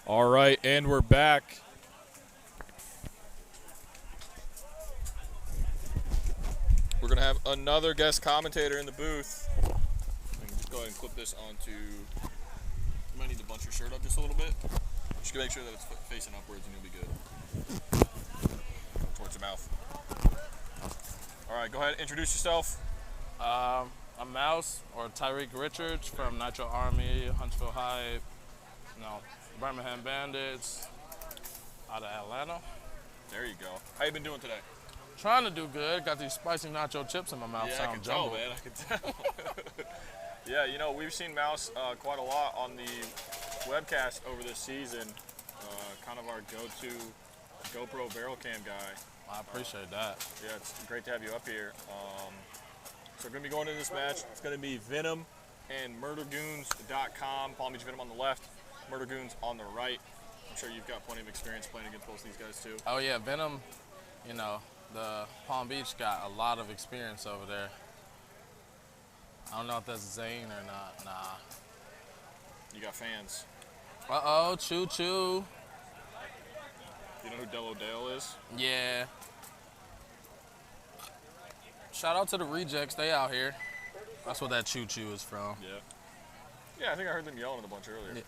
All right, and we're back. We're going to have another guest commentator in the booth. Just go ahead and clip this onto. You might need to bunch your shirt up just a little bit. Just make sure that it's facing upwards and you'll be good. Towards your mouth. All right, go ahead, introduce yourself. I'm Mouse, or Tyreek Richards from Nitro Army, Huntsville High, Birmingham Bandits, out of Atlanta. There you go. How you been doing today? Trying to do good. Got these spicy nacho chips in my mouth. Yeah, I can tell, man. I can tell. Yeah, you know, we've seen Mouse quite a lot on the webcast over this season. Kind of our go-to GoPro barrel cam guy. I appreciate that. Yeah, it's great to have you up here. So we're going to be going into this match. It's going to be Venom and MurderGoons.com. Palm Beach Venom on the left, Murder Goons on the right. I'm sure you've got plenty of experience playing against both these guys too. Oh yeah, Venom, the Palm Beach got a lot of experience over there. I don't know if that's Zane or not. Nah. You got fans. Uh-oh, choo-choo. You know who Dello Dale is? Yeah. Shout out to the rejects, they out here. That's what that choo-choo is from. Yeah. Yeah, I think I heard them yelling a bunch earlier.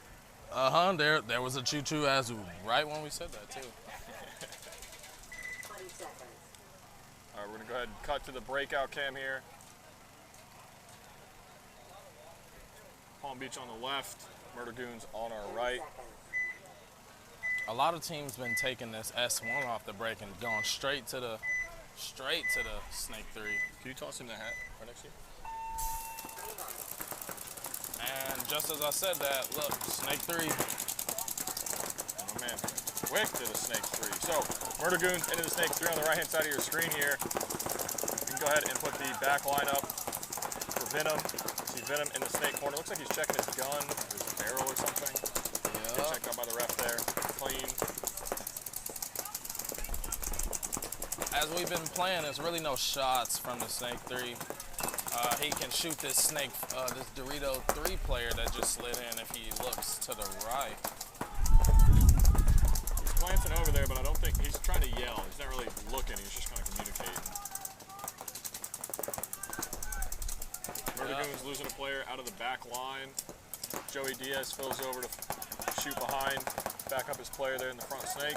Uh-huh, there was a choo-choo as right when we said that too. All right, we're gonna go ahead and cut to the breakout cam here. Palm Beach on the left, Murder Goons on our right. A lot of teams been taking this S1 off the break and going straight to the Snake 3. Can you toss him the hat right next to you? And just as I said that, look, Snake 3. Oh man, quick to the Snake 3. So, Murder Goons into the Snake 3 on the right hand side of your screen here. You can go ahead and put the back line up for Venom. See Venom in the Snake corner. Looks like he's checking his gun, or his barrel or something. Yeah. Get checked out by the ref there. Clean. As we've been playing, there's really no shots from the Snake 3. He can shoot this Snake, this Dorito 3 player that just slid in if he looks to the right. He's glancing over there, but I don't think he's trying to yell. He's not really looking, he's just kind of communicating. Murder Goons losing a player out of the back line. Joey Diaz fills over to shoot behind, back up his player there in the front Snake.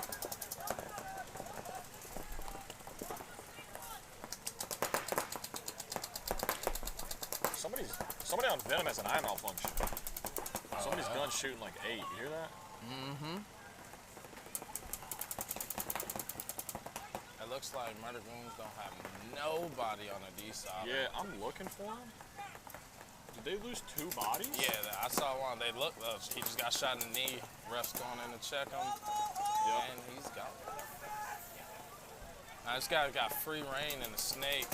Somebody on Venom has an eye malfunction. Somebody's gun's shooting like 8. You hear that? Mm-hmm. It looks like Murder Goons don't have nobody on the D side. Yeah, I'm looking for him. Did they lose 2 bodies? Yeah, I saw one. They look. He just got shot in the knee. Ref's going in to check him, and he's gone. Now this guy got free reign in the Snake.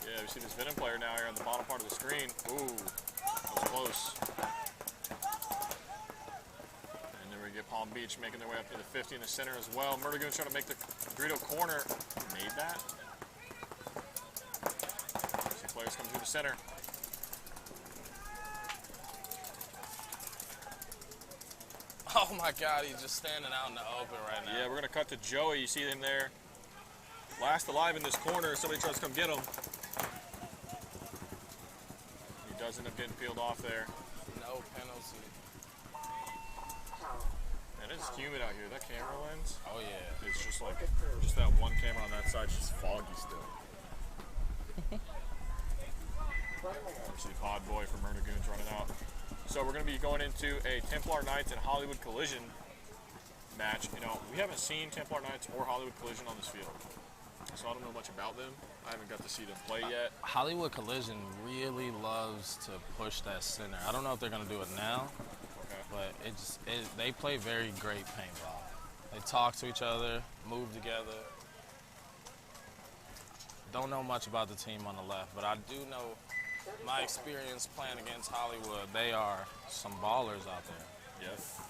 Yeah, we see this Venom player now here on the bottom part of the screen. Ooh, that was close. And then we get Palm Beach making their way up to the 50 in the center as well. Murder Goons trying to make the Dorito corner. Made that. See players come through the center. Oh my God, he's just standing out in the open right now. Yeah, we're gonna cut to Joey. You see him there. Last alive in this corner. Somebody tries to come get him. He does end up getting peeled off there. No penalty. Man, it's humid out here. That camera lens. Oh yeah. It's just like, just that one camera on that side, just foggy still. See Pod Boy from Murder Goons running out. So we're going to be going into a Templar Knights and Hollywood Collision match. You know, we haven't seen Templar Knights or Hollywood Collision on this field, so I don't know much about them. I haven't got to see them play yet. Hollywood Collision really loves to push that center. I don't know if they're going to do it now, but they play very great paintball. They talk to each other, move together. Don't know much about the team on the left, but I do know my experience playing against Hollywood. They are some ballers out there. Yes.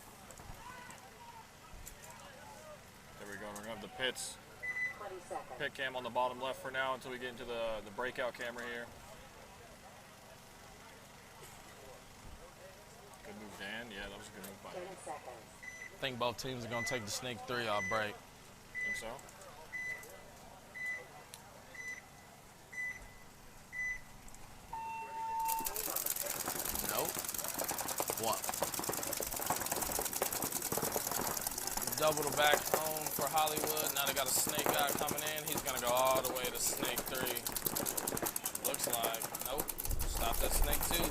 There we go. We're going to have the pits. Pit cam on the bottom left for now until we get into the breakout camera here. Good move, Dan. Yeah, that was a good move by him. think both teams are going to take the sneak 3 off break. Think so? Nope. One. Double the back home for Hollywood. Now they got a snake guy coming in. He's going to go all the way to snake 3. Looks like. Nope. Stop that snake 2.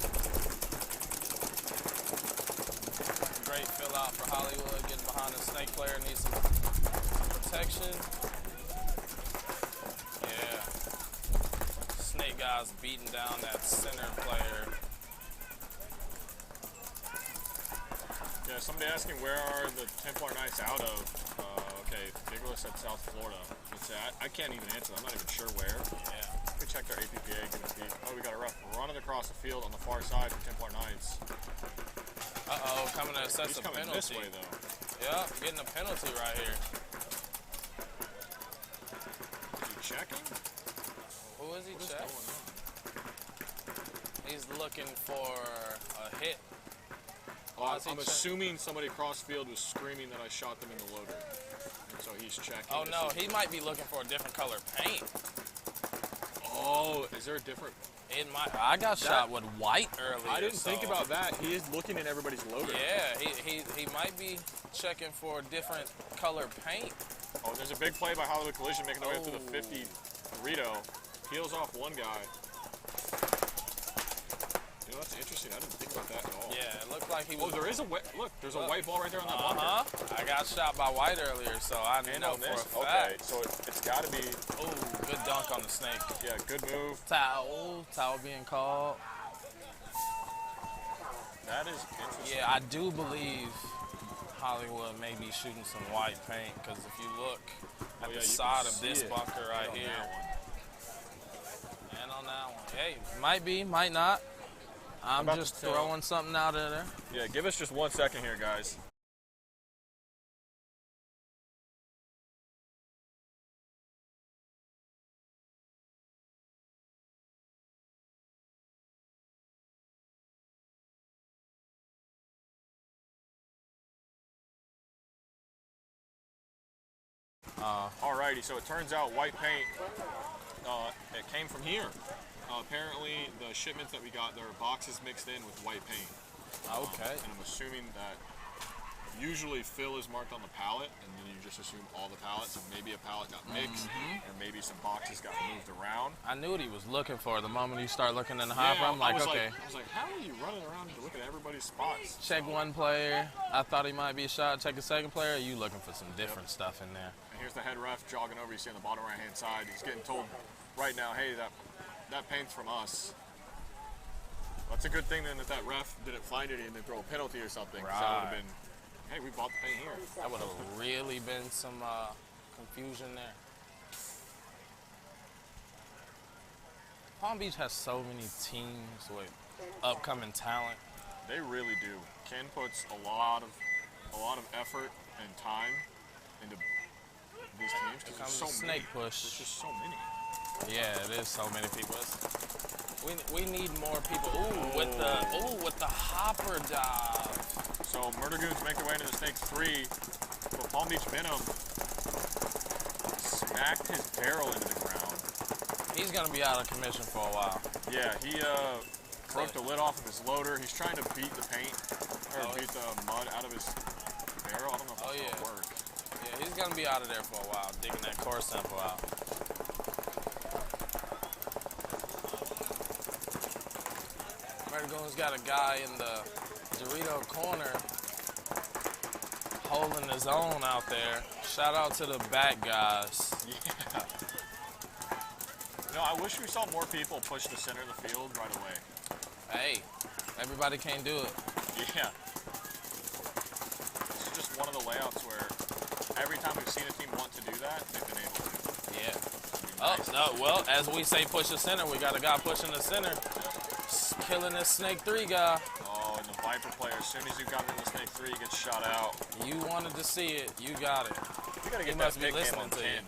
Great fill out for Hollywood. Getting behind the snake player. Needs some protection. Yeah. Snake guy's beating down that center player. Yeah, somebody asking where are the Templar Knights out of? Okay, Nicholas said South Florida. I can't even answer that. I'm not even sure where. Yeah. We checked our APPA, give us a peek. Oh, we got a ref running across the field on the far side for Templar Knights. Uh-oh, coming to assess He's a coming penalty. this way, though. Yep, getting a penalty right here. Is he checking? Who is he What's checking? going on? He's looking for a hit. I'm assuming somebody across field was screaming that I shot them in the loader. And so he's checking. Oh, no, he might be looking for a different color paint. Oh, is there a different... I got shot with white earlier. I didn't think about that. He is looking in everybody's loader. Yeah, he might be checking for a different color paint. Oh, there's a big play by Hollywood Collision making their way up through the 50. Dorito peels off one guy. You know, that's interesting. I didn't think about that at all. Yeah, it looked like he was... Oh, there is a look. There's a white ball right there on that bunker. I got shot by white earlier, so I know for a fact. Okay, so it's got to be... Oh, good dunk on the snake. Yeah, good move. Towel being called. That is interesting. Yeah, I do believe Hollywood may be shooting some white paint, because if you look at the side of this bunker right here, and on that one, hey, might be, might not. I'm just throwing something out of there. Yeah, give us just 1 second here, guys. Alrighty, so it turns out white paint, it came from here. Apparently, the shipments that we got, there are boxes mixed in with white paint. Okay. And I'm assuming that usually fill is marked on the pallet, and then you just assume all the pallets, and maybe a pallet got mixed, or maybe some boxes got moved around. I knew what he was looking for. The moment you start looking in the hopper, I'm like, okay. I was like, how are you running around to look at everybody's spots? Check one player. I thought he might be shot. Check the second player. You looking for some different stuff in there. And here's the head ref jogging over. You see on the bottom right-hand side. He's getting told right now, hey, that paint's from us. That's a good thing then that ref didn't find it and then throw a penalty or something. Right. That would have been, hey, we bought the paint here. That would have really been some confusion there. Palm Beach has so many teams with upcoming talent. They really do. Ken puts a lot of effort and time into these teams. Here There's comes so the snake many. push. There's just so many. Yeah, it is so many people. We need more people. Ooh, with the hopper dive. So Murder Goons make their way into the Snake 3, but Palm Beach Venom smacked his barrel into the ground. He's gonna be out of commission for a while. Yeah, he broke the lid off of his loader. He's trying to beat the paint, or beat the mud out of his barrel. I don't know if that's gonna work. Yeah, he's gonna be out of there for a while, digging that core sample out. Murder Goon's got a guy in the Dorito corner holding his own out there. Shout out to the back guys. Yeah. You know, I wish we saw more people push the center of the field right away. Hey, everybody can't do it. Yeah. This is just one of the layouts where every time we've seen a team want to do that, they've been able to. Yeah. Nice. Oh, no, well, as we say push the center, we got a guy pushing the center. Killing this Snake 3 guy. Oh, and the Viper player, as soon as you got into the Snake 3, he gets shot out. You wanted to see it. You got it. You gotta get He that must be pick cam listening on to 10. you.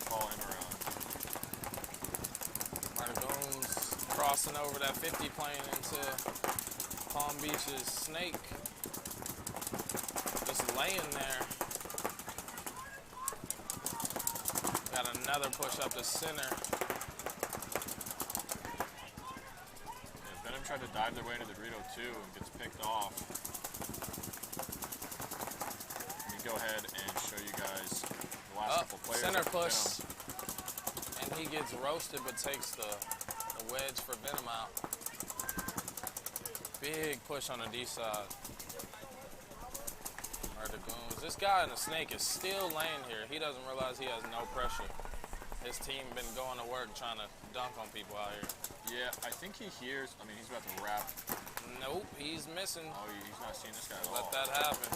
Call him around. Murder Goons crossing over that 50 plane into Palm Beach's Snake. laying there. Got another push up the center. Yeah, Venom tried to dive their way into the Dorito too and gets picked off. Let me go ahead and show you guys the last couple players. Center push. And he gets roasted but takes the wedge for Venom out. Big push on the D side. Goons. This guy in the snake is still laying here. He doesn't realize he has no pressure. His team been going to work trying to dunk on people out here. Yeah, I think he hears. I mean, he's about to wrap. Nope, he's missing. Oh, he's not seeing this guy at all. Let that happen.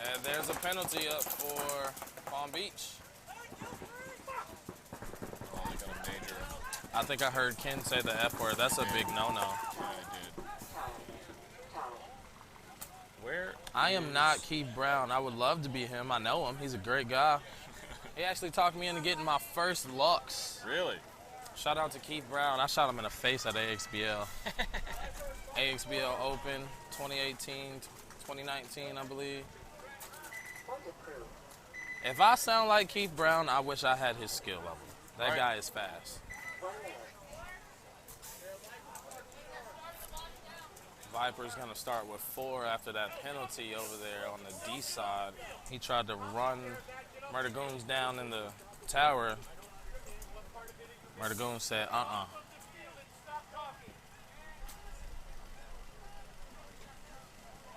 And there's a penalty up for Palm Beach. Oh, they got a major. I think I heard Ken say the F word. That's a big no-no. Yeah, I did. Where I am not Keith Brown. I would love to be him. I know him. He's a great guy. He actually talked me into getting my first Lux. Really? Shout out to Keith Brown. I shot him in the face at AXBL. AXBL Open 2018, 2019, I believe. If I sound like Keith Brown, I wish I had his skill level. That guy is fast. Viper's going to start with 4 after that penalty over there on the D side. He tried to run Murder Goons down in the tower. Murder Goons said,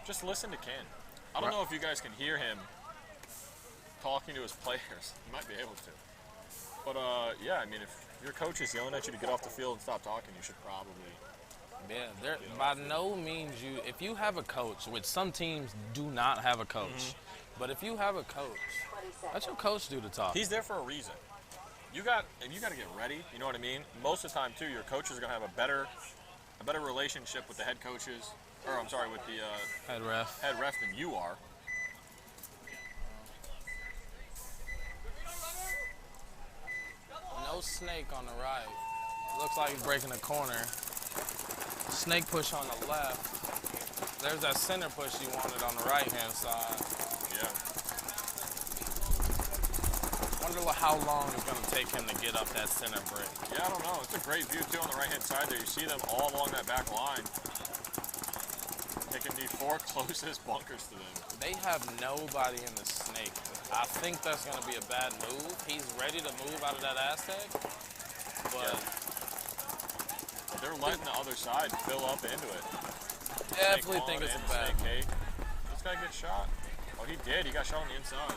Just listen to Ken. I don't know if you guys can hear him talking to his players. You might be able to. But, yeah, I mean, if your coach is yelling at you to get off the field and stop talking, you should probably... Yeah, by no means if you have a coach, which some teams do not have a coach, but if you have a coach, let your coach do the talking. He's there for a reason. You got to get ready, you know what I mean? Most of the time, too, your coach is going to have a better relationship with the head coaches, or I'm sorry, with the head ref than you are. No snake on the right. Looks like he's breaking a corner. Snake push on the left. There's that center push you wanted on the right-hand side. Yeah. Wonder how long it's going to take him to get up that center break. Yeah, I don't know. It's a great view, too, on the right-hand side there. You see them all along that back line. Taking the 4 closest bunkers to them. They have nobody in the snake. I think that's going to be a bad move. He's ready to move out of that Aztec, but... Yeah. They're letting the other side fill up into it. Definitely think it's a bad move. This guy gets shot. Oh, he did. He got shot on the inside.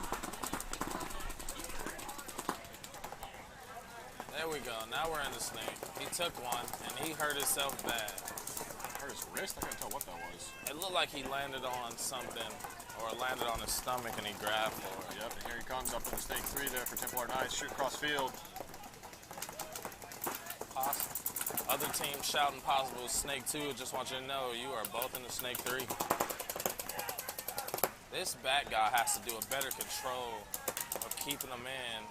There we go. Now we're in the snake. He took one, and he hurt himself bad. Hurt his wrist? I can't tell what that was. It looked like he landed on something, or landed on his stomach, and he grabbed for it. Yep, and here he comes up to the snake 3 there for Templar Knights. Shoot across field. Possible. Other teams shouting possible snake 2. Just want you to know you are both in the snake 3. This back guy has to do a better control of keeping them in.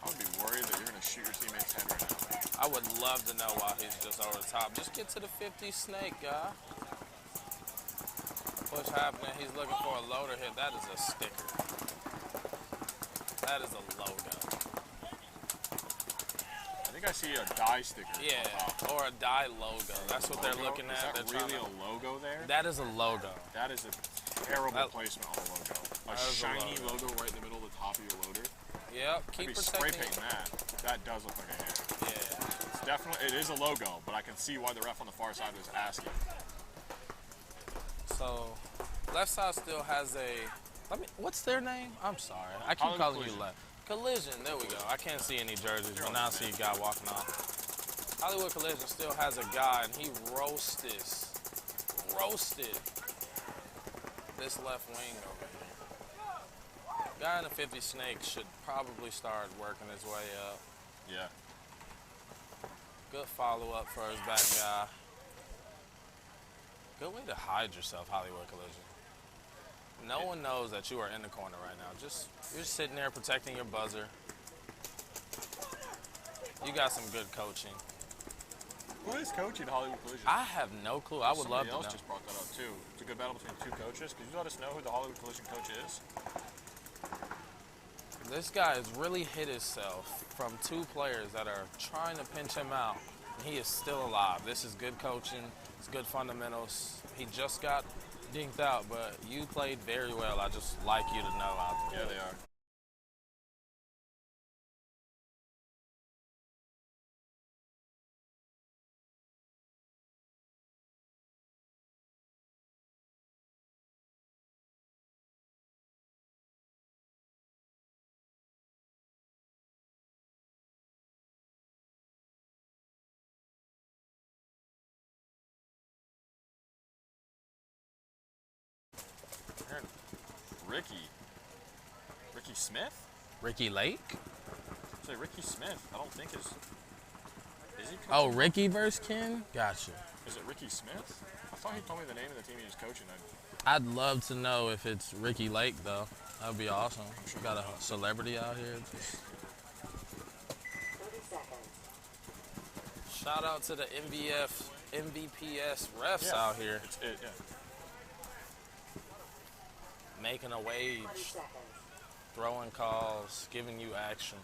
I would be worried that you're going to shoot your teammate's head right now. I would love to know why he's just over the top. Just get to the 50 snake guy. Push happening. He's looking for a loader hit. That is a sticker. That is a logo. I think I see a die sticker. Yeah, or a die logo. That's what they're looking at. Is that really a logo there? That is a logo. That is a terrible placement on a logo. A shiny logo right in the middle of the top of your loader. Yep, keep Spray protecting. painting that. That does look like a hand. Yeah. It's definitely, it is a logo, but I can see why the ref on the far side was asking. So, left side still has a, what's their name? I'm sorry. I keep calling you left. Collision, there we go. I can't see any jerseys, but now I see a guy walking off. Hollywood Collision still has a guy, and he roasted this left wing over here. Guy in the 50 snake should probably start working his way up. Yeah. Good follow-up for his back guy. Good way to hide yourself, Hollywood Collision. No one knows that you are in the corner right now. You're just sitting there protecting your buzzer. You got some good coaching. Who is coaching Hollywood Collision? I have no clue. I would love to know. Somebody else just brought that up too. It's a good battle between two coaches. Could you let us know who the Hollywood Collision coach is? This guy has really hit himself from two players that are trying to pinch him out. And he is still alive. This is good coaching. It's good fundamentals. He just got dinked out, but you played very well. I just like you to know out there. Yeah, they are. Ricky Smith? Ricky Lake? Say Ricky Smith. I don't think is he coaching? Oh, Ricky versus Ken? Gotcha. Is it Ricky Smith? I thought he told me the name of the team he was coaching. I'd love to know if it's Ricky Lake, though. That would be awesome. We got a celebrity out here. Shout out to the MVPS refs out here. Yeah. Making a wage, throwing calls, giving you action,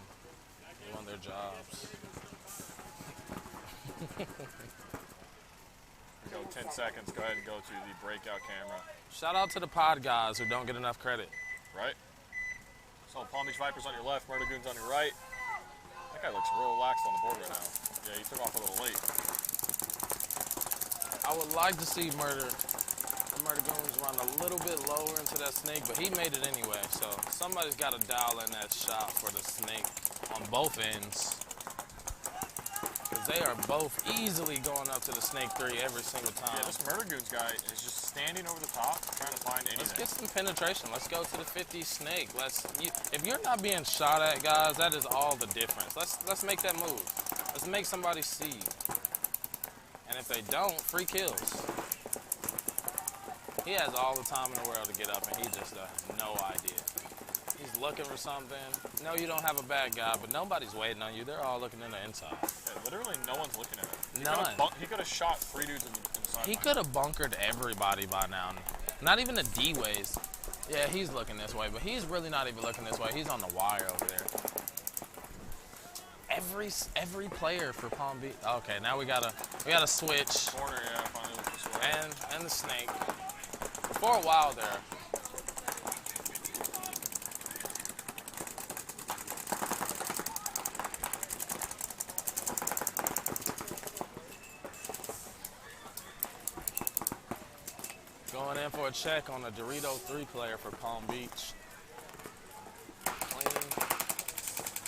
doing their jobs. Go 10 seconds. Go ahead and go to the breakout camera. Shout out to the pod guys who don't get enough credit. Right? So Palm Beach Vipers on your left, Murder Goons on your right. That guy looks real relaxed on the board right now. Yeah, he took off a little late. I would like to see Murder Goons run a little bit lower into that snake, but he made it anyway. So somebody's got to dial in that shot for the snake on both ends. Because they are both easily going up to the snake 3 every single time. Yeah, this Murder Goons guy is just standing over the top trying to find anything. Let's get some penetration. Let's go to the 50 snake. If you're not being shot at, guys, that is all the difference. Let's make that move. Let's make somebody see. And if they don't, free kills. He has all the time in the world to get up, and he just has no idea. He's looking for something. No, you don't have a bad guy, but nobody's waiting on you. They're all looking in the inside. Yeah, literally no one's looking at him. None. He could have shot 3 dudes in the side. He could have bunkered everybody by now. Not even the D-ways. Yeah, he's looking this way, but he's really not even looking this way. He's on the wire over there. Every player for Palm Beach. Okay, now we gotta switch. Corner, yeah, finally with the switch. And the snake. For a while there. Going in for a check on the Dorito 3 player for Palm Beach. Clean.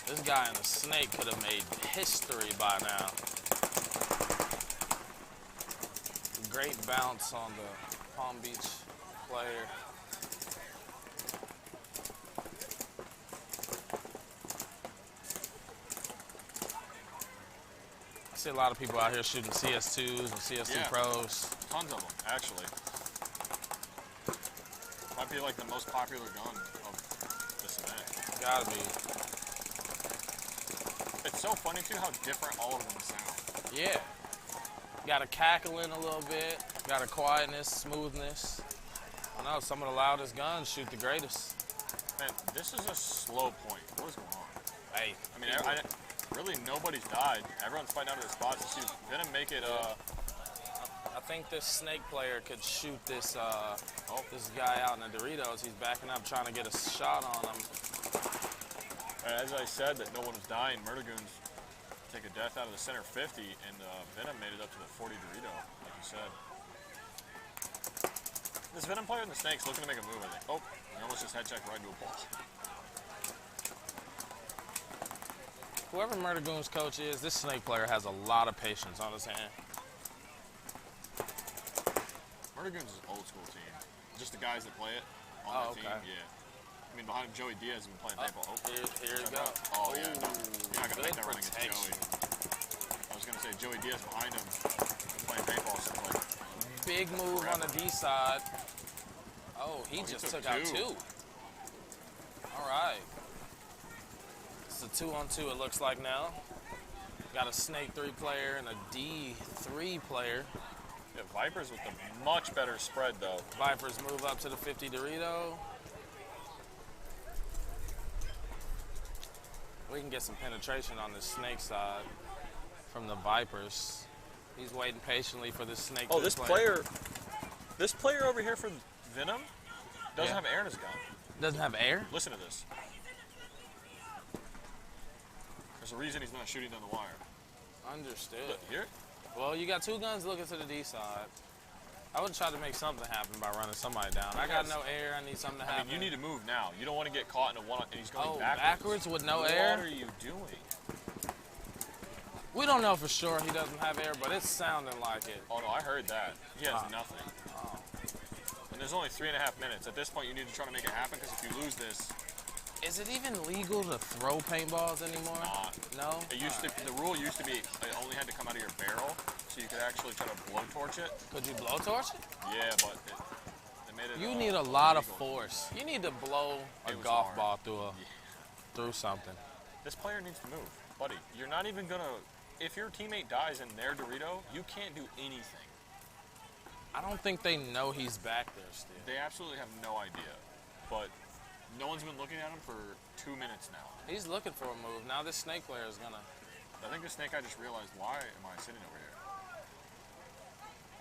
This guy in the snake could have made history by now. Great bounce on the Palm Beach player. I see a lot of people out here shooting CS2s and CS2 Pros. Tons of them, actually. Might be like the most popular gun of this event. Gotta be. It's so funny too how different all of them sound. Yeah. Got a cackle in a little bit. Got a quietness, smoothness. I know some of the loudest guns shoot the greatest. Man, this is a slow point. What is going on? Hey. I mean, really nobody's died. Everyone's fighting out of their spots. You see Venom make it. I think this snake player could shoot this this guy out in the Doritos. He's backing up, trying to get a shot on him. As I said, that no one was dying. Murder Goons take a death out of the center 50, and Venom made it up to the 40 Dorito, like you said. This Venom player in the snake's looking to make a move, I think. Oh, he almost just head checked right into a ball. Whoever Murder Goons coach is, this snake player has a lot of patience on his hand. Murder Goons is an old school team. Just the guys that play it on the team, yeah. I mean, behind him, Joey Diaz has been playing paintball. Oh, here you go. Oh, yeah. No, you're not going to make that running against Joey. I was going to say, Joey Diaz behind him has been playing paintball since like... Big move on the D side. Oh, he just took out 2. All right. It's a 2-on-2 it looks like now. Got a Snake 3 player and a D3 player. Yeah, Vipers with a much better spread, though. Vipers move up to the 50 Dorito. We can get some penetration on the Snake side from the Vipers. He's waiting patiently for the Snake. Oh, this player over here for Venom doesn't have air in his gun. Doesn't have air? Listen to this. There's a reason he's not shooting down the wire. Understood. Look, here? Well, you got two guns looking to the D side. I would try to make something happen by running somebody down. I got no air. I need something to happen. I mean, you need to move now. You don't want to get caught in a one, and he's going backwards with no air? What are you doing? We don't know for sure he doesn't have air, but it's sounding like it. Oh, no, I heard that. He has nothing. Oh. And there's only 3.5 minutes. At this point, you need to try to make it happen, because if you lose this... Is it even legal to throw paintballs anymore? No? It used to. The rule used to be it only had to come out of your barrel, so you could actually try to blowtorch it. Could you blowtorch it? Yeah, but they made it. You need a lot of force. You need to blow a golf ball through something. This player needs to move, buddy. You're not even gonna. If your teammate dies in their Dorito, you can't do anything. I don't think they know he's back there still. They absolutely have no idea, but. No one's been looking at him for 2 minutes now. He's looking for a move. Now this Snake player is gonna... I think the Snake, I just realized, why am I sitting over here?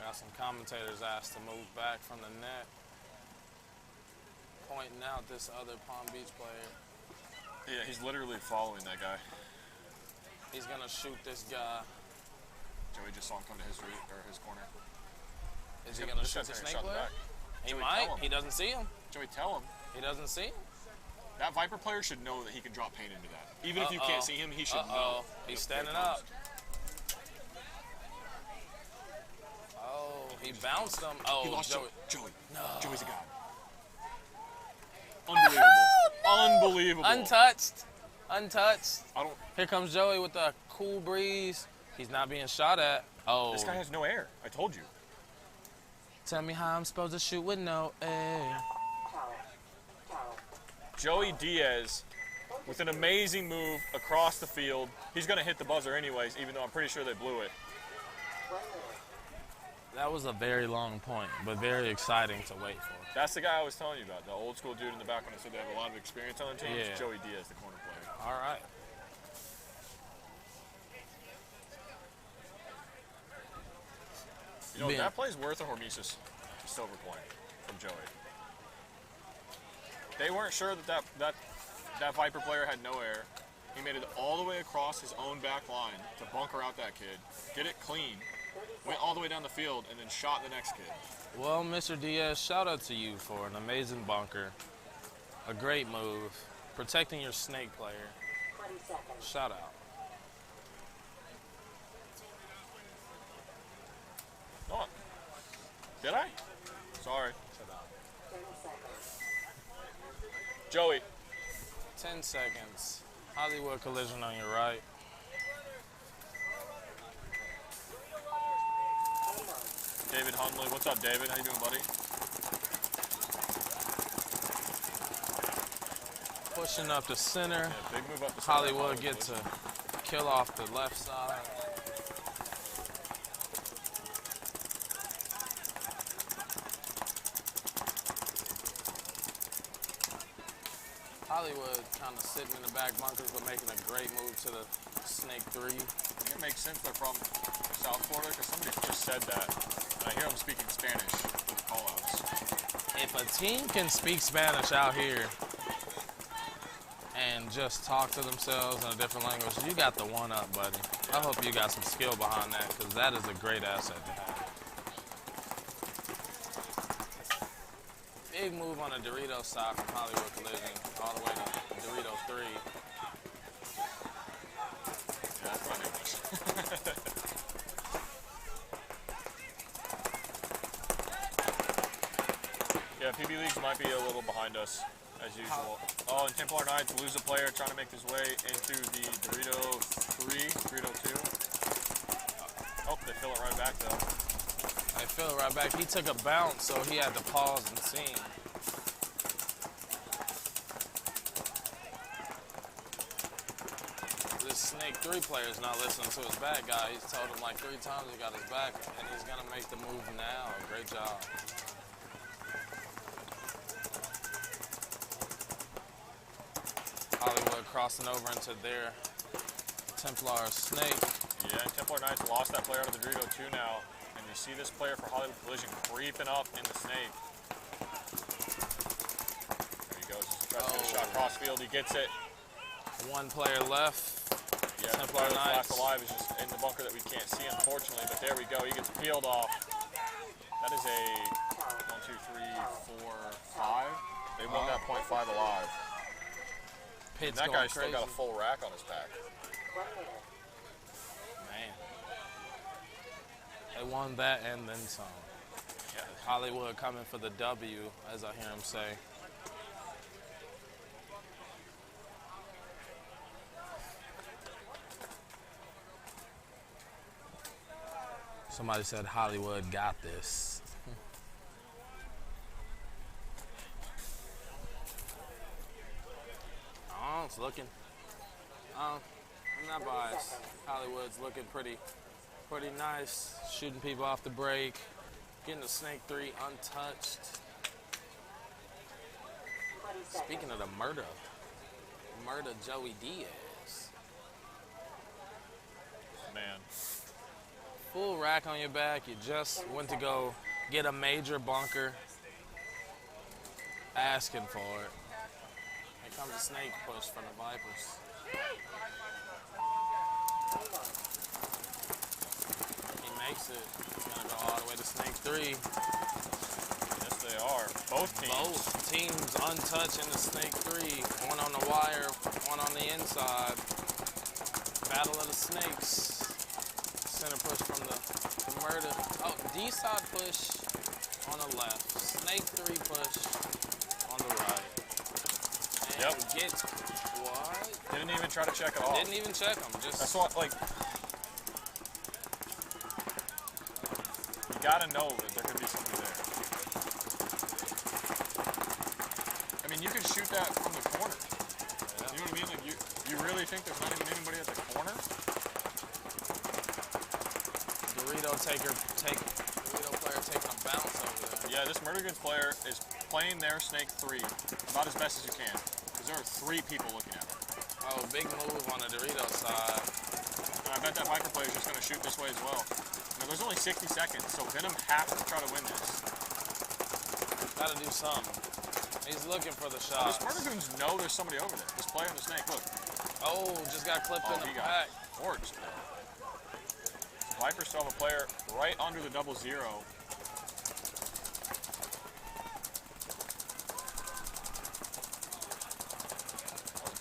Got some commentators asked to move back from the net. Pointing out this other Palm Beach player. Yeah, he's literally following that guy. He's gonna shoot this guy. Joey just saw him come to his corner. Is he gonna shoot the Snake player? He might. He doesn't see him. Joey, tell him. He doesn't see him? That Viper player should know that he can drop paint into that. Even if you can't see him, he should know. He's standing up. Oh, he bounced him. Oh, he lost Joey. Joey. No. Joey's a god. Unbelievable. No. Unbelievable. Untouched. Untouched. I don't. Here comes Joey with a cool breeze. He's not being shot at. Oh. This guy has no air. I told you. Tell me how I'm supposed to shoot with no air. Joey Diaz with an amazing move across the field. He's going to hit the buzzer anyways, even though I'm pretty sure they blew it. That was a very long point, but very exciting to wait for. That's the guy I was telling you about, the old school dude in the back when I said they have a lot of experience on the team. Yeah. It's Joey Diaz, the corner player. All right. You know, that play's worth a Hormesis silver point from Joey. They weren't sure that Viper player had no air. He made it all the way across his own back line to bunker out that kid, get it clean, went all the way down the field, and then shot the next kid. Well, Mr. Diaz, shout out to you for an amazing bunker. A great move. Protecting your Snake player. Shout out. Oh, did I? Sorry. Joey. 10 seconds. Hollywood collision on your right. David Hundley. What's up, David? How you doing, buddy? Pushing up the center. Yeah, big move up the center. Hollywood gets a kill off the left side. Hollywood kind of sitting in the back bunkers, but making a great move to the Snake 3. I think it makes sense they're from South Florida, because somebody just said that. And I hear them speaking Spanish for the call-outs. If a team can speak Spanish out here and just talk to themselves in a different language, you got the one up, buddy. I hope you got some skill behind that, because that is a great asset to have. Big move on the Dorito side from Hollywood Collision, all the way to Dorito 3. Yeah, that's not English. Yeah, PB Leagues might be a little behind us, as usual. Oh, and Templar Knights lose a player trying to make his way into the Dorito 3, Dorito 2. Oh, they fill it right back, though. They fill it right back. He took a bounce, so he had to pause and see. This Snake 3 player's not listening to his bad guy. He's told him like 3 times he got his back, and he's gonna make the move now. Great job. Hollywood crossing over into their Templar Snake. Yeah, Templar Knights lost that player out of the Dorito too now. And you see this player for Hollywood Collision creeping up in the Snake. There he goes. Tries to get a shot crossfield. He gets it. 1 player left. Yeah, the player that's last alive is just in the bunker that we can't see, unfortunately. But there we go. He gets peeled off. That is a 1, 2, 3, 4, 5. They won that .5 alive. And that guy's still got a full rack on his pack. Man. They won that and then some. Yeah. Hollywood coming for the W, as I hear him say. Somebody said Hollywood got this. Oh, it's looking. I'm not biased. Hollywood's looking pretty nice. Shooting people off the break. Getting the Snake 3 untouched. Speaking of the murder Joey Diaz. Man. Full rack on your back. You just went to go get a major bunker. Asking for it. Here comes a snake push from the Vipers. He makes it. He's going to go all the way to Snake 3. Yes, they are. Both teams untouched in the Snake 3. 1 on the wire, 1 on the inside. Battle of the Snakes. Center push from the murder. Oh, D-side push on the left. Snake 3 push on the right. And gets what? Didn't even try to check it off. Didn't even check him. Just that's what, like, you gotta know that there could be something there. I mean, you could shoot that from the corner. Yeah. You know what I mean? Like, you really think there's not even anybody at the corner? Dorito player taking a bounce over there. Yeah, this Murder Goods player is playing their Snake 3 about as best as you can. Because there are 3 people looking at him. Oh, big move on the Dorito side. And I bet that Viper player is just going to shoot this way as well. Now, there's only 60 seconds, so Venom has to try to win this. Gotta do something. He's looking for the shot. These Murder Goons know there's somebody over there. This player on the Snake, look. Oh, just got clipped in the pack. Torched. Viper still have a player right under the 0-0.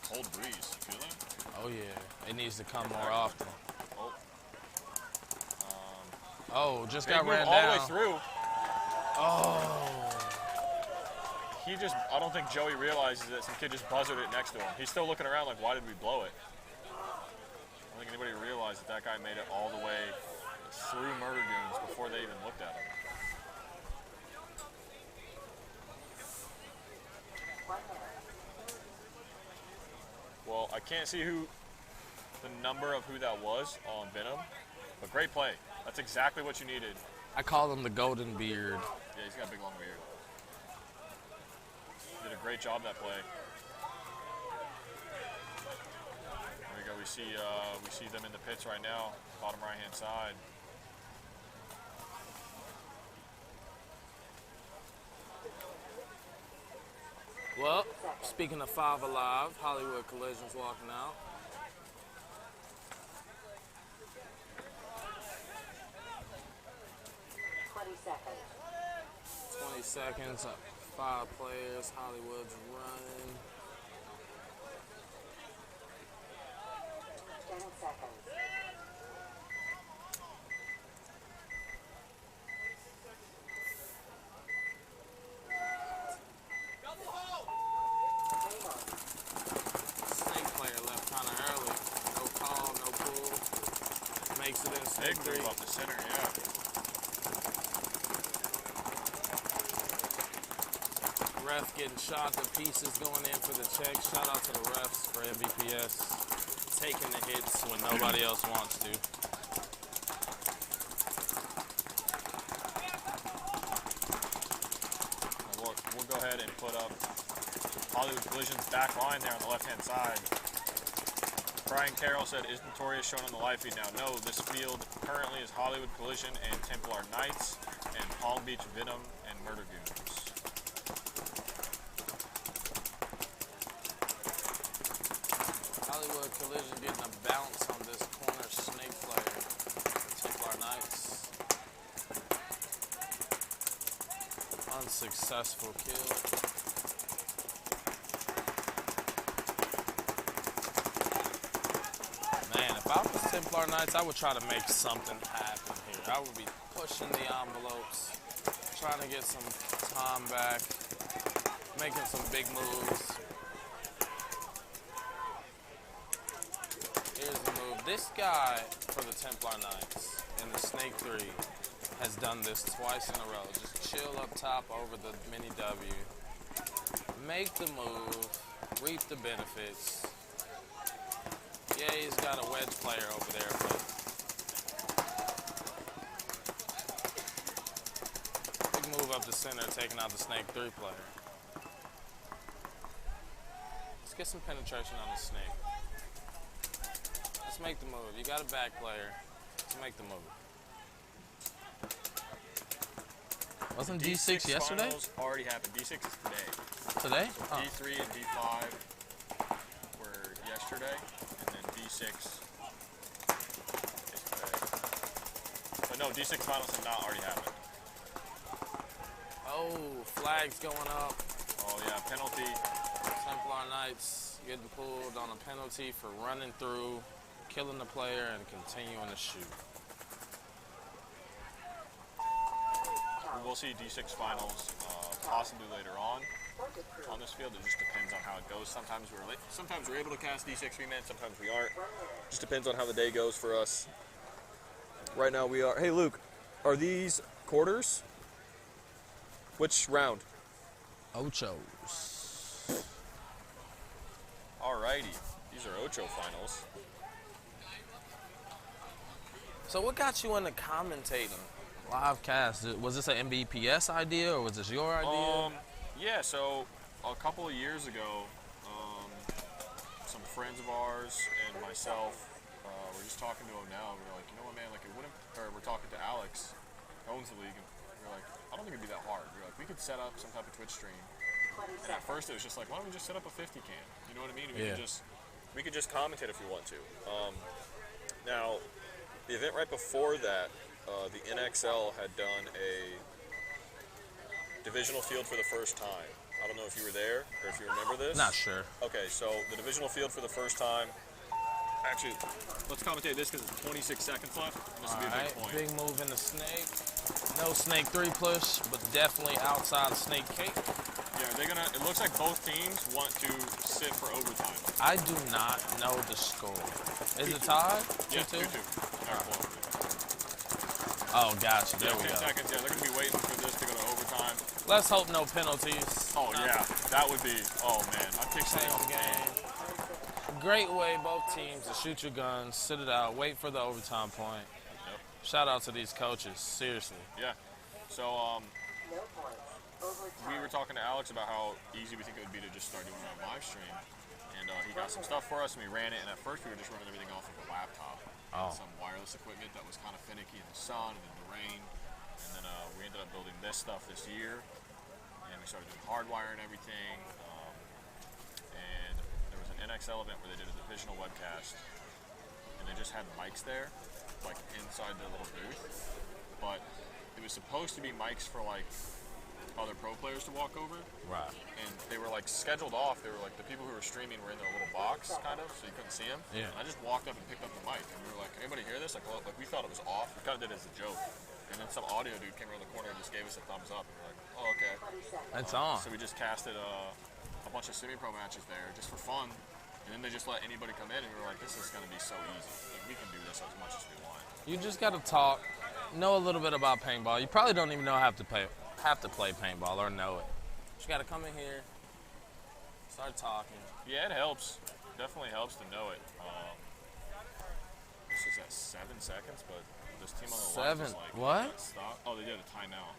Cold breeze, you feel it? Oh yeah, it needs to come more often. Oh, just got ran all down. the way through. Oh. I don't think Joey realizes that some kid just buzzed it next to him. He's still looking around like, why did we blow it? I don't think anybody realized that guy made it all the way through Murder Goons before they even looked at him. Well, I can't see the number of who that was on Venom, but great play. That's exactly what you needed. I call him the golden beard. Yeah, he's got a big long beard. Did a great job that play. There we go. We see them in the pits right now, bottom right-hand side. Well, speaking of 5 Alive, Hollywood Collision's walking out. $20 seconds, 5 players, Hollywood's running. 10 seconds. Makes it in Snake 3 off the center, yeah. Ref getting shot to pieces going in for the check. Shout out to the refs for MVPS. taking the hits when nobody else wants to. We'll go ahead and put up Hollywood Collision's back line there on the left-hand side. Brian Carroll said, is Notorious shown on the live feed now? No, this field currently is Hollywood Collision and Templar Knights and Palm Beach Venom and Murder Goons. Hollywood Collision getting a bounce on this corner snake player. Templar Knights. Unsuccessful kill. Man, if I was Templar Knights, I would try to make something happen here. I would be pushing the envelopes, trying to get some time back, making some big moves. Here's the move. This guy for the Templar Knights in the Snake 3 has done this twice in a row. Just chill up top over the mini W. Make the move, reap the benefits. Yeah, he's got a wedge player over there, but big move up the center, taking out the Snake 3 player. Let's get some penetration on the Snake. Let's make the move. You got a back player. Let's make the move. Wasn't D6 yesterday? Finals already happened. D6 is today. Today? So Oh. D3 and D5 were yesterday, and then D6 is today. But no, D6 finals have not already happened. Oh, flags going up. Oh yeah, penalty. Templar Knights getting pulled on a penalty for running through, killing the player, and continuing to shoot. We'll see D6 finals possibly later on this field. It just depends on how it goes. Sometimes we're able to cast D6 reman, sometimes we aren't. Just depends on how the day goes for us. Right now we are. Hey Luke, are these quarters? Which round? Ochos. Alrighty, these are Ocho finals. So what got you into commentating? Live cast. Was this an MVPS idea or was this your idea? Yeah, so a couple of years ago, some friends of ours and myself were just talking to him now. We were like, you know what, man, like it wouldn't, or we're talking to Alex, who owns the league, and we were like, I don't think it'd be that hard. We were like, we could set up some type of Twitch stream. And at first it was just like, why don't we just set up a 50 cam? You know what I mean? We could just commentate if we want to. Now, the event right before that, the NXL had done a divisional field for the first time. I don't know if you were there or if you remember this. Not sure. Okay, so the divisional field for the first time. Actually, let's commentate this because it's 26 seconds left. This will be a big point. Big move in the Snake. No Snake 3 push, but definitely outside Snake cake. Yeah, they're gonna. It looks like both teams want to sit for overtime. I do not know the score. Is it tied? Yeah, 2-2? 2-2. Oh, gotcha. There we 10 go. seconds. Yeah, they're gonna be waiting for this to go to overtime. Let's hope no penalties. Oh yeah, that would be. Oh man, I picked Same something game. Great way, both teams, to shoot your guns, sit it out, wait for the overtime point. Yep. Shout out to these coaches, seriously. Yeah. So we were talking to Alex about how easy we think it would be to just start doing it on live stream, and he got some stuff for us, and we ran it. And at first, we were just running everything off of a laptop, and some wireless equipment that was kind of finicky in the sun and in the rain. And then we ended up building this stuff this year, and we started doing hardwire and everything. And there was an NXL event where they did a divisional webcast, and they just had mics there, like inside their little booth. But it was supposed to be mics for like other pro players to walk over. Right. And they were like scheduled off. They were like the people who were streaming were in their little box, kind of, so you couldn't see them. Yeah. And I just walked up and picked up the mic, and we were like, "Anybody hear this?" Like we thought it was off. We kind of did it as a joke. And then some audio dude came around the corner and just gave us a thumbs up. And we were like, "Oh, okay." It's on. So we just casted a bunch of semi-pro matches there just for fun. And then they just let anybody come in, and we were like, "This is going to be so easy. Like, we can do this as much as we want." You just got to talk, know a little bit about paintball. You probably don't even have to play paintball or know it. You got to come in here, start talking. Yeah, it helps. Definitely helps to know it. says at 7 seconds, but this team on the Seven. left is like, What? stop. Oh, they did a timeout.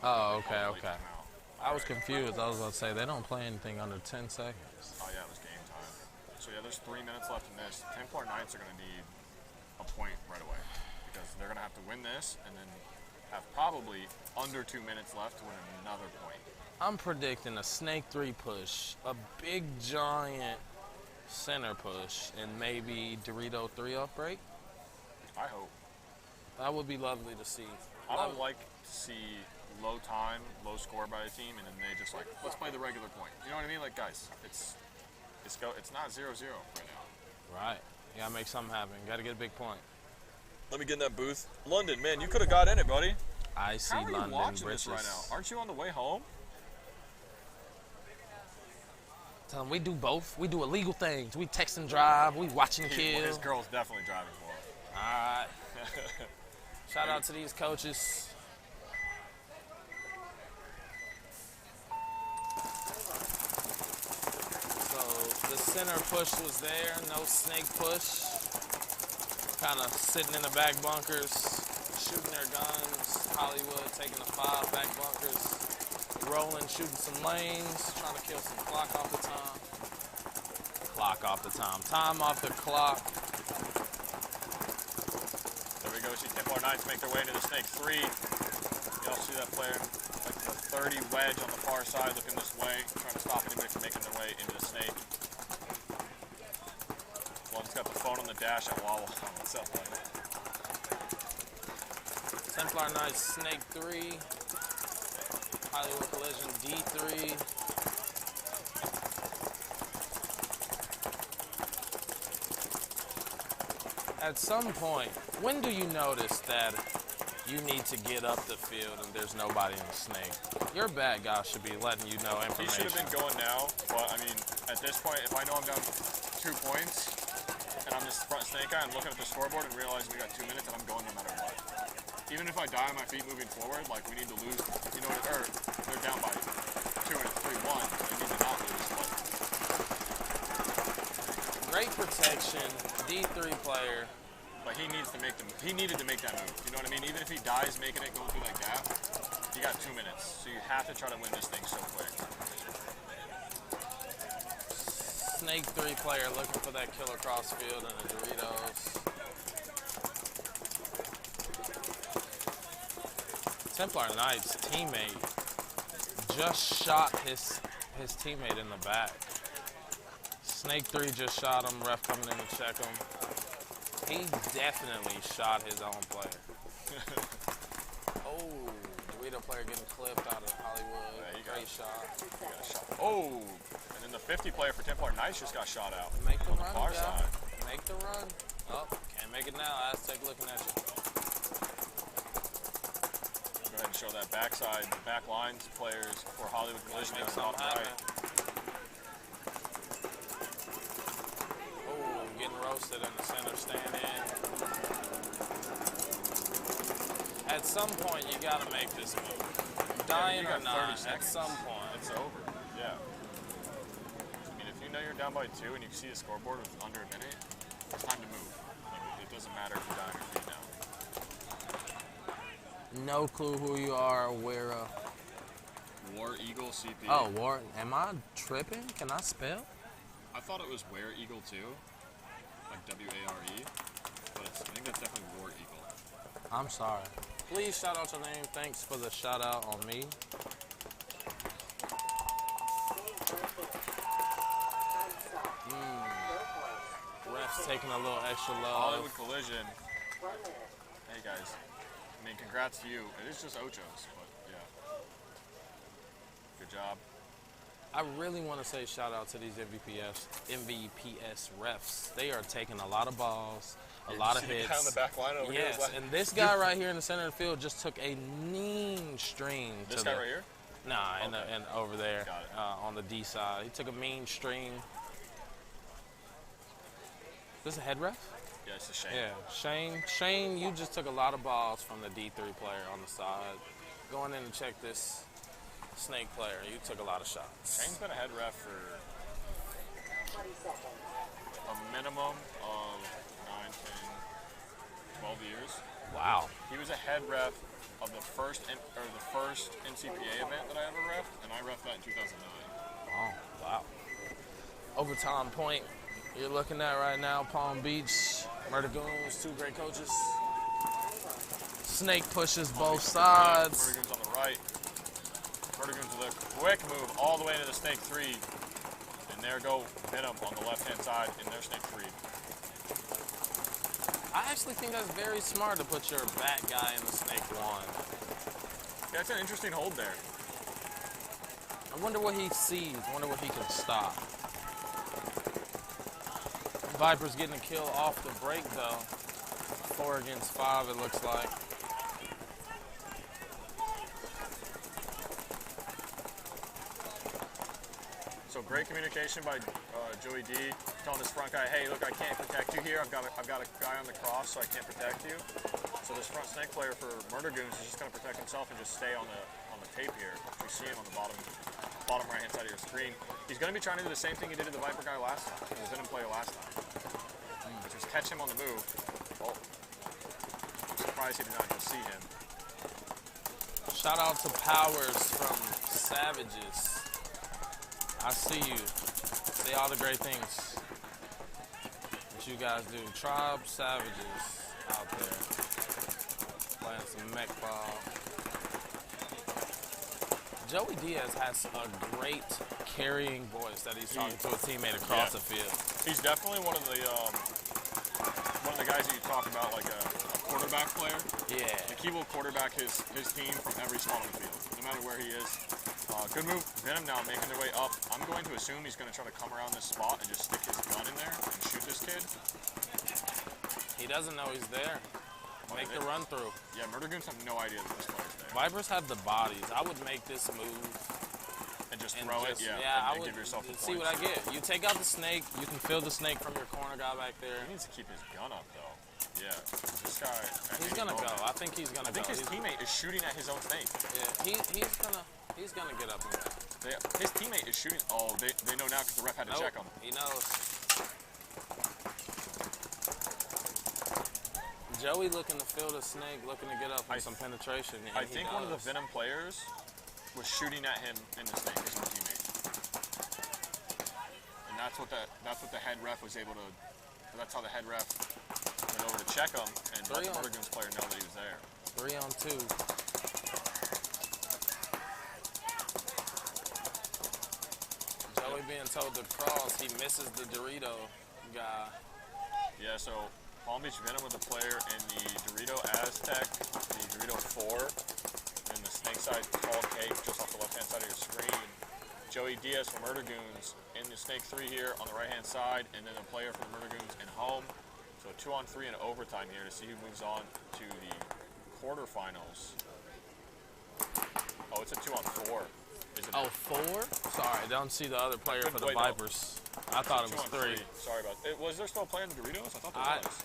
Oh, They called a okay. late timeout. I was confused. I was about to say, they don't play anything under 10 seconds. Oh, yeah, it was game time. So, yeah, there's 3 minutes left in this. Templar Knights are going to need a point right away because they're going to have to win this and then have probably under 2 minutes left to win another point. I'm predicting a Snake 3 push, a big giant center push, and maybe Dorito 3 off break. I hope. That would be lovely to see. I don't like to see low time, low score by a team, and then they just like, let's play the regular point. You know what I mean? Like, guys, it's not 0-0 right now. Right. You gotta make something happen. Gotta get a big point. Let me get in that booth. London, man, you could have got in it, buddy. I see How are you London watching britches. this right now? Aren't you on the way home? Tell them we do both. We do illegal things. We text and drive. We watch and kill. His girl's definitely driving for him. All right. Shout out to these coaches. So the center push was there. No snake push. Kind of sitting in the back bunkers, shooting their guns. Hollywood taking the 5 back bunkers. Rolling, shooting some lanes, trying to kill some clock off the time. Clock off the time. Time off the clock. There we go. See Templar Knights make their way into the Snake 3. You all see that player, like the 30 wedge on the far side, looking this way, trying to stop anybody from making their way into the Snake. One's got the phone on the dash at Wawa. What's up, buddy? Templar Knights Snake 3. Hollywood Collision D3. At some point, when do you notice that you need to get up the field and there's nobody in the snake? Your bad guy should be letting you know information. He should have been going now, but I mean, at this point, if I know I'm down 2 points and I'm this front snake guy, I'm looking at the scoreboard and realizing we got 2 minutes and I'm going no matter what. Even if I die on my feet moving forward, like we need to lose, you know what, or they're down by 2 and 3-1, they need to not lose. But great protection, D3 player. But he needs to make them. He needed to make that move. You know what I mean? Even if he dies making it, going through that gap, you got 2 minutes. So you have to try to win this thing so quick. Snake 3 player looking for that killer cross field and the Doritos. Templar Knights teammate just shot his teammate in the back. Snake 3 just shot him. Ref coming in to check him. He definitely shot his own player. Oh, Dorito player getting clipped out of Hollywood. Yeah, Great shot. He got a shot. Oh, and then the 50 player for Templar Knights just got shot out. Make the on run, the far guy. side. Make the run. Oh, can't make it now. Aztec looking at you. Go ahead and show that backside, the back lines players for Hollywood Collision. Make On the something top happen. right. Oh, getting roasted in the center stand in. At some point, you got to make this move. Dying you or got 30 not, at seconds. some point. It's over. Yeah. I mean, if you know you're down by 2 and you see the scoreboard with under a minute, it's time to move. Like, it doesn't matter if you're down on your feet now. No clue who you are, where. War Eagle CP. Oh, War. Am I tripping? Can I spell? I thought it was Ware Eagle too, like W-A-R-E, but I think that's definitely War Eagle. I'm sorry. Please shout out your name. Thanks for the shout out on me. Ref's taking a little extra love. Hollywood Collision. Hey guys, I mean, congrats to you. It is just Ochos, but yeah. Good job. I really want to say shout out to these MVPS refs. They are taking a lot of balls, a lot of See the hits. guy on the back line over here? Yes, and this guy right here in the center of the field just took a mean string. This to guy the, right here? Nah, Okay. and over there Got it. on the D side. He took a mean string. This a head ref? Yeah, it's a shame. Yeah, Shane, you just took a lot of balls from the D3 player on the side. Going in to check this snake player, you took a lot of shots. Shane's been a head ref for a minimum of 9, 10, 12 years. Wow. He was a head ref of the first NCPA event that I ever reffed, and I reffed that in 2009. Oh, wow. Overtime point you're looking at right now, Palm Beach, Murder Goons, 2 great coaches. Snake pushes both sides. Murder Goons on the right. Murder Goons with a quick move all the way into the Snake 3. And there go Venom on the left-hand side in their Snake 3. I actually think that's very smart to put your back guy in the Snake 1. Yeah, it's an interesting hold there. I wonder what he sees. I wonder what he can stop. Viper's getting a kill off the break, though. 4 against 5, it looks like. So great communication by Joey D, telling his front guy, "Hey, look, I can't protect you here. I've got a guy on the cross, so I can't protect you." So this front Snake player for Murder Goons is just going to protect himself and just stay on the tape here. You see him on the bottom right-hand side of your screen. He's going to be trying to do the same thing he did to the Viper guy last time, the Venom player last time, which was catch him on the move. Oh, I'm surprised he did not just see him. Shout out to Powers from Savages. I see you. Say all the great things that you guys do. Tribe Savages out there playing some mech ball. Joey Diaz has a great carrying voice that he's talking to a teammate across the field. He's definitely one of the guys that you talk about, like a quarterback player. Yeah. Like he will quarterback his team from every spot on the field, no matter where he is. Good move. Venom now making their way up. I'm going to assume he's going to try to come around this spot and just stick his gun in there and shoot this kid. He doesn't know he's there. Make the run through. Yeah, Murder Goons have no idea that this player's there. Vipers have the bodies. I would make this move. And just throw it, Yeah, and I would give yourself the see points. what I get. You take out the snake. You can fill the snake from your corner guy back there. He needs to keep his gun up, though. Yeah, this guy. He's gonna go. I think he's gonna go. I think his teammate is shooting at his own snake. Yeah, he's gonna get up and go. His teammate is shooting. Oh, they know now because the ref had to check him. He knows. Joey looking to fill the snake, looking to get up with some penetration. I think one of the Venom players was shooting at him in the snake, his own teammate. And that's what the head ref was able to. That's how the head ref went over to check him and let the Murder Goons player know that he was there. 3 on 2. Joey being told to cross, he misses the Dorito guy. Yeah, so Palm Beach Venom with a player in the Dorito Aztec, the Dorito 4, and the snake side tall cake just off the left-hand side of your screen. Joey Diaz from Murder Goons in the Snake 3 here on the right-hand side, and then a player from Murder Goons in home. So 2 on 3 in overtime here to see who moves on to the quarterfinals. Oh, it's a 2 on 4. Is it? Oh, 4? Sorry, I don't see the other player for the Vipers. I thought it was 3. Sorry about it. Was there still a player in the Doritos? I thought there was.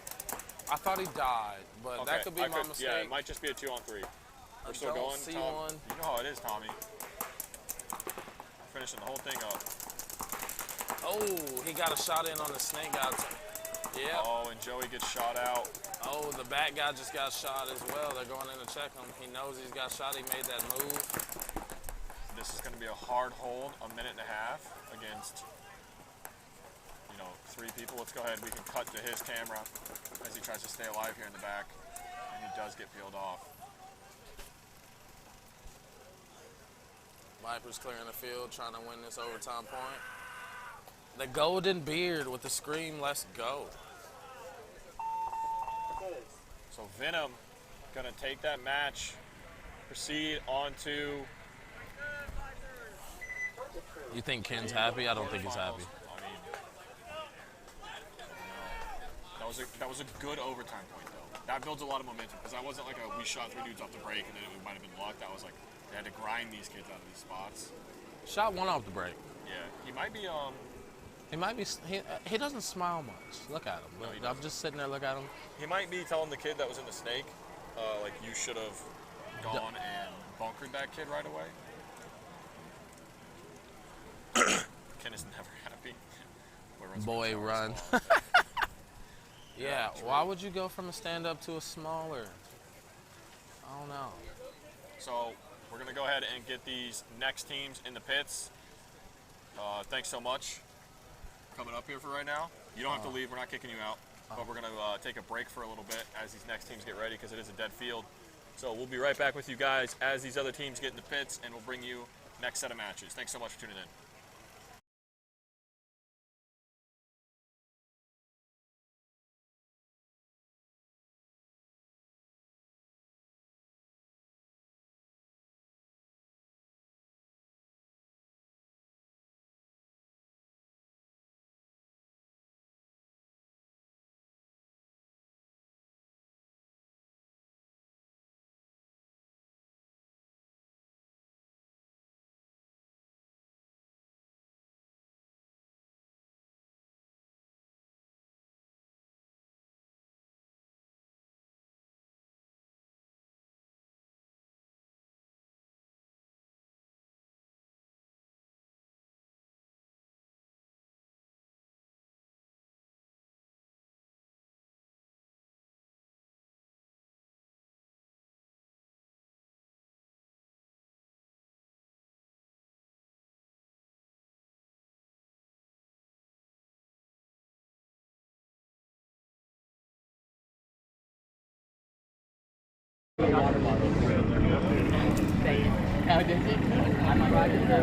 I thought he died, but that could be my mistake. Yeah, it might just be a 2 on 3. We're still going, see Tom. one. You know how it is, Tommy. Finishing the whole thing up. Oh, he got a shot in on the snake guy. Yeah. Oh, and Joey gets shot out. Oh, the bat guy just got shot as well. They're going in to check him. He knows he's got shot. He made that move. This is going to be a hard hold, 1.5 minutes against, 3 people. Let's go ahead. We can cut to his camera as he tries to stay alive here in the back. And he does get peeled off. Vipers clearing the field, trying to win this overtime point. The golden beard with the scream, let's go. So Venom going to take that match, proceed on to... You think Ken's happy? I don't think he's happy. I mean, that was a good overtime point, though. That builds a lot of momentum, because that wasn't like we shot 3 dudes off the break and then it might have been luck. That was like, they had to grind these kids out of these spots. Shot 1 off the break. Yeah, he might be, he doesn't smile much. Look at him. Look, I'm just sitting there, look at him. He might be telling the kid that was in the snake, like, you should have gone and bunkered that kid right away. Ken is never happy. Boy, run. Yeah, why would you go from a stand-up to a smaller? I don't know. So we're going to go ahead and get these next teams in the pits. Thanks so much for coming up here for right now. You don't have to leave. We're not kicking you out. But we're going to take a break for a little bit as these next teams get ready because it is a dead field. So we'll be right back with you guys as these other teams get in the pits, and we'll bring you next set of matches. Thanks so much for tuning in.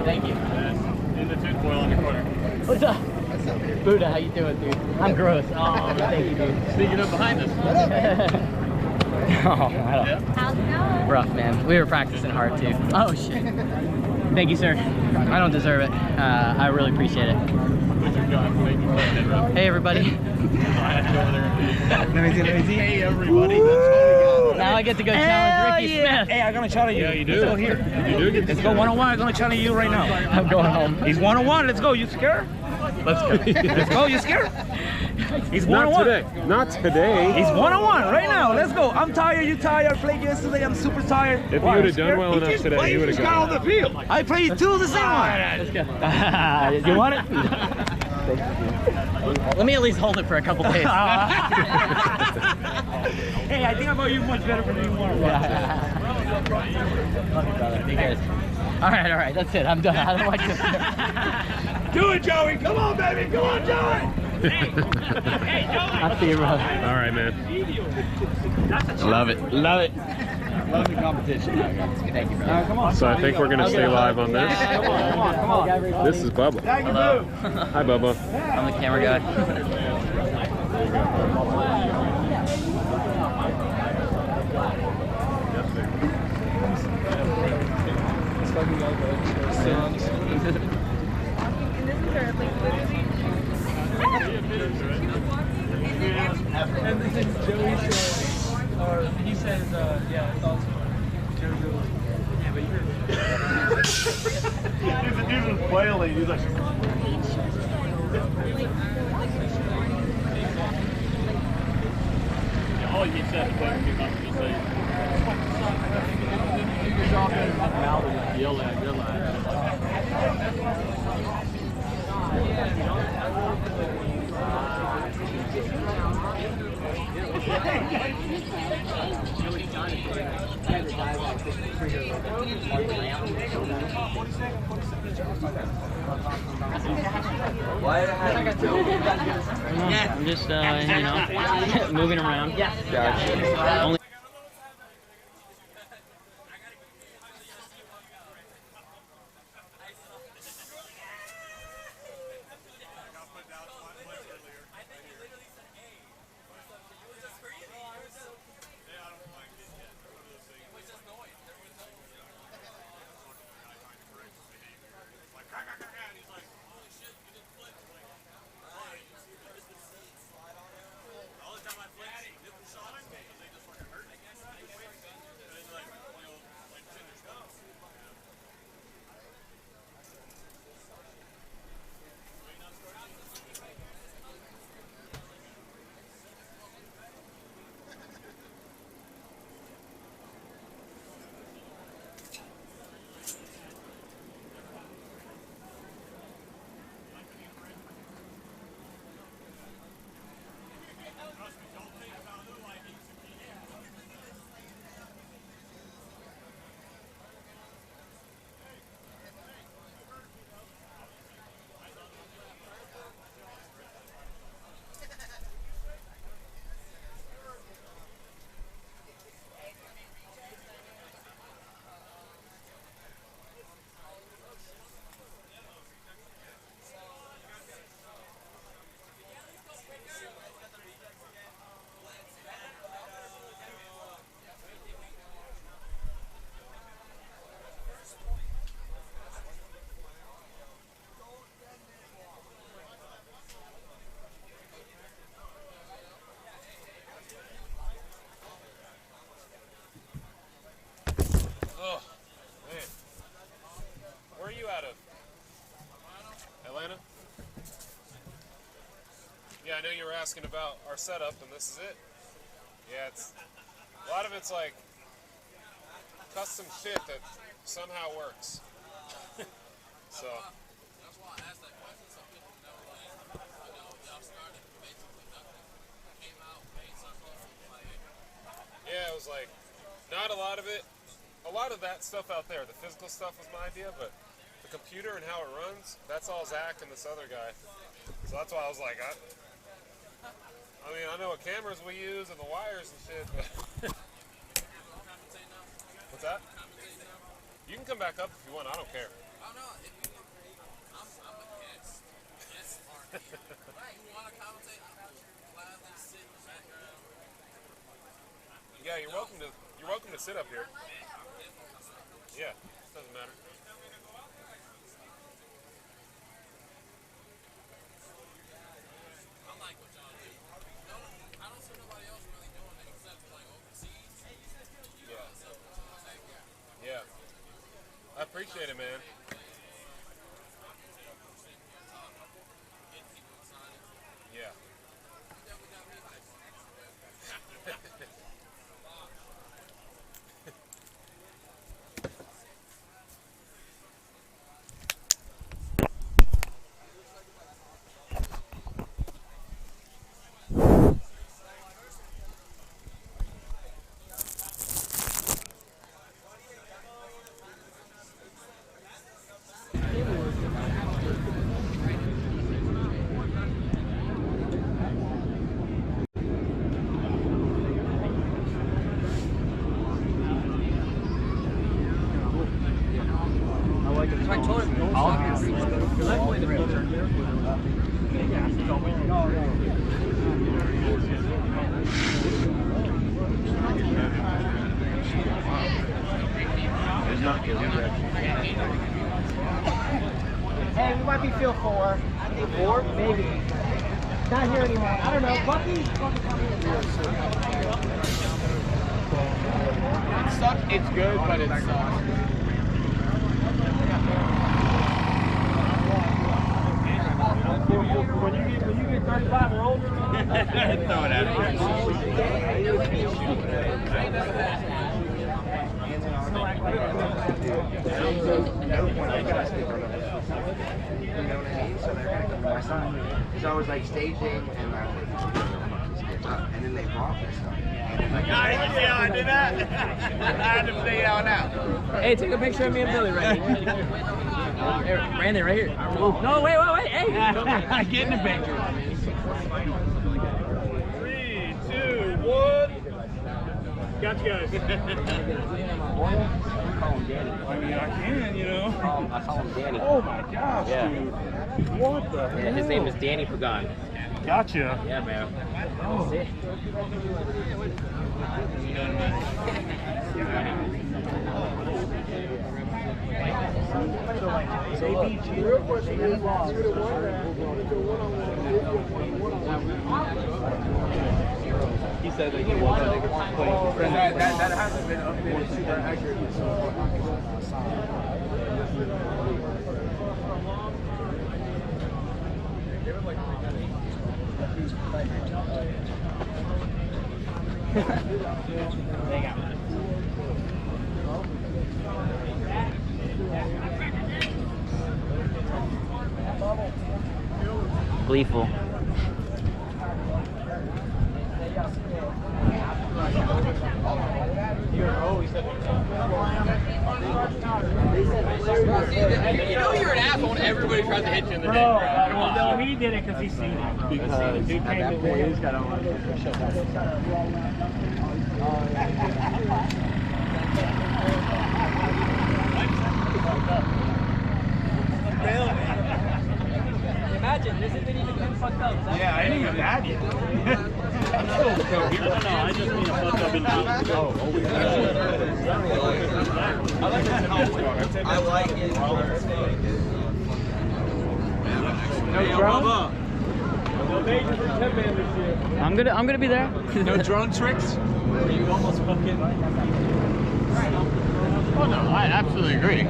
Thank you. In the tinfoil in the corner. What's up? Buddha, how you doing, dude? I'm gross. Oh, thank you, dude. Sneaking up behind us. Oh, I don't. How's it going? Rough, man. We were practicing hard, too. Oh, shit. Thank you, sir. I don't deserve it. I really appreciate it. Hey, everybody. Let me see. Hey, everybody. Now I get to go challenge Ricky Smith. Hey, I'm gonna challenge you. Yeah, you do. Let's go here. You do get Let's go one-on-one. I'm gonna challenge you right now. I'm going home. He's one-on-one. Let's go. You scared? Let's go. Let's go. You scared? He's Not one-on-one. today. Not today. He's one-on-one right now. Let's go. I'm tired. You tired? I played yesterday. I'm super tired. If Why, you would I'm have done scared? well enough today, you would have gone. on the field. I played two of the same one. Let's go. You want it? Let me at least hold it for a couple days. Hey, I think about you much better for me one-on-one. Love you, brother. Be good. All right. That's it. I'm done. I don't like this. Do it, Joey. Come on, baby. Come on, Joey. Hey, Joey. I'll see you, brother. All right, man. Love it. Love it. Love the competition. Thank you, brother. Come on. So I think we're going to stay live on this. Come on. This is Bubba. Hello. Hi, Bubba. I'm the camera guy. And this is Joey says, or he says, yeah, it's awesome. Joey goes, yeah, but you're. He was wailing. He's like. All you said, the player came up and just say, I'm just, moving around. Yeah. Only Yeah, I know you were asking about our setup, and this is it. Yeah, it's a lot of it's like custom shit that somehow works. So. That's why I asked that question, so people know, like, you know, y'all started basically nothing, came out, made something, like. Yeah, it was like not a lot of it. A lot of that stuff out there, the physical stuff was my idea, but the computer and how it runs, that's all Zach and this other guy. So that's why I was like, I mean, I know what cameras we use and the wires and shit, but what's that? You can come back up if you want. I don't care. Oh no, if you want, I'm a guest. Guest are here. You want to commentate? I will gladly sit in the background. Yeah, you're welcome to sit up here. Yeah, doesn't matter. I like what y'all do. I don't see nobody else really doing it except for like overseas. Yeah. I appreciate it, man. Yeah. Hey, we might be field 4. 4? Maybe. Not here anymore. I don't know. Bucky. It sucks. It's good, but it sucks. When you get 35 or older, throw it at So I was like staging, and I was like, and then they bought this stuff. Yeah, I did that. I had to stay out now. Hey, take a picture of me and Billy right here. Brandon, right here. No, wait. Hey. Get in the picture. 3, 2, 1. Got you guys. Call him Danny. I mean, I can, you know. I call him Danny. Oh my gosh, Yeah. dude. What the hell? Yeah, his name is Danny Pagan. Gotcha. Yeah, man. Oh. That's it. He said that he wasn't playing. That hasn't been updated super accurately. Gleeful. You know you're an asshole when everybody tries to hit you in the neck. No, he did it because he's seen it. Because dude came in there. He's got to shut Imagine, this isn't even been fucked up. Yeah, I ain't even had yet. I'm still here. No, I just mean a fucked up in the I like it. No drone? No major for 10-man this year. I'm gonna be there. No drone tricks? You almost fucking... Oh no, I absolutely agree.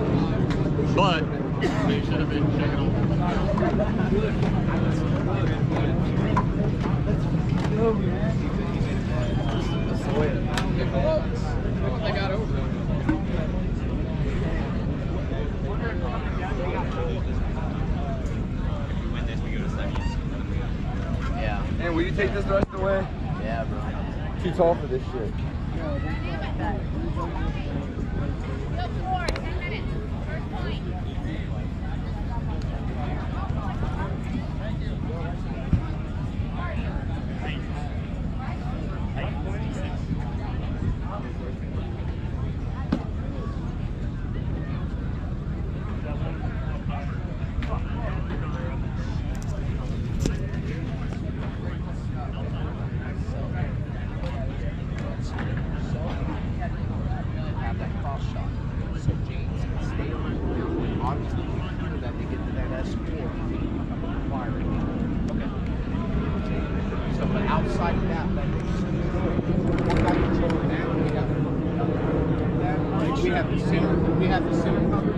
But They should have been checking on. They got over. Yeah. Hey, will you take this the rest of the way? Yeah, bro. Too tall for this shit. Outside of that, we have the center. We have the center covered.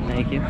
Thank you.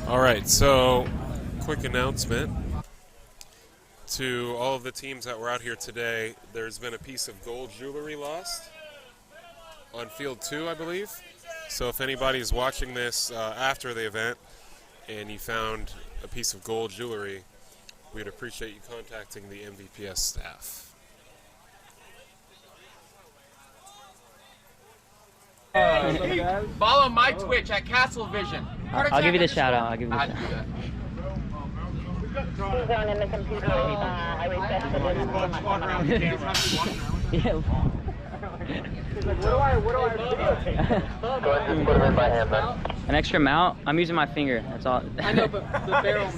All right, so quick announcement to all of the teams that were out here today. There's been a piece of gold jewelry lost on field 2, I believe. So if anybody's watching this after the event and you found a piece of gold jewelry, we'd appreciate you contacting the MVPS staff. Follow my Twitch at Castle Vision. I'll give you the shout out. I'll give you the shout out. He's on in the computer. I requested it. Yeah. What do I videotape? Go ahead and put him in by hand, then. An extra mount? I'm using my finger. That's all. I know, but the barrel.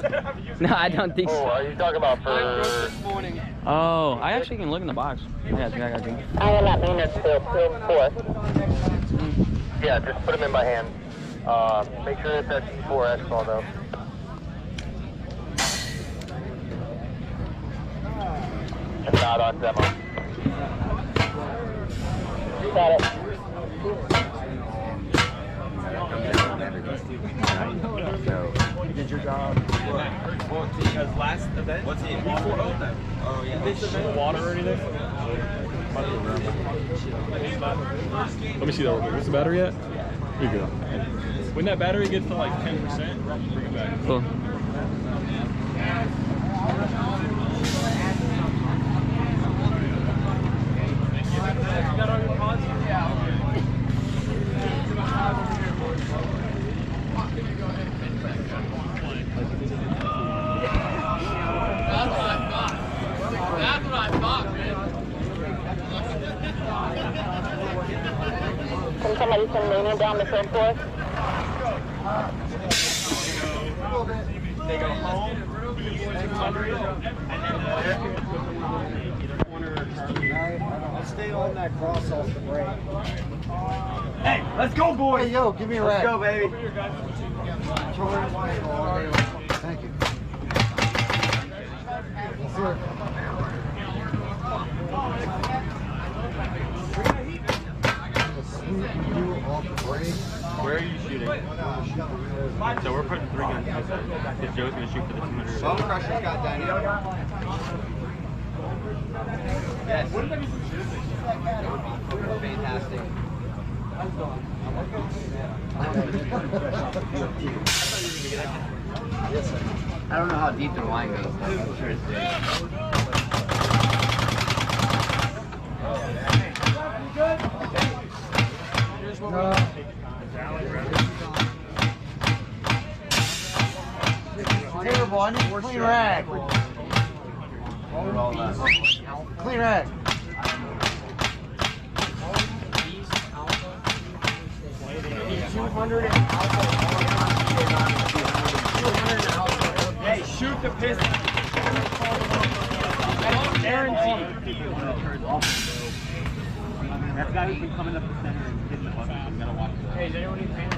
No, I don't think so. Oh, are you talking about for? I broke this morning. Oh, I actually can look in the box. I got you. I am not mean it's still 4th. Yeah, just put him in by hand. Make sure it's that C4S call though. If not on demo. Got it. You did your job. Well, because last event, what's it? Before open. Oh yeah. This event, water or anything? Let me see that real quick. What's the battery at? Here you go. When that battery gets to like 10%, bring it back. Cool. You got all your pods? That's what I thought, man. Can somebody send Mooney down the 3rd floor? They go home, 200, and then corner or turn. I'll stay on that cross off the break. Hey, let's go, boys! Hey, yo, give me a rag. Let's go, baby. Thank you. Where are you shooting? So we're putting 3 guns because Joe's going to shoot for the 200. Bone Crusher's got Daniel. Yes. Fantastic. I don't know how deep the line goes. I'm sure it's big. Terrible. I need a clean rag. Clean rag. Hey, shoot the piston. Guaranteed. That guy who's been coming up the center and hitting the button, I'm gonna watch that. Hey, does anyone need paint?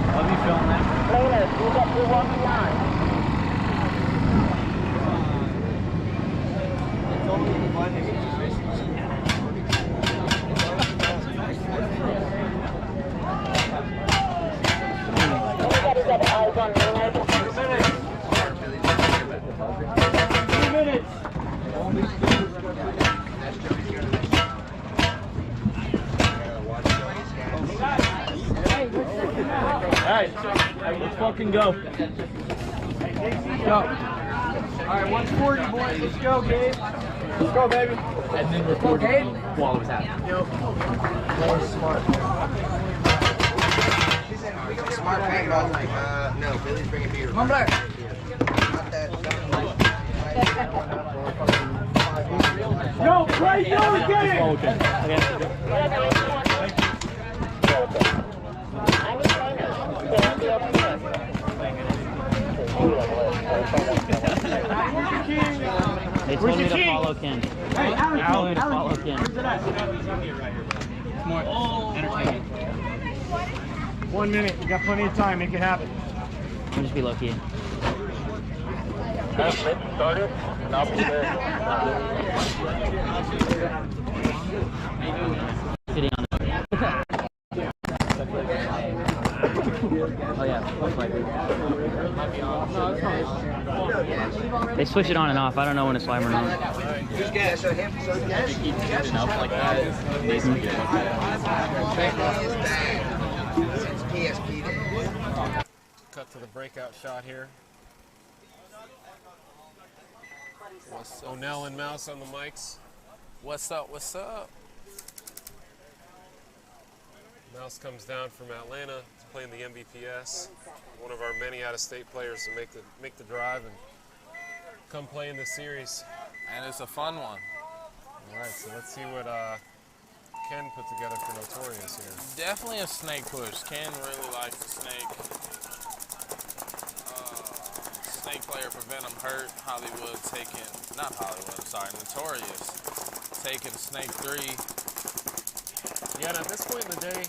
Let me film that. Later, you got your one line. Everybody got eyes on me. 2 minutes. Alright, let's fucking go. Go. All right, 140, boys. Let's go, Gabe. Let's go, baby. And then record while it was happening. Smart paintball. No, Billy's bringing beer. Come back. Yo, play, yo, get it. Okay. They told me to follow Ken. Hey, Alan, follow Ken. Where's it at? It's more entertainment. 1 minute. We got plenty of time. Make it happen. I'll just be low key. Started, and I'll be there. Sitting on the. Oh yeah, they switch it on and off. I don't know when it's live or not. Who's gas? So him. So gas. Keep it up like that. Basically get like Since PSP days. Cut to the breakout shot here. O'Neill and Mouse on the mics. What's up? What's up? Mouse comes down from Atlanta. He's playing the MVPS. One of our many out-of-state players to make the drive and come play in this series. And it's a fun one. All right, so let's see what Ken put together for Notorious here. Definitely a snake push. Ken really likes the snake. Snake player prevent him hurt. Hollywood taking, not Hollywood, sorry, Notorious taking snake 3. Yeah, and at this point in the day,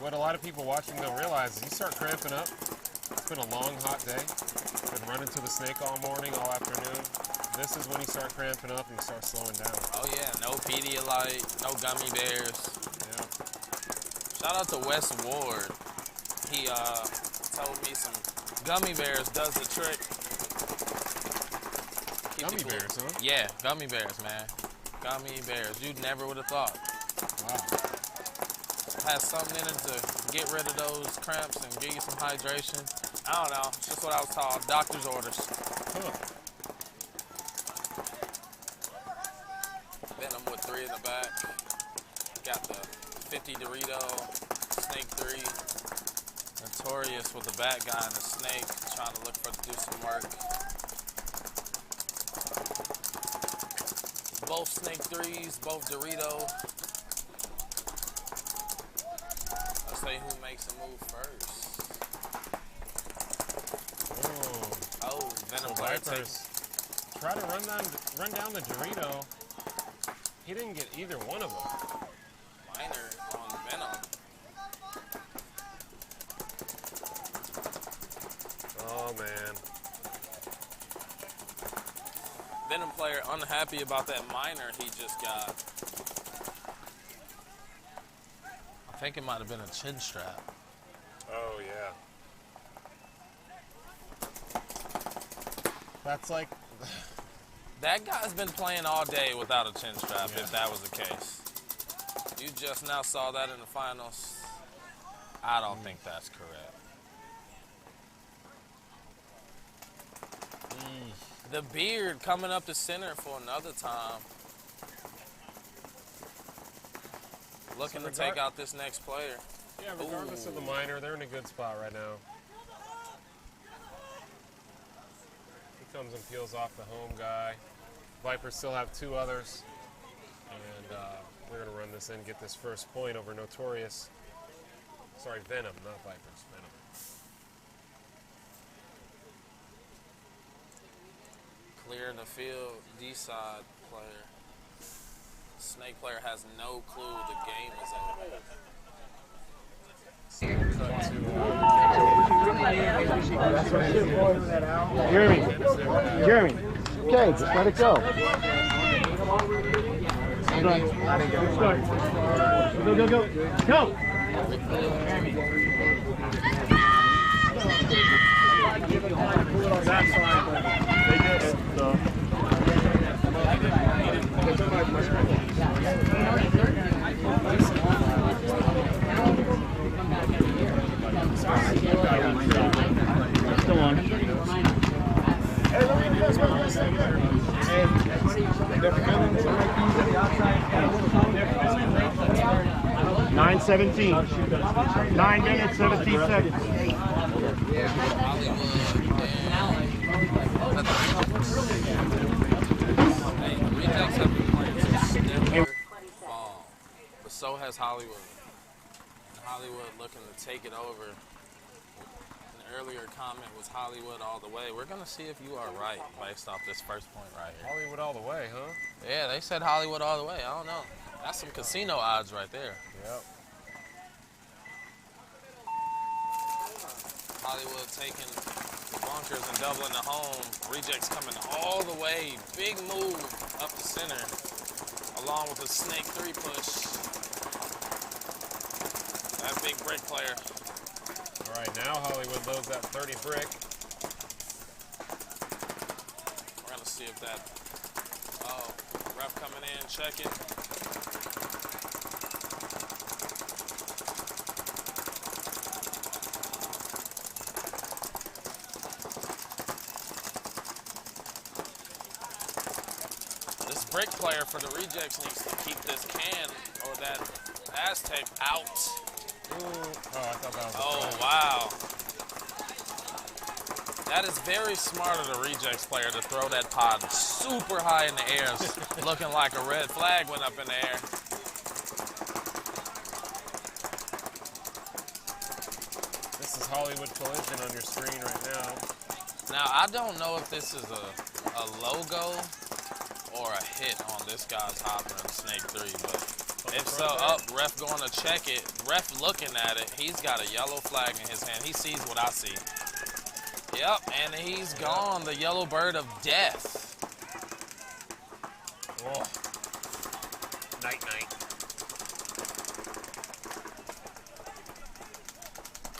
what a lot of people watching don't realize is you start cramping up. It's been a long, hot day. Been running to the snake all morning, all afternoon. This is when you start cramping up and you start slowing down. Oh yeah, no Pedialyte, no gummy bears. Yeah. Shout out to Wes Ward. He told me some gummy bears does the trick. Gummy bears, huh? Yeah, gummy bears, man. Gummy bears. You never would have thought. Wow. Has something in it to get rid of those cramps and give you some hydration. I don't know. It's just what I was taught. Doctor's orders. Huh. Venom with 3 in the back. Got the 50 Dorito, Snake 3. Notorious with the bad guy and the snake, trying to look for do some work. Both Snake 3s, both Dorito. Let's see who makes a move first. Oh, Venom So player Vipers try to run down the Dorito. He didn't get either one of them. minor on Venom. Oh man. Venom player unhappy about that minor he just got. I think it might have been a chin strap. Oh, yeah. That's like... That guy's been playing all day without a chin strap, if that was the case. You just now saw that in the finals. I don't think that's correct. The beard coming up to center for another time. Looking to take out this next player. Yeah, regardless of the minor, they're in a good spot right now. He comes and peels off the home guy. Vipers still have 2 others. And we're going to run this in, get this first point over Notorious. Sorry, Venom, not Vipers. Venom. Clear the field, D-side player. Snake player has no clue the game is Jeremy. Jeremy. Okay, just let it go. Go, go, go. Go! That's fine. They did it, so. 9:17. 9 minutes, 17 seconds. But so has Hollywood. And Hollywood looking to take it over. An earlier comment was Hollywood all the way. We're going to see if you are right based off this first point right here. Hollywood all the way, huh? Yeah, they said Hollywood all the way. I don't know. That's some casino odds right there. Yep. Hollywood taking the bunkers and doubling the home. Rejects coming all the way. Big move up the center. Along with the snake 3 push. That big brick player. All right, now Hollywood loads that 30 brick. We're going to see if that... Oh, ref coming in, checking. Brick player for the Rejects needs to keep this can or that Aztec out. Ooh. Oh, I thought that was wow. That is very smart of the Rejects player to throw that pod super high in the air, looking like a red flag went up in the air. This is Hollywood Collision on your screen right now. Now, I don't know if this is a logo or a hit on this guy's hopper in Snake 3, but if so, ref going to check it. Ref looking at it, he's got a yellow flag in his hand. He sees what I see. Yep, and he's gone, the yellow bird of death. Oh. Night, night.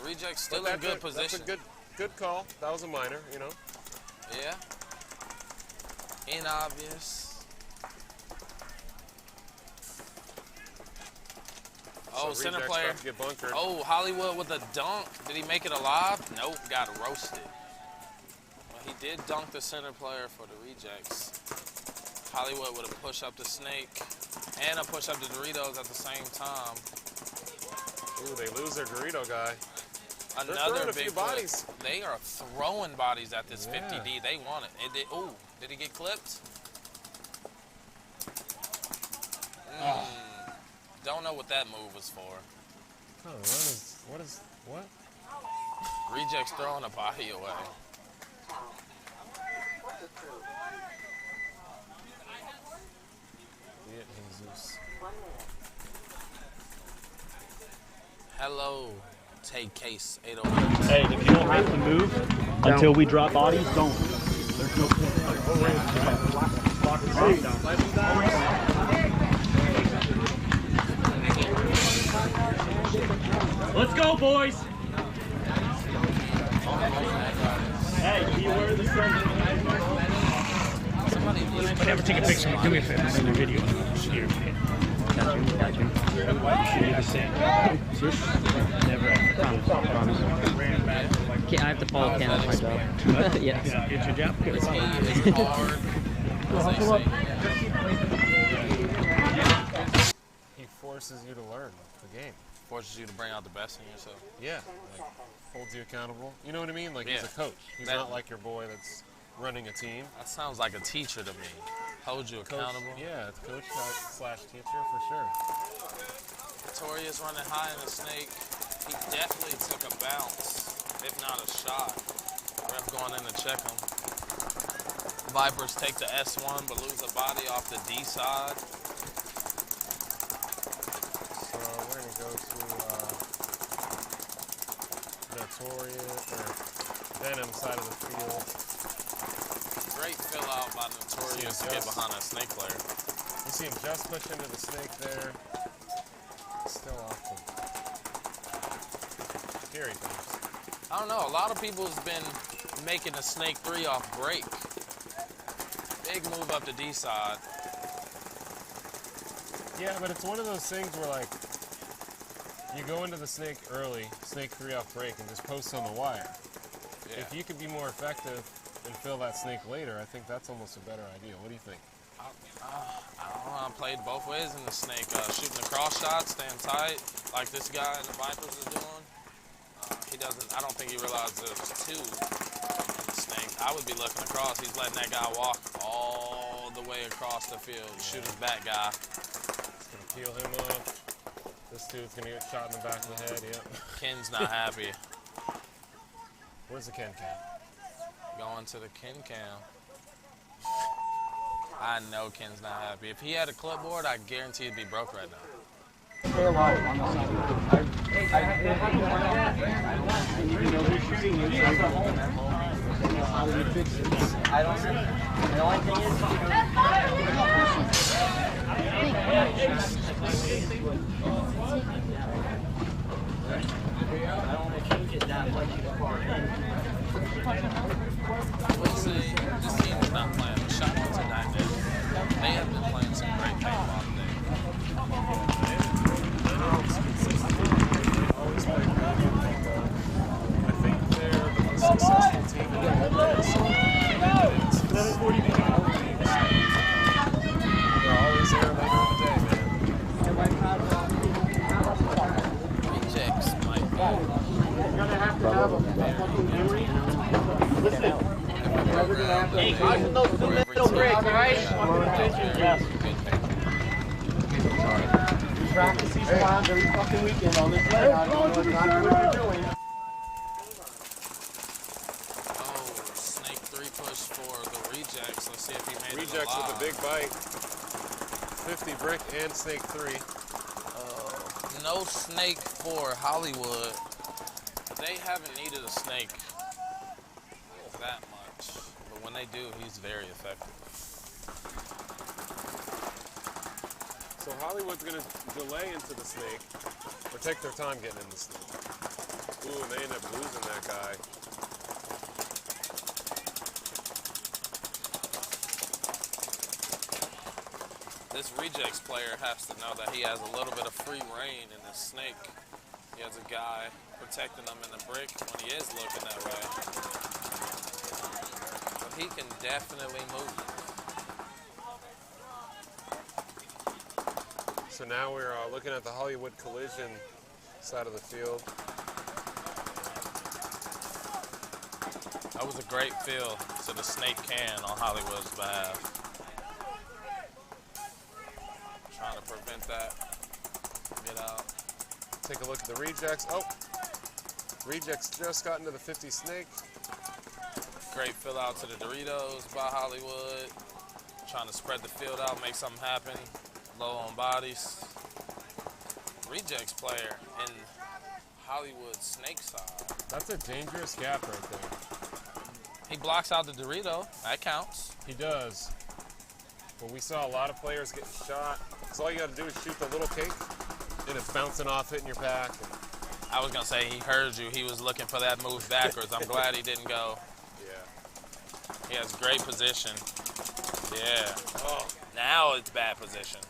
Reject still in good position. That's a good call. That was a minor, you know. Yeah. Inobvious. Oh, so center player. Get bunkered. Oh, Hollywood with a dunk. Did he make it alive? Nope, got roasted. Well, he did dunk the center player for the Rejects. Hollywood with a push up to Snake and a push up to Doritos at the same time. Ooh, they lose their Dorito guy. Another big bodies. They are throwing bodies at this 50D. They want it. Ooh, did he get clipped? Don't know what that move was for. Oh, what? Rejects throwing a body away. Jesus. Hello, take case 808. Hey, if you don't have to move until we drop bodies, don't. Let's go, boys! Hey, be aware of the sun. Never take a picture. Do me a favor. Send a video. Here. Got you. Never ever. Promise. I have to follow Ken. That's my job. Yes. It's your job. It's hard. He forces you to learn the game. Forces you to bring out the best in yourself. Yeah, like holds you accountable. You know what I mean? Like he's Yeah. a coach. He's not like your boy that's running a team. That sounds like a teacher to me. Hold you Coach, accountable. yeah, it's coach slash teacher for sure. Victoria's running high in the snake. He definitely took a bounce, if not a shot. Ref going in to check him. Vipers take the S1 but lose a body off the D side. So we're gonna go to Notorious or Venom side of the field. Great fill out by Notorious to get behind that snake player. You see him just push into the snake there. Still off the. Here he comes. I don't know, a lot of people's been making the snake 3 off break. Big move up the D side. Yeah, but it's one of those things where like you go into the snake early, snake 3 off break, and just post on the wire. Yeah. If you could be more effective and fill that snake later, I think that's almost a better idea. What do you think? I don't know, I played both ways in the snake. Shooting the cross shot, staying tight, like this guy in the Vipers is doing. I don't think he realized there's 2 in the snake. I would be looking across. He's letting that guy walk all the way across the field. Shoot his back guy. It's going to peel him up. This dude's going to get shot in the back of the head, yep. Ken's not happy. Where's the Ken cam? Going to the Ken cam. I know Ken's not happy. If he had a clipboard, I guarantee he'd be broke right now. Stay alive on the side. I don't know. The only thing is, I don't want to change it that much. Let's see, this team is not playing. The Shoutouts are dynamic. They have been playing some great paintball today. I think they're the most successful team in the MVPS. They're always there later in the day, man. Rejects might be. You're going to have to have a fucking memory. Listen. Hey, guys, no little break, all right? Yes. We practice these times every fucking weekend on this layout. You know exactly what you're doing. Oh, snake 3 push for the Rejects. Let's see if he made Rejects it alive. with a big bite. 50 brick and snake 3. No snake for Hollywood. They haven't needed a snake that much, but when they do, he's very effective. So Hollywood's going to delay into the snake, or take their time getting in the snake. Ooh, and they end up losing that guy. This Rejects player has to know that he has a little bit of free reign in this snake. He has a guy protecting him in the brick when he is looking that way. But he can definitely move. So now we're looking at the Hollywood collision side of the field. That was a great feel to the snake can on Hollywood's behalf. Trying to prevent that. Get out. Take a look at the Rejects. Oh, Rejects just got into the 50 snake. Great fill out to the Doritos by Hollywood. Trying to spread the field out, make something happen. Low on bodies. Rejects player in Hollywood snake side. That's a dangerous gap right there. He blocks out the Dorito. That counts. He does. But we saw a lot of players getting shot. So all you got to do is shoot the little cake, and it's bouncing off, hitting your pack. I was going to say, he heard you. He was looking for that move backwards. I'm glad he didn't go. Yeah. He has great position. Yeah. Oh. Now it's bad position.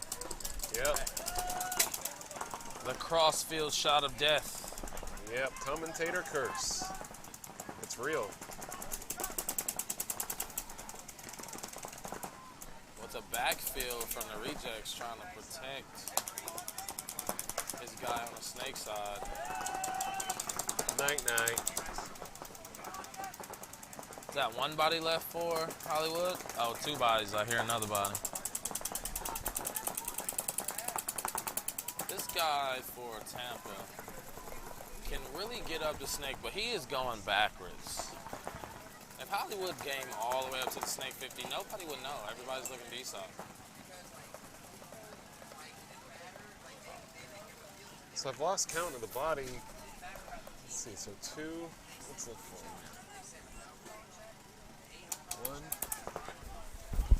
Yep. The crossfield shot of death. Yep. Commentator curse. It's real. With a backfield from the rejects trying to protect his guy on the snake side. Night-night. Is that one body left for Hollywood? Oh, 2 bodies. I hear another body. This guy for Tampa can really get up the snake, but he is going backwards. If Hollywood game all the way up to the snake 50, nobody would know. Everybody's looking D-side. So I've lost count of the body. Let's see, so 2, let's look for 1,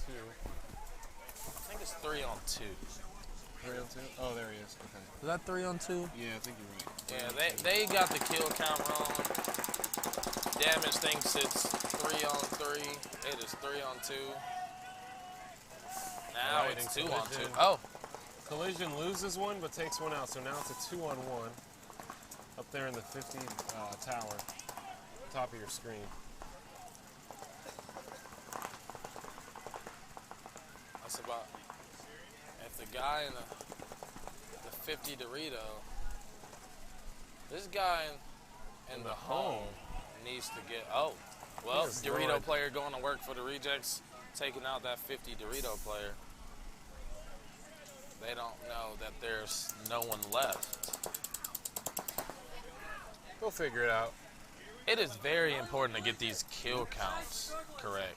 2. I think it's 3 on 2. 3 on 2? Oh, there he is. Okay. Is that 3 on 2? Yeah, I think you're right. Yeah, they got the kill count wrong. Damage thinks it's 3 on 3. It is 3 on 2. Now Right, it's and 2 on 2. Collision. Oh. Collision loses 1, but takes 1 out. So now it's a 2 on 1. Up there in the 50 tower, top of your screen. That's about, if the guy in the 50 Dorito, this guy in the home needs to get, oh, well, Dorito player going to work for the rejects, taking out that 50 Dorito player. They don't know that there's no one left. We'll figure it out. It is very important to get these kill counts correct.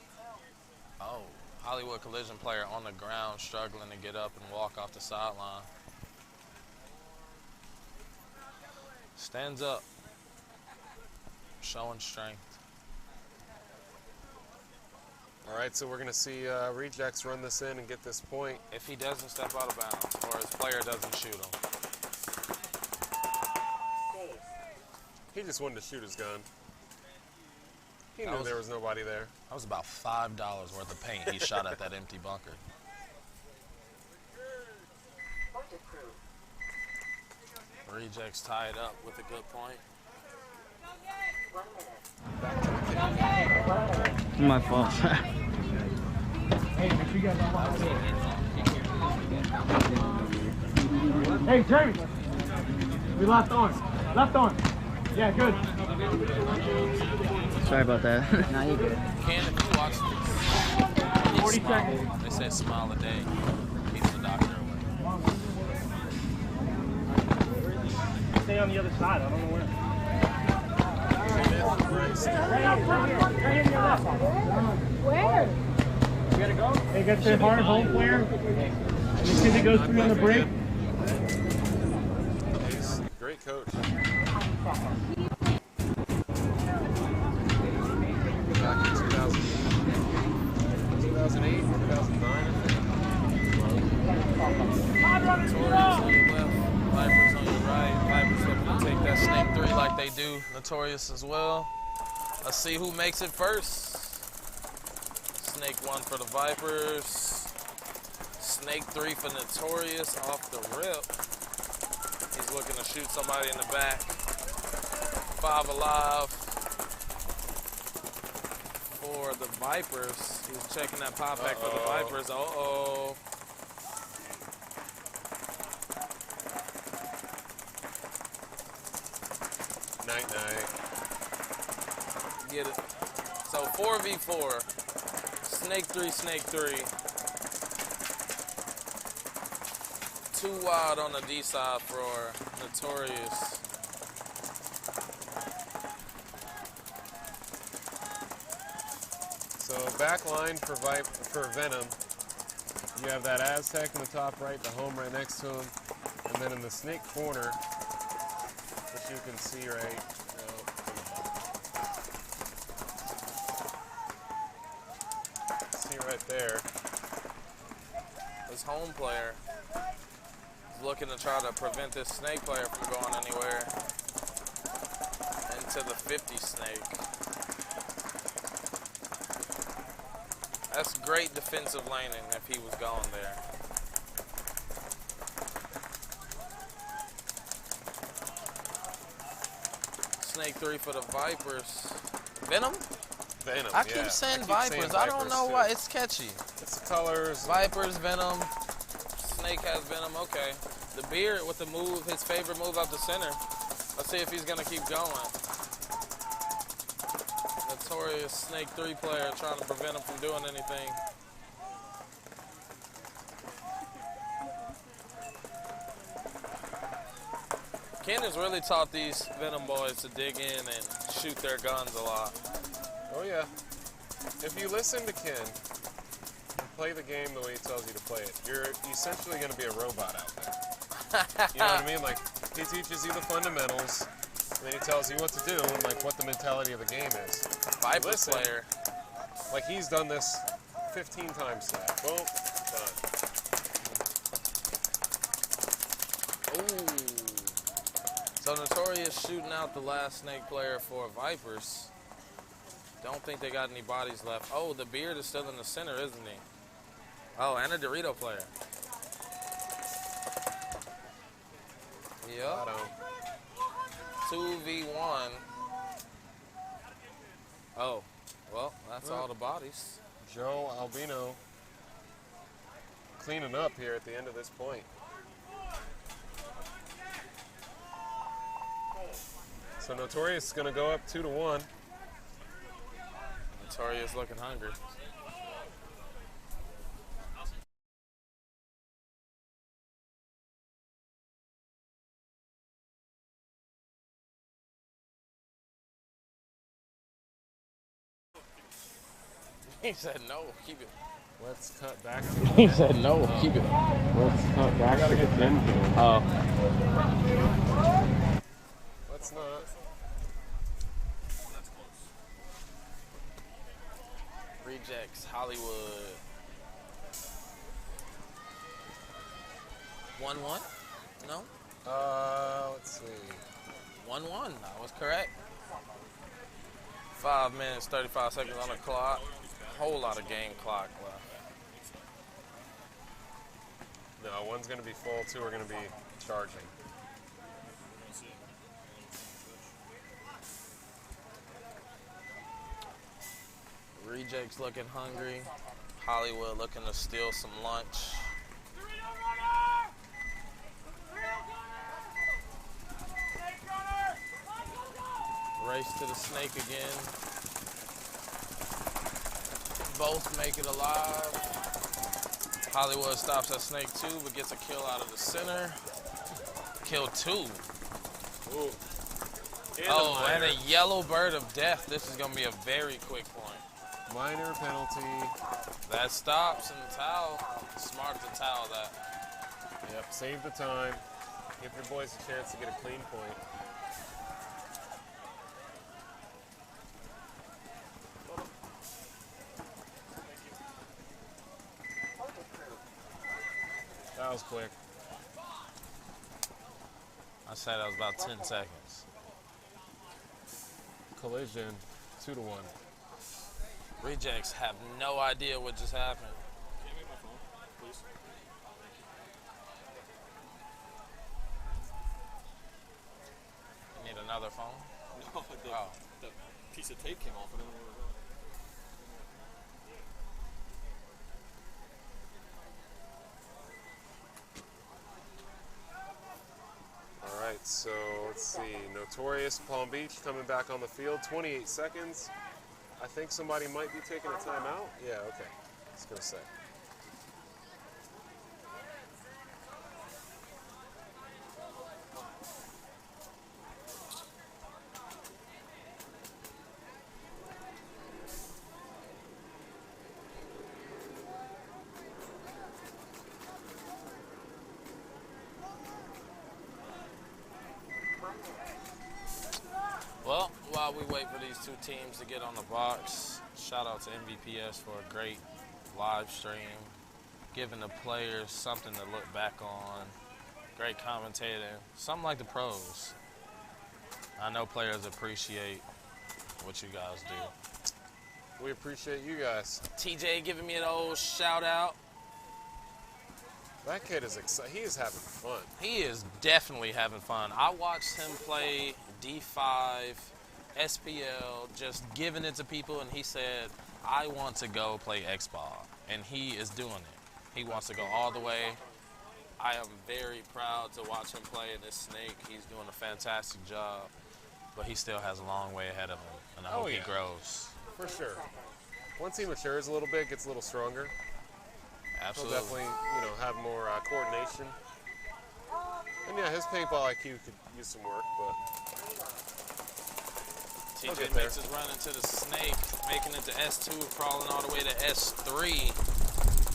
Oh, Hollywood Collision player on the ground struggling to get up and walk off the sideline. Stands up, showing strength. All right, so we're going to see Rejects run this in and get this point. If he doesn't step out of bounds or his player doesn't shoot him. He just wanted to shoot his gun. He knew there was nobody there. That was about $5 worth of paint he shot at that empty bunker. Rejects tied up with a good point. My fault. Hey, Jeremy. We left on. Left on. Yeah, good. Sorry about that. Nah, you're good. Ken, if you watch this, 40 seconds. They say smile a day keeps the doctor away. Stay on the other side. I don't know where. Where? You gotta go. Hey, get the hard home flare. And as soon as it goes through on the break. He's a great coach. Back in 2008, 2009, Notorious on your left, Vipers on your right. Vipers looking to take that snake 3 like they do. Notorious as well. Let's see who makes it first. Snake 1 for the Vipers. Snake 3 for Notorious off the rip. He's looking to shoot somebody in the back. 5 alive for the Vipers. He's checking that pop back for the Vipers. Uh-oh. Night-night. Get it. So 4v4. Snake 3, Snake 3. 2 wide on the D side for Notorious. So back line for Venom. You have that Aztec in the top right, the home right next to him, and then in the snake corner, which you can see right. right there. This home player is looking to try to prevent this snake player from going anywhere into the 50 snake. That's great defensive laning if he was going there. Snake 3 for the Vipers. Venom? Venom, I keep saying Vipers. I don't know why. It's catchy. It's the colors. Vipers, Venom. Snake has Venom. Okay. The Beard with the move, his favorite move up the center. Let's see if he's going to keep going. Notorious Snake 3 player trying to prevent him from doing anything. Ken has really taught these Venom boys to dig in and shoot their guns a lot. Oh yeah. If you listen to Ken and play the game the way he tells you to play it, you're essentially going to be a robot out there. You know what I mean? Like, he teaches you the fundamentals, and then he tells you what to do and like what the mentality of the game is. Viper player. Like, he's done this 15 times today. Boom, done. Ooh. So Notorious shooting out the last Snake player for Vipers. Don't think they got any bodies left. Oh, the Beard is still in the center, isn't he? Oh, and a Dorito player. Yep. 2v1. Oh, well, that's all the bodies. Joe Albino cleaning up here at the end of this point. So Notorious is going to go up 2-1. Notorious looking hungry. He said no, keep it. Let's cut back. He said no, keep it. Let's cut back to the 10 kill. Oh. Let's not. That's close. Rejects, Hollywood. 1-1? No? Let's see. 1-1, that was correct. 5 minutes, 35 seconds on the clock. Whole lot of game clock left. No, one's going to be full, two are going to be charging. Rejects looking hungry. Hollywood looking to steal some lunch. Race to the snake again. Both make it alive. Hollywood stops at snake 2, but gets a kill out of the center. Kill 2. Ooh. Oh, and a yellow bird of death. This is going to be a very quick point. Minor penalty. That stops in the towel. Smart to towel that. Yep, save the time. Give your boys a chance to get a clean point. That was quick. I said that was about 10 seconds. Collision, 2-1. Rejects have no idea what just happened. Can you make my phone, please? You need another phone? No, the piece of tape came off. I don't know where it was. All right, so let's see. Notorious Palm Beach coming back on the field. 28 seconds. I think somebody might be taking a timeout. Yeah, okay. I was going to say. Well, while we wait for these two teams to get on the box, shout out to MVPS for a great live stream, giving the players something to look back on. Great commentating, something like the pros. I know players appreciate what you guys do. We appreciate you guys. TJ giving me an old shout out. That kid is excited. He is having fun. He is definitely having fun. I watched him play D5, SPL, just giving it to people, and he said, I want to go play X-Ball, and he is doing it. He wants to go all the way. I am very proud to watch him play in this snake. He's doing a fantastic job, but he still has a long way ahead of him, and I hope he grows. For sure. Once he matures a little bit, gets a little stronger, absolutely. He'll definitely, have more coordination. And yeah, his paintball IQ could use some work, but TJ makes his run into the snake, making it to S2, crawling all the way to S3.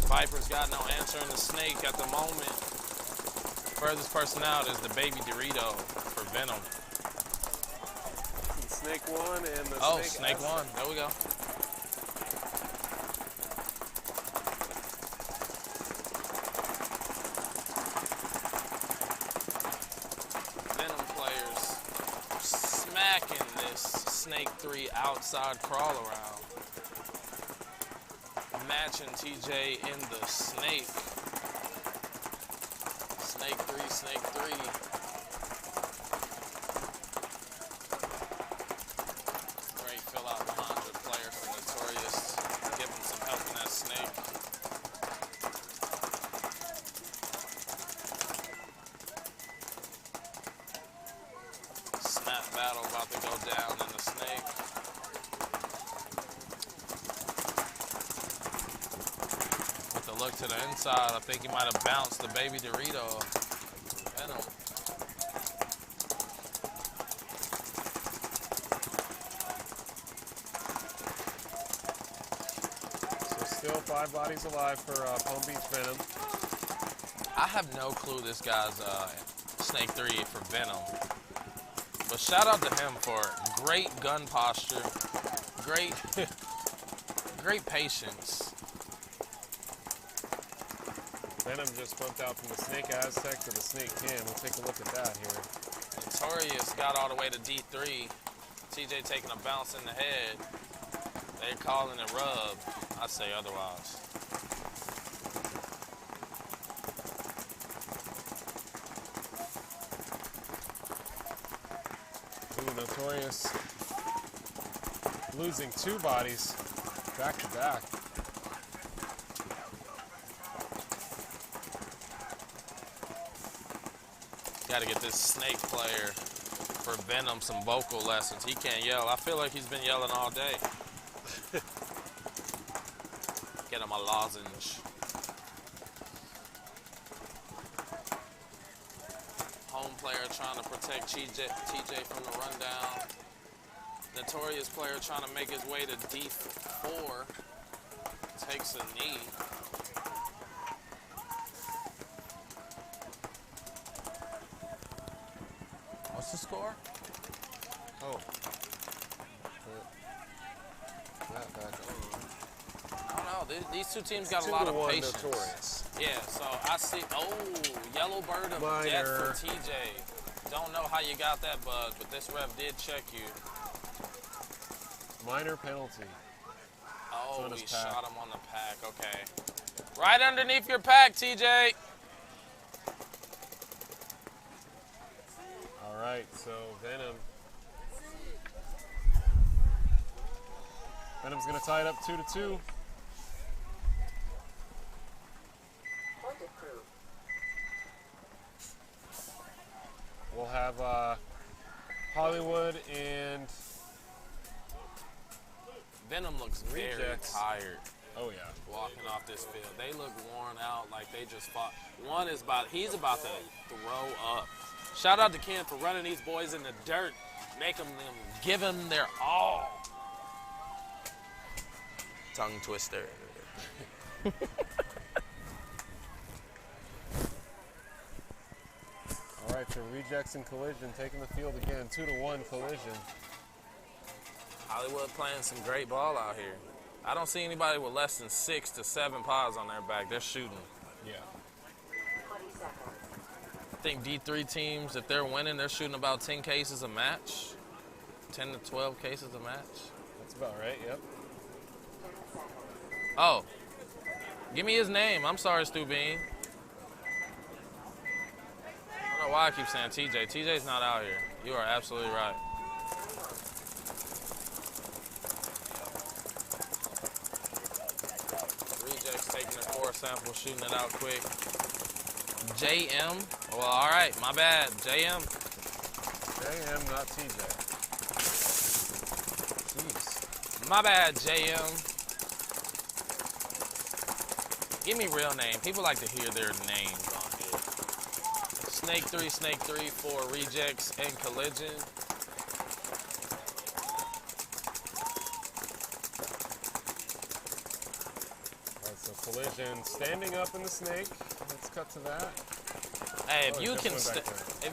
Viper's got no answer in the snake at the moment. Furthest person out is the baby Dorito for Venom. Snake one and the snake one. There we go. Venom players smacking this Snake 3 outside crawl around. Matching TJ in the snake. Snake 3, Snake 3. Great fill out behind the player for Notorious. Give him some help in that snake. Snap battle about to go down in the snake. Look to the inside. I think he might have bounced the baby Dorito. Venom. So still 5 bodies alive for Palm Beach Venom. I have no clue this guy's Snake 3 for Venom. But shout out to him for great gun posture, great patience. Venom just bumped out from the Snake Aztec to the Snake Cam. We'll take a look at that here. Notorious got all the way to D3. TJ taking a bounce in the head. They're calling it rub. I say otherwise. Ooh, Notorious losing 2 bodies back to back. Got to get this snake player for Venom some vocal lessons. He can't yell. I feel like he's been yelling all day. Get him a lozenge. Home player trying to protect TJ from the rundown. Notorious player trying to make his way to D4. Takes a knee. What's the score? Oh. Put that back on. I don't know. These two teams got a lot of patience. Notorious. Yeah, so I see. Oh, yellow bird of death for TJ. Don't know how you got that, bud, but this ref did check you. Minor penalty. Oh, he shot him on the pack. Okay. Right underneath your pack, TJ. All right, so Venom's going to tie it up 2-2. We'll have Hollywood and Venom looks very tired. Oh yeah. Walking off this field. They look worn out, like they just fought. He's about to throw up. Shout out to Ken for running these boys in the dirt, give them their all. Tongue twister. All right, so Rejects and Collision taking the field again, 2-1 Collision. Hollywood playing some great ball out here. I don't see anybody with less than 6 to 7 pods on their back. They're shooting. Yeah. I think D3 teams, if they're winning, they're shooting about 10 cases a match. 10 to 12 cases a match. That's about right, yep. Oh, give me his name. I'm sorry, Stu Bean. I don't know why I keep saying TJ. TJ's not out here. You are absolutely right. Rejects taking their core sample, shooting it out quick. JM. Well, all right, my bad. JM. JM, not TJ. Jeez. My bad, JM. Give me real name. People like to hear their names on here. Snake 3 for rejects and collision. Alright, so collision standing up in the snake. Let's cut to that. Hey, if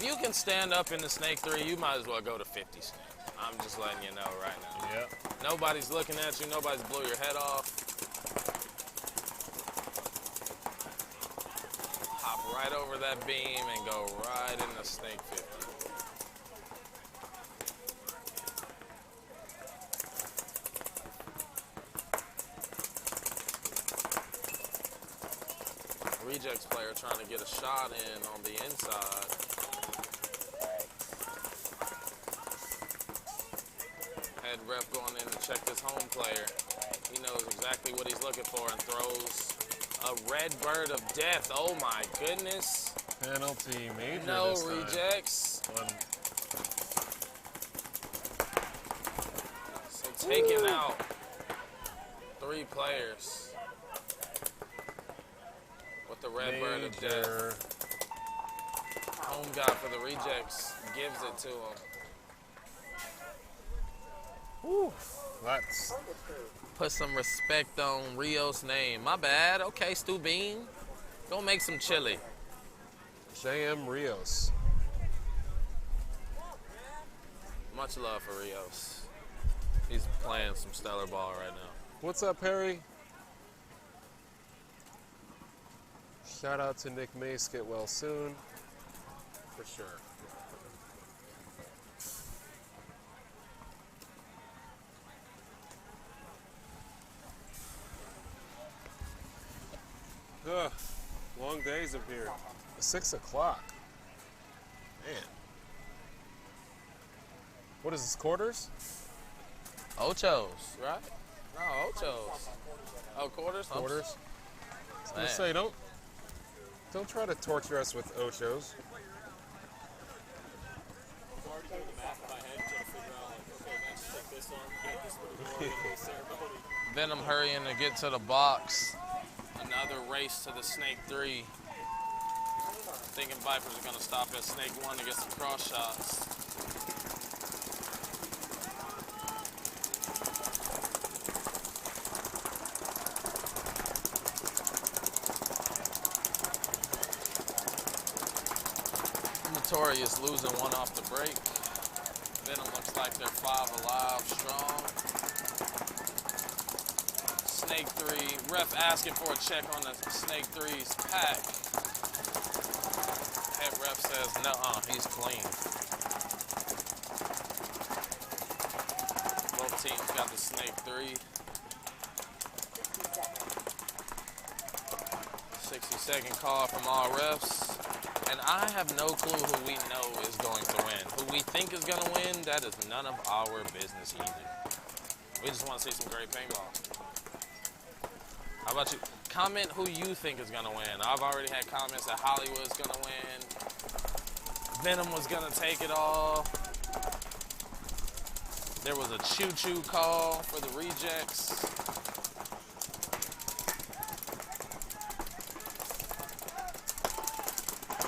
you can stand up in the snake 3, you might as well go to 50 snake. I'm just letting you know right now. Yep. Nobody's looking at you. Nobody's blew your head off. Hop right over that beam and go right in the snake 50. Rejects player trying to get a shot in on the inside. Head ref going in to check this home player. He knows exactly what he's looking for and throws a red bird of death. Oh my goodness. Penalty major. No this time. rejects. So taking out 3 players. The red bird of death. Home guy for the rejects gives it to him. Woo. Let's put some respect on Rio's name. My bad. Okay, Stu Bean. Go make some chili. JM Rios. Much love for Rios. He's playing some stellar ball right now. What's up, Perry? Shout out to Nick Mace. Get well soon. For sure. Ugh, long days up here. 6 o'clock. Man. What is this, quarters? Ochos, right? No, Ochos. Oh, quarters? Quarters. I was gonna say, don't try to torture us with Ochos. Venom hurrying to get to the box. Another race to the Snake 3. Thinking Vipers are going to stop at Snake 1 to get some cross shots. Notorious losing one off the break. Venom looks like they're 5 alive strong. Snake 3, ref asking for a check on the Snake 3's pack. Head ref says, no, he's clean. Both teams got the Snake 3. 60-second call from all refs. And I have no clue who we know is going to win. Who we think is going to win, that is none of our business either. We just want to see some great paintball. How about you? Comment who you think is going to win. I've already had comments that Hollywood's going to win. Venom was going to take it all. There was a choo-choo call for the rejects.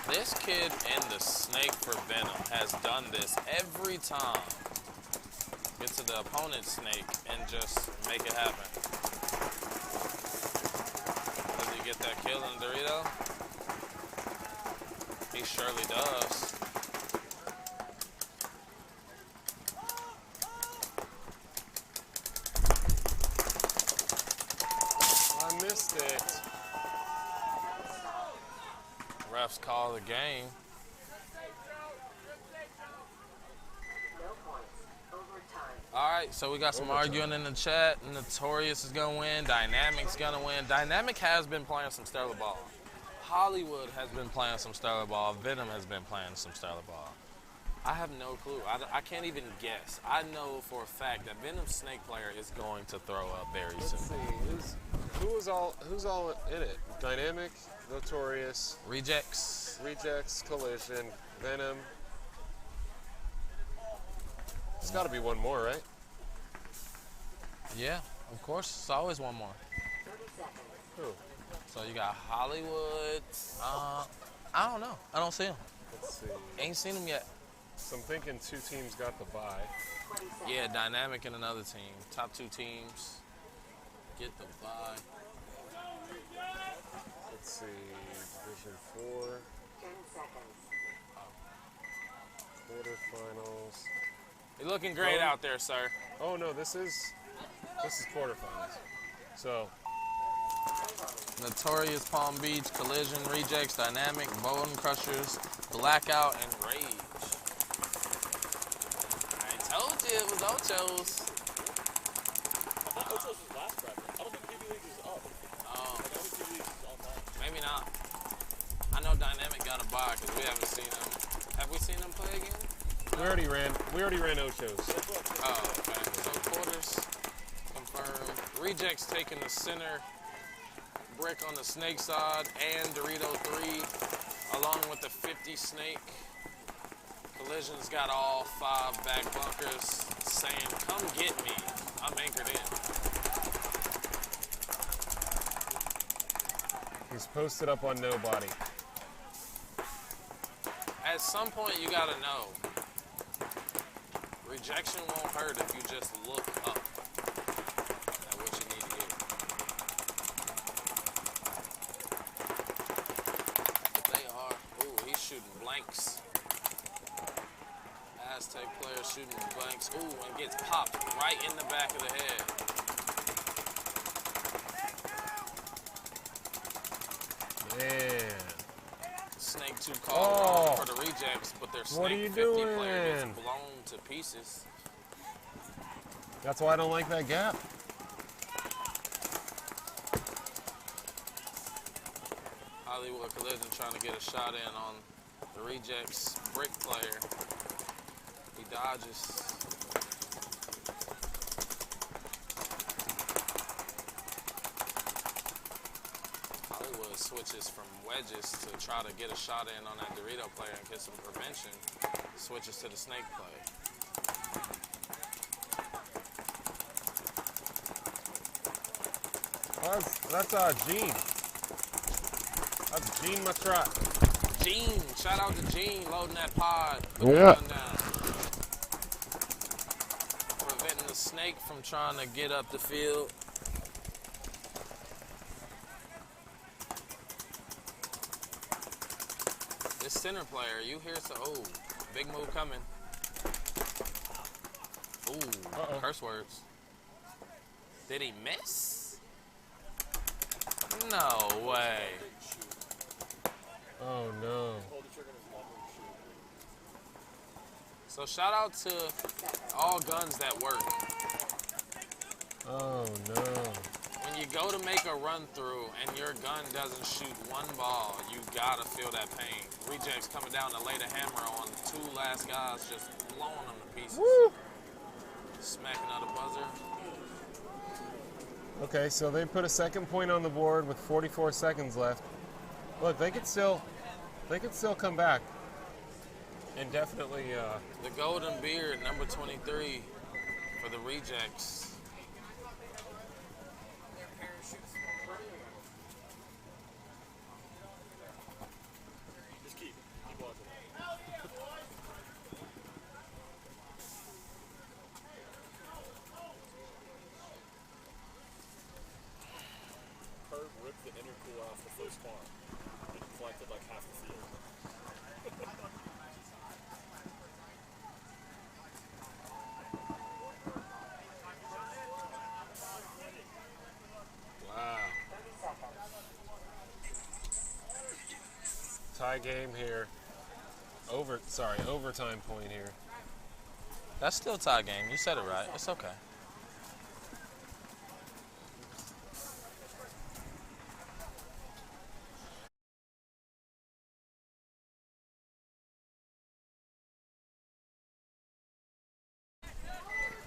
This kid in the Snake for Venom has done this every time. Get to the opponent's Snake and just make it happen. Does he get that kill in Dorito? He surely does. That's it. Refs call the game. All right, so we got some arguing in the chat. Notorious is gonna win. Dynamic's gonna win. Dynamic has been playing some stellar ball. Hollywood has been playing some stellar ball. Venom has been playing some stellar ball. I have no clue. I can't even guess. I know for a fact that Venom Snake player is going to throw up very soon. Let's see. Who's all in it? Dynamic, Notorious, Rejects, Collision, Venom. There's got to be one more, right? Yeah, of course. It's always one more. Who? So you got Hollywood. I don't know. I don't see him. Let's see. Ain't seen him yet. So I'm thinking 2 teams got the bye. Yeah, Dynamic and another team. Top 2 teams get the bye. Let's see. Division 4. 10 seconds. Quarterfinals. You're looking great out there, sir. Oh no, this is quarterfinals. So Notorious, Palm Beach, Collision, Rejects, Dynamic, Bowden Crushers, Blackout, and Rage. I told you it was Ocho's. I thought Ocho's was last bracket. I don't think PB League is up. Oh. Like, I think PB League is online. Maybe not. I know Dynamic got a bye because we haven't seen him. Have we seen him play again? we already ran Ocho's. Oh, okay. So quarters confirmed. Rejects taking the center. Brick on the snake side and Dorito 3 along with the 50 snake. Collision's got all 5 back bunkers saying, come get me. I'm anchored in. He's posted up on nobody. At some point you gotta know. Rejection won't hurt if you just look up at what you need to get. They are. Ooh, he's shooting blanks. Aztec player shooting blanks. Ooh, and gets popped right in the back of the head. Man. Snake 2 call for the rejects, but their What are Snake you 50 doing? player gets blown to pieces. That's why I don't like that gap. Hollywood Collision trying to get a shot in on the rejects brick player. He dodges. Hollywood switches from wedges to try to get a shot in on that Dorito player and get some prevention. Switches to the snake play. That's Gene. That's Gene Matrat. Gene, shout out to Gene loading that pod. Yeah. Preventing the snake from trying to get up the field. This center player, you hear so big move coming. Ooh, curse words. Did he miss? No way. Oh no. So shout out to all guns that work. Oh no. When you go to make a run through and your gun doesn't shoot one ball, you gotta feel that pain. Rejects coming down to lay the hammer on the 2 last guys, just blowing them to pieces. Woo! Smacking out a buzzer. Okay, so they put a second point on the board with 44 seconds left. Look, they could still come back. And definitely The golden beard, number 23 for the rejects. Just keep watching. Herb ripped the intercooler off the first bar. It deflected like half the field. wow. tie game here. Overtime point here. That's still tie game. You said it right. It's okay.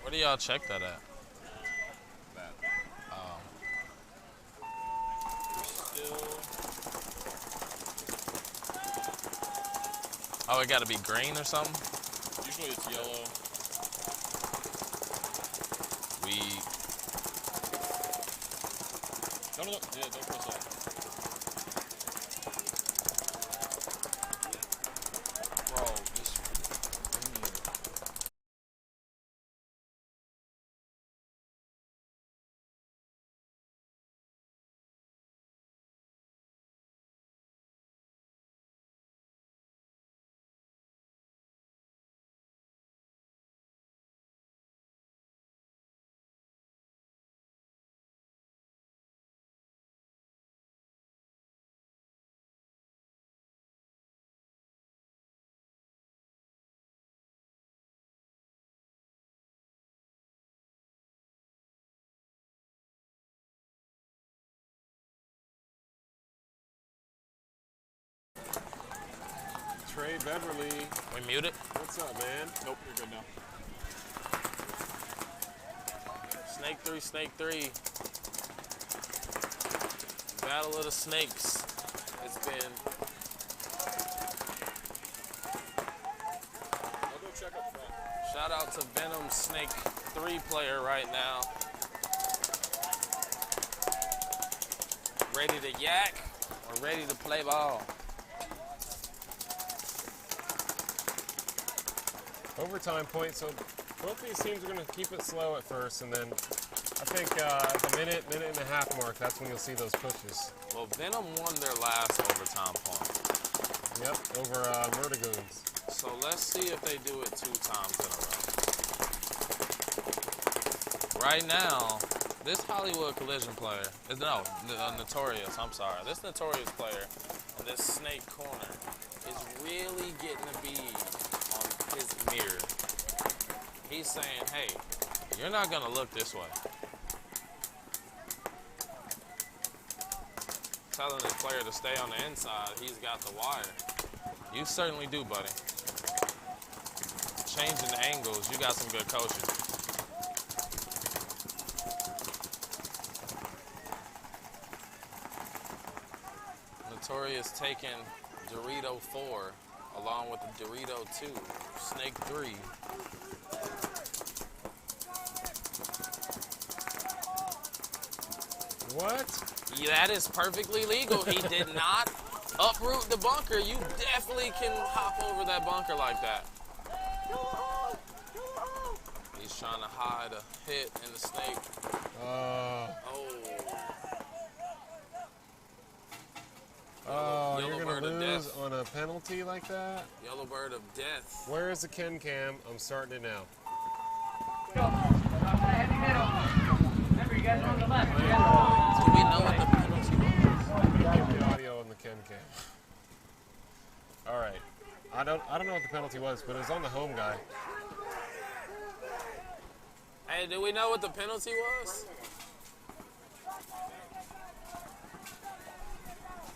Where do y'all check that at? Oh. Oh, it got to be green or something? Usually it's yellow. No. Yeah, don't press that. Bro, this. Trey Beverly. We muted? What's up, man? Nope, you're good now. Snake 3, Snake 3. Battle of the Snakes. It's been. I'll go check up front. Shout out to Venom Snake 3 player right now. Ready to yak or ready to play ball? Overtime point, so both these teams are going to keep it slow at first, and then I think at the minute and a half mark, that's when you'll see those pushes. Well, Venom won their last overtime point. Yep, over Murdergoons. So let's see if they do it 2 times in a row. Right now, this Hollywood Collision player, Notorious, I'm sorry. This Notorious player in this snake corner is really getting a bead on his mirror. He's saying, hey, you're not gonna look this way. Telling his player to stay on the inside, he's got the wire. You certainly do, buddy. Changing the angles, you got some good coaching. Notorious taking Dorito 4 along with the Dorito 2, Snake 3. What? Yeah, that is perfectly legal. He did not uproot the bunker. You definitely can hop over that bunker like that. He's trying to hide a hit in the snake. Oh, you're going to lose on a penalty like that? Yellow bird of death. Where is the Ken Cam? I'm starting it now. Remember, you guys are on the left. Do we know what the penalty was? Get the audio on the Ken Cam. All right. I don't know what the penalty was, but it was on the home guy. Hey, do we know what the penalty was?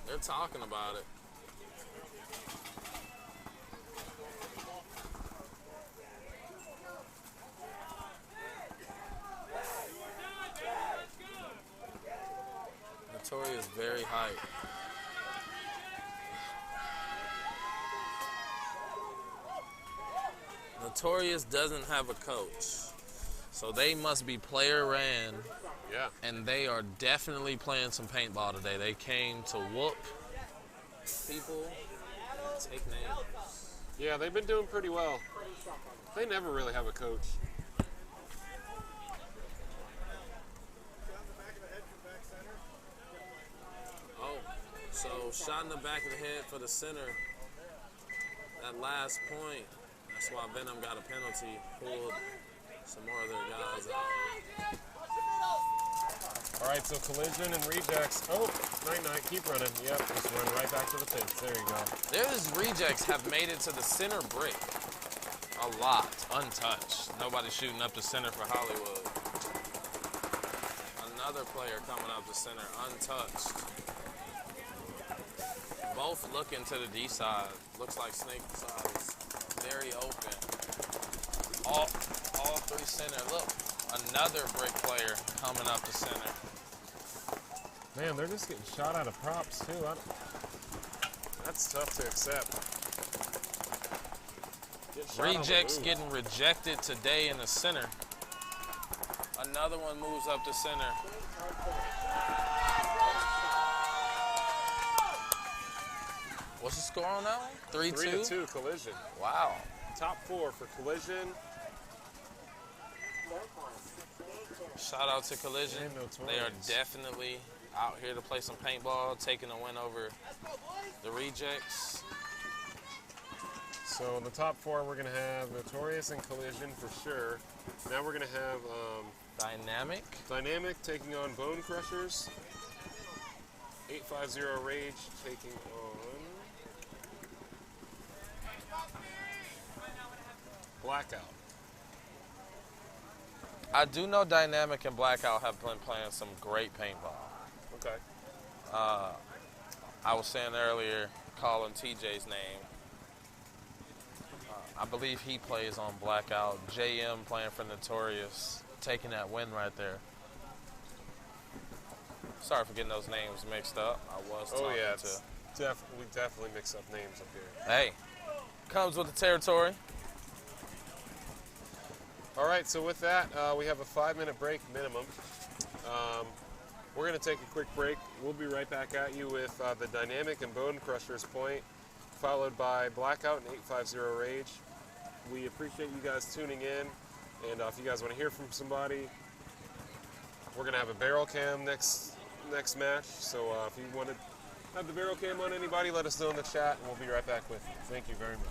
They're talking about it. Notorious very hype. Notorious doesn't have a coach, so they must be player ran. Yeah. And they are definitely playing some paintball today. They came to whoop people and take names. Yeah, they've been doing pretty well. They never really have a coach. Oh, so shot in the back of the head for the center. That last point, that's why Venom got a penalty, pulled some more of their guys out. All right, so collision and rejects. Oh, night. Keep running. Yep, just run right back to the pits. There you go. Those rejects have made it to the center brick a lot, untouched. Nobody shooting up the center for Hollywood. Another player coming up the center, untouched. Both looking to the D side. Looks like Snake side is very open. All three center. Look, another brick player coming up the center. Man, they're just getting shot out of props, too. That's tough to accept. Rejects getting rejected today in the center. Another one moves up the center. What's the score on that one? 3-2? 3-2 collision. Wow. Top 4 for collision. Shout out to Collision. They are definitely out here to play some paintball, taking a win over the rejects. So in the top 4, we're going to have Notorious and Collision for sure. Now we're going to have Dynamic taking on Bone Crushers. 850 Rage taking on Blackout. I do know Dynamic and Blackout have been playing some great paintball. Okay. I was saying earlier, calling TJ's name. I believe he plays on Blackout. JM playing for Notorious, taking that win right there. Sorry for getting those names mixed up. I was talking we definitely mix up names up here. Hey, comes with the territory. All right, so with that, we have a 5-minute break minimum. We're going to take a quick break. We'll be right back at you with the Dynamic and Bone Crushers point, followed by Blackout and 850 Rage. We appreciate you guys tuning in, and if you guys want to hear from somebody, we're going to have a barrel cam next match. So if you want to have the barrel cam on anybody, let us know in the chat, and we'll be right back with you. Thank you very much.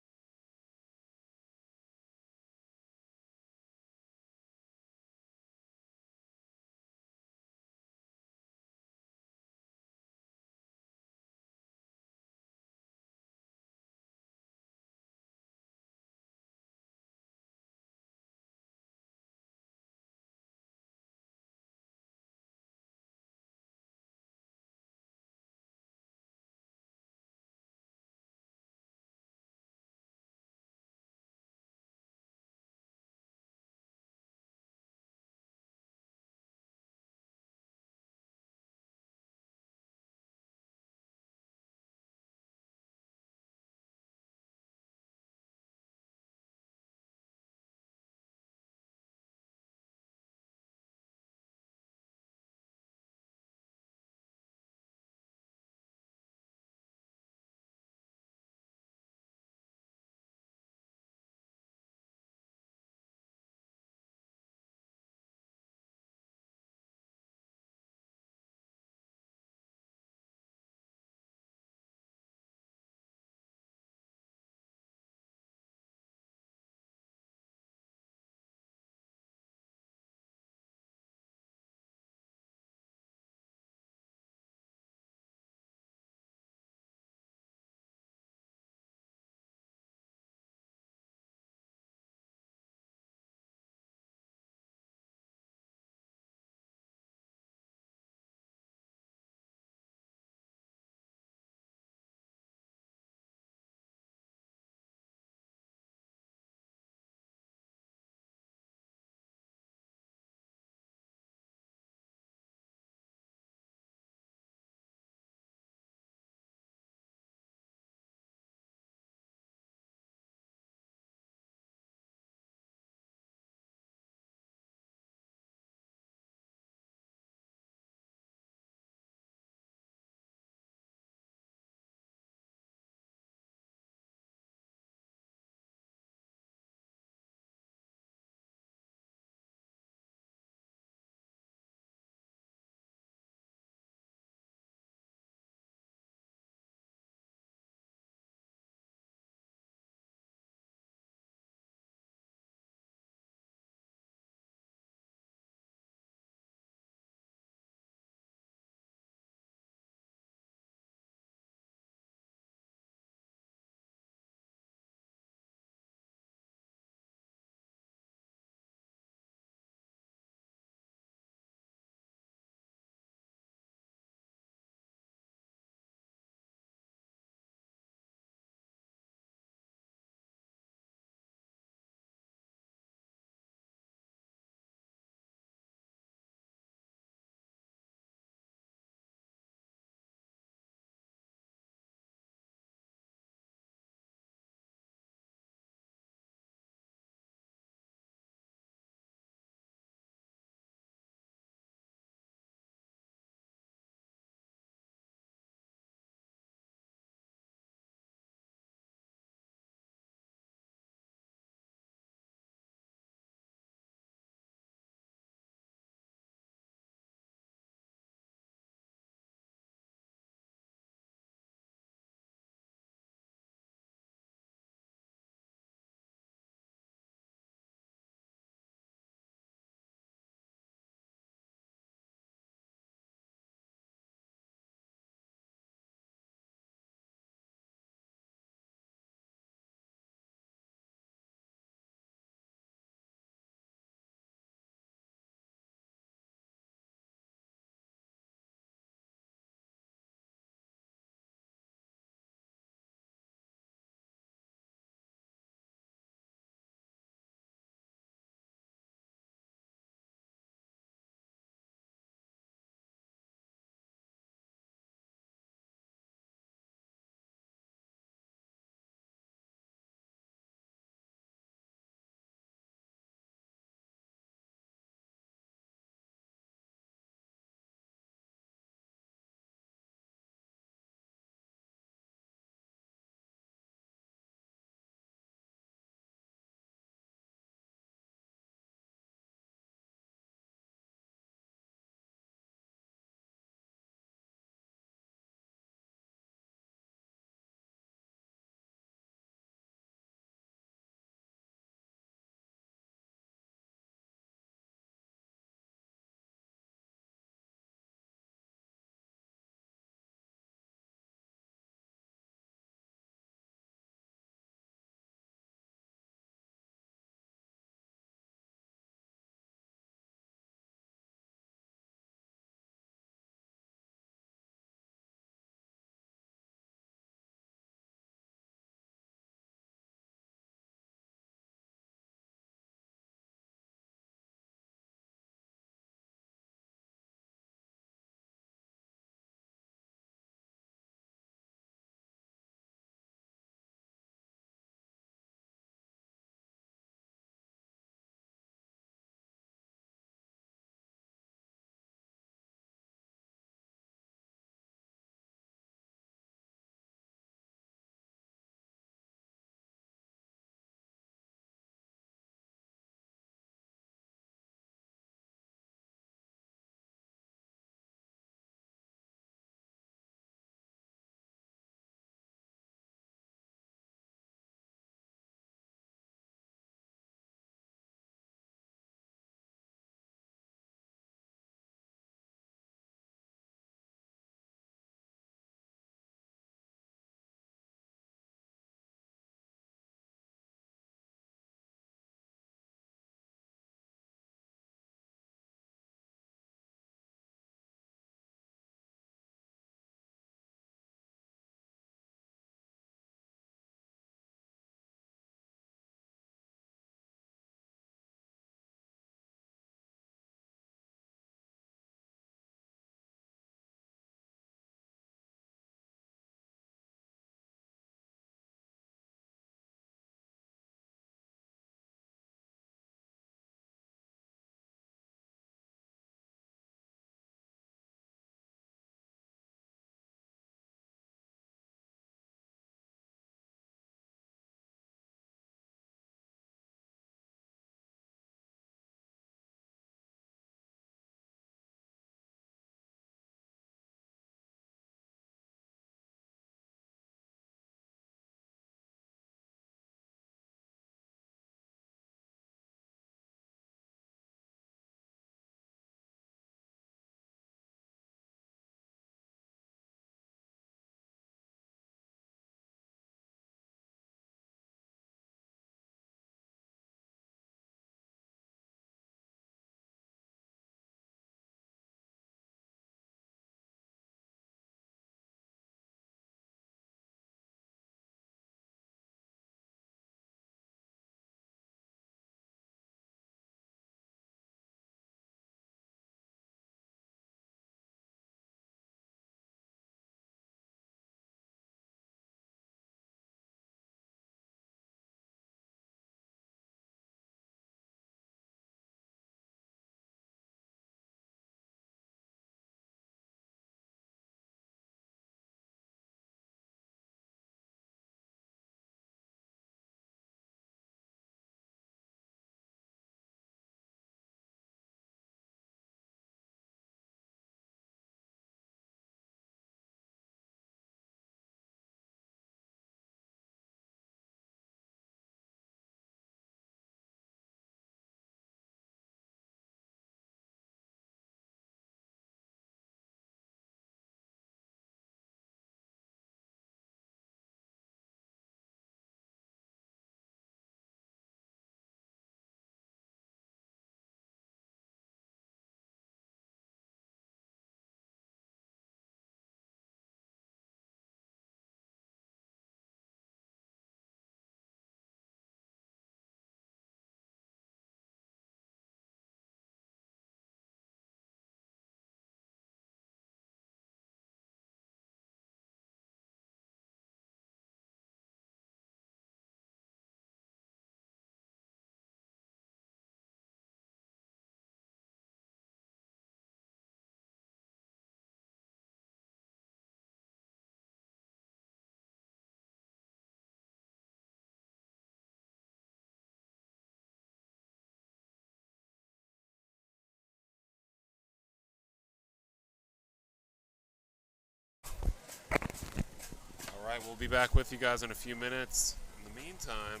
right, we'll be back with you guys in a few minutes. In the meantime,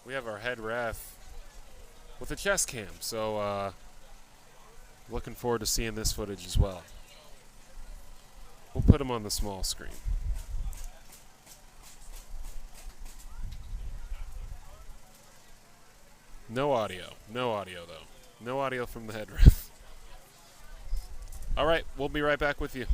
we have our head ref with a chest cam, so looking forward to seeing this footage as well. We'll put him on the small screen. No audio though. No audio from the head ref. All right, we'll be right back with you.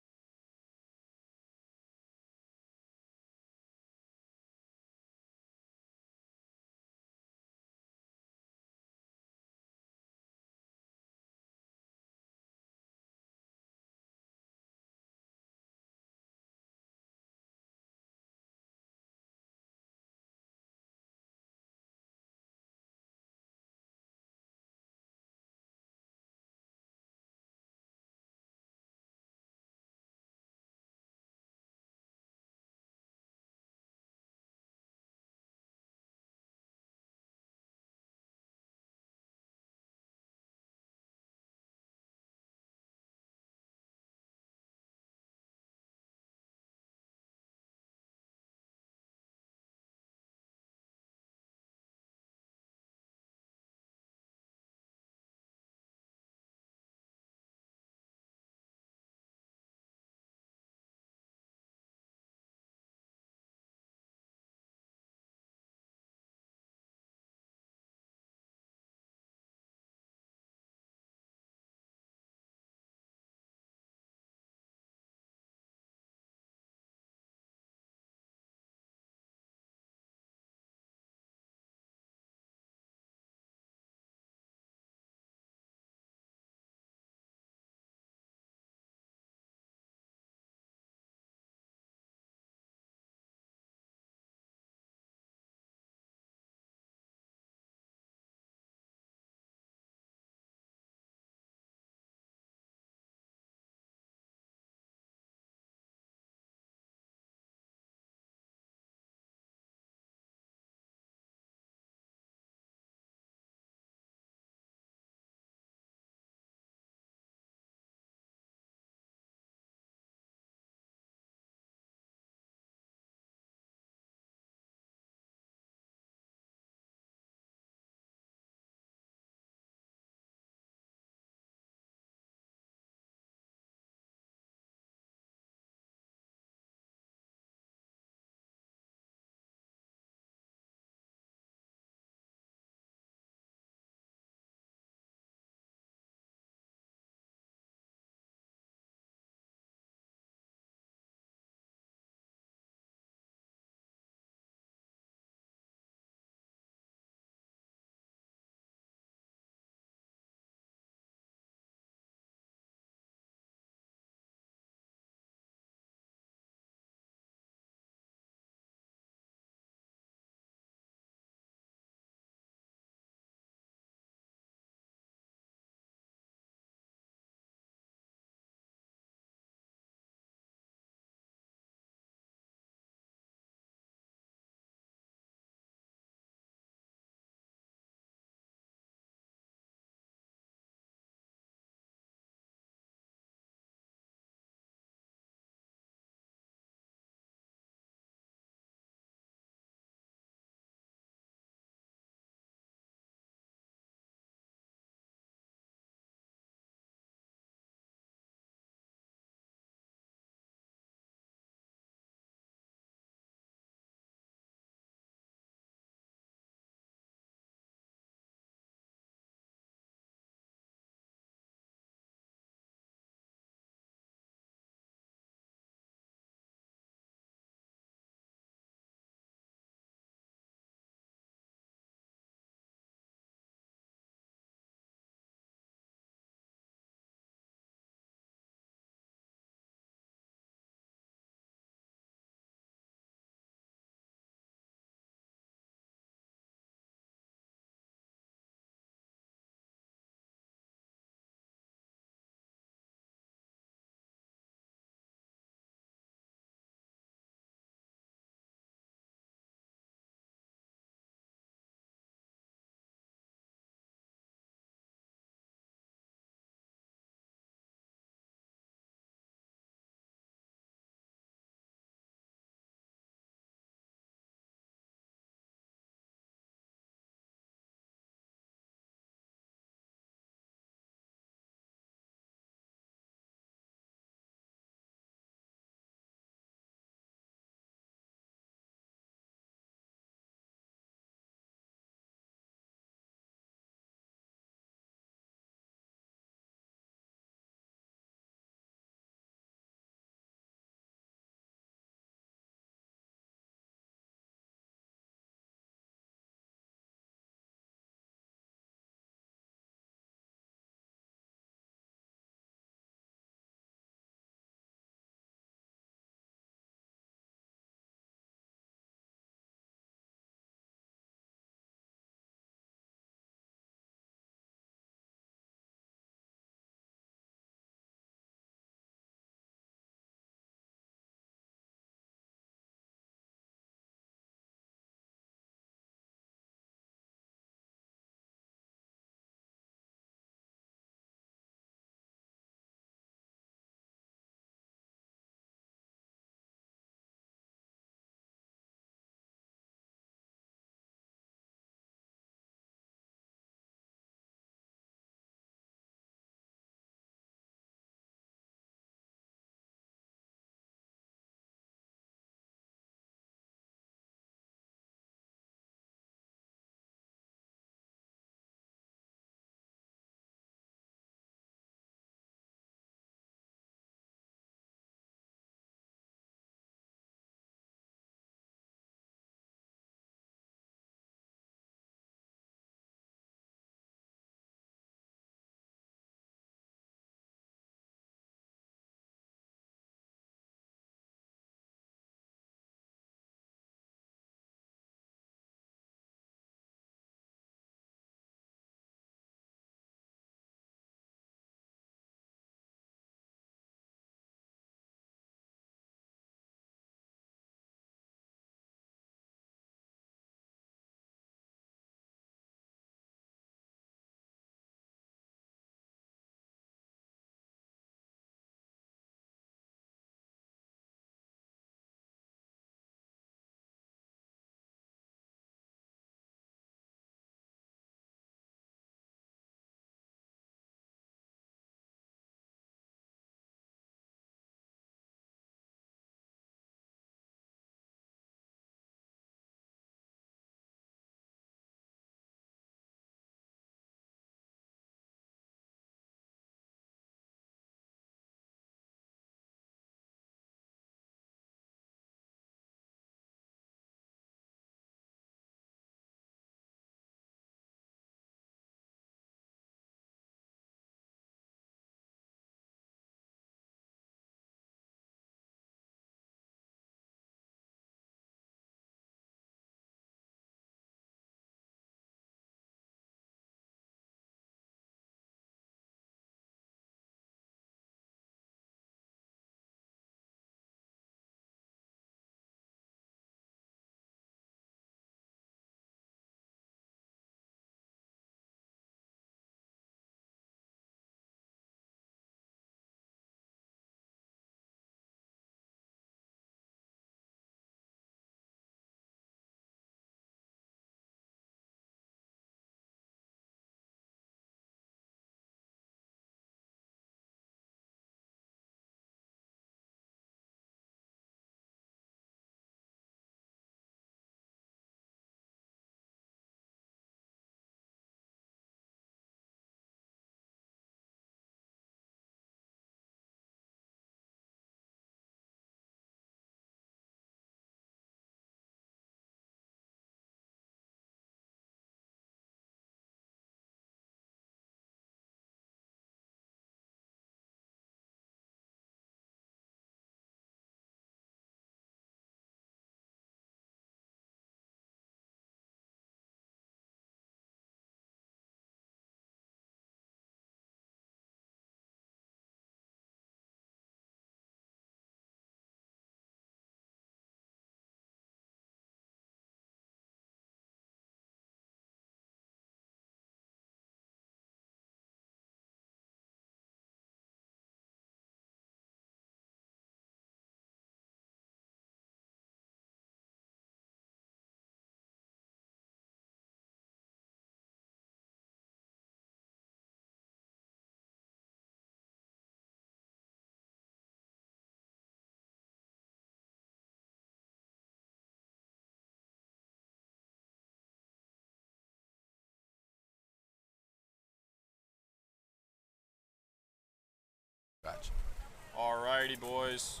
Alrighty, boys.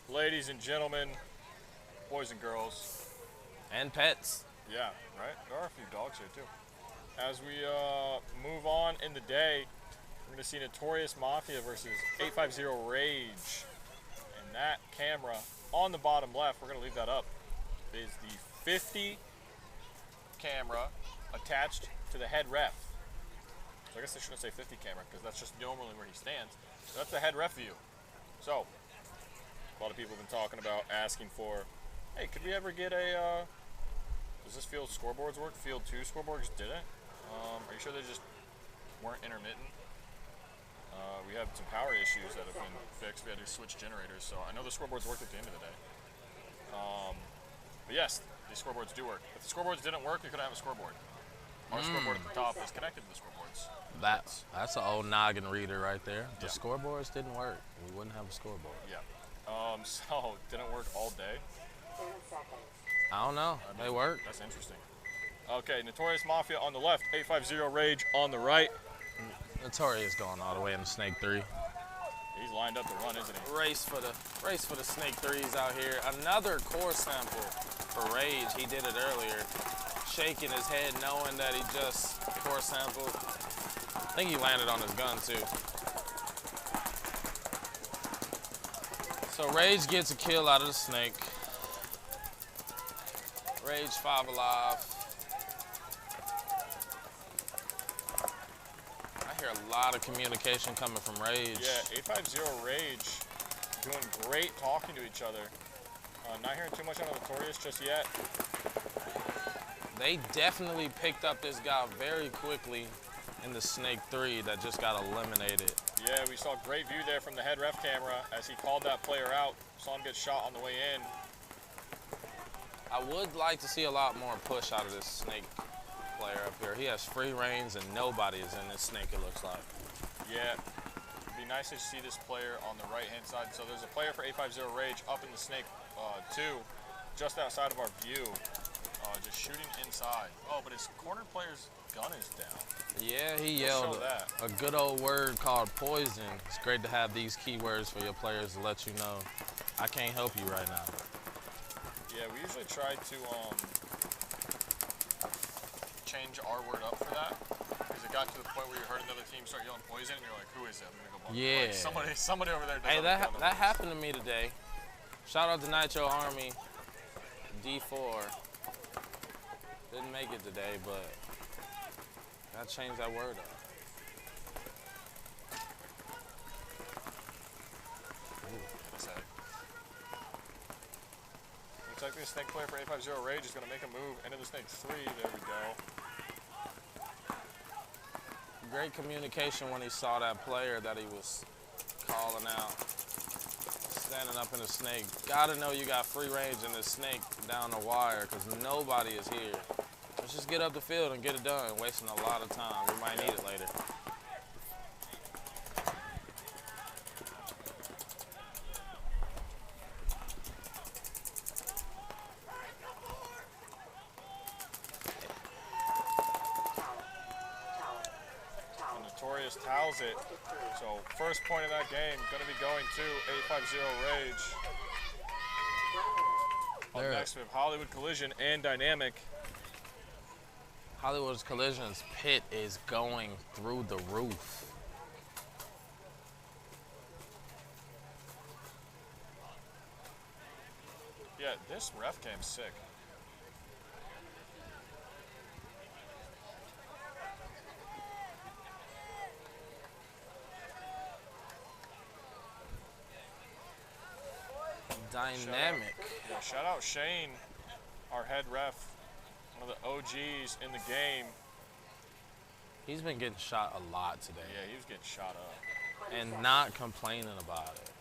Ladies and gentlemen, boys and girls. And pets. Yeah, right? There are a few dogs here, too. As we move on in the day, we're going to see Notorious Mafia versus 850 Rage. And that camera on the bottom left, we're going to leave that up, is the 50 camera attached to the head ref. So I guess I shouldn't say 50 camera because that's just normally where he stands. So that's the head ref view. So a lot of people have been talking about asking for, hey, could we ever get a, does this field scoreboards work? Field 2 scoreboards didn't. Are you sure they just weren't intermittent? We had some power issues that have been fixed. We had to switch generators, so I know the scoreboards worked at the end of the day. But yes, these scoreboards do work. If the scoreboards didn't work, we couldn't have a scoreboard. Our scoreboard at the top is connected to the scoreboards. That's an old noggin reader right there. If the scoreboards didn't work, we wouldn't have a scoreboard. Yeah. So didn't work all day. I don't know. They work. That's interesting. Okay, Notorious Mafia on the left, 850 Rage on the right. Notorious going all the way into Snake 3. He's lined up to run, isn't he? Race for the Snake 3s out here. Another core sample for Rage. He did it earlier. Shaking his head knowing that he just core sampled. I think he landed on his gun too. So Rage gets a kill out of the Snake. Rage 5 alive. I hear a lot of communication coming from Rage. Yeah, 850 Rage doing great talking to each other. Not hearing too much on Notorious just yet. They definitely picked up this guy very quickly in the Snake 3 that just got eliminated. Yeah, we saw great view there from the head ref camera as he called that player out. Saw him get shot on the way in. I would like to see a lot more push out of this Snake player up here. He has free reigns and nobody is in this Snake, it looks like. Yeah, it'd be nice to see this player on the right-hand side. So there's a player for 850 Rage up in the Snake 2, just outside of our view, just shooting inside. Oh, but his corner player's gun is down. Yeah, he yelled a good old word called poison. It's great to have these keywords for your players to let you know, I can't help you right now. Yeah, we usually try to change our word up for that because it got to the point where you heard another team start yelling poison and you're like, who is it? I'm gonna go yeah. Like, somebody over there. Hey, that happened to me today. Shout out to Nitro Army D4. Didn't make it today, but gotta change that word up. Looks like this Snake player for 850 Rage is going to make a move into the Snake 3. There we go. Great communication when he saw that player that he was calling out. Standing up in the Snake. Gotta know you got free range in the Snake down the wire because nobody is here. Let's just get up the field and get it done. Wasting a lot of time. We might need it later. Notorious towels it. So first point of that game going to be going to 850 Rage. Up next we have Hollywood Collision and Dynamic. Hollywood's Collision's pit is going through the roof. Yeah, this ref cam's sick. Dynamic. Shout out Shane, our head ref, one of the OGs in the game. He's been getting shot a lot today. Yeah, he was getting shot up. And not complaining about it.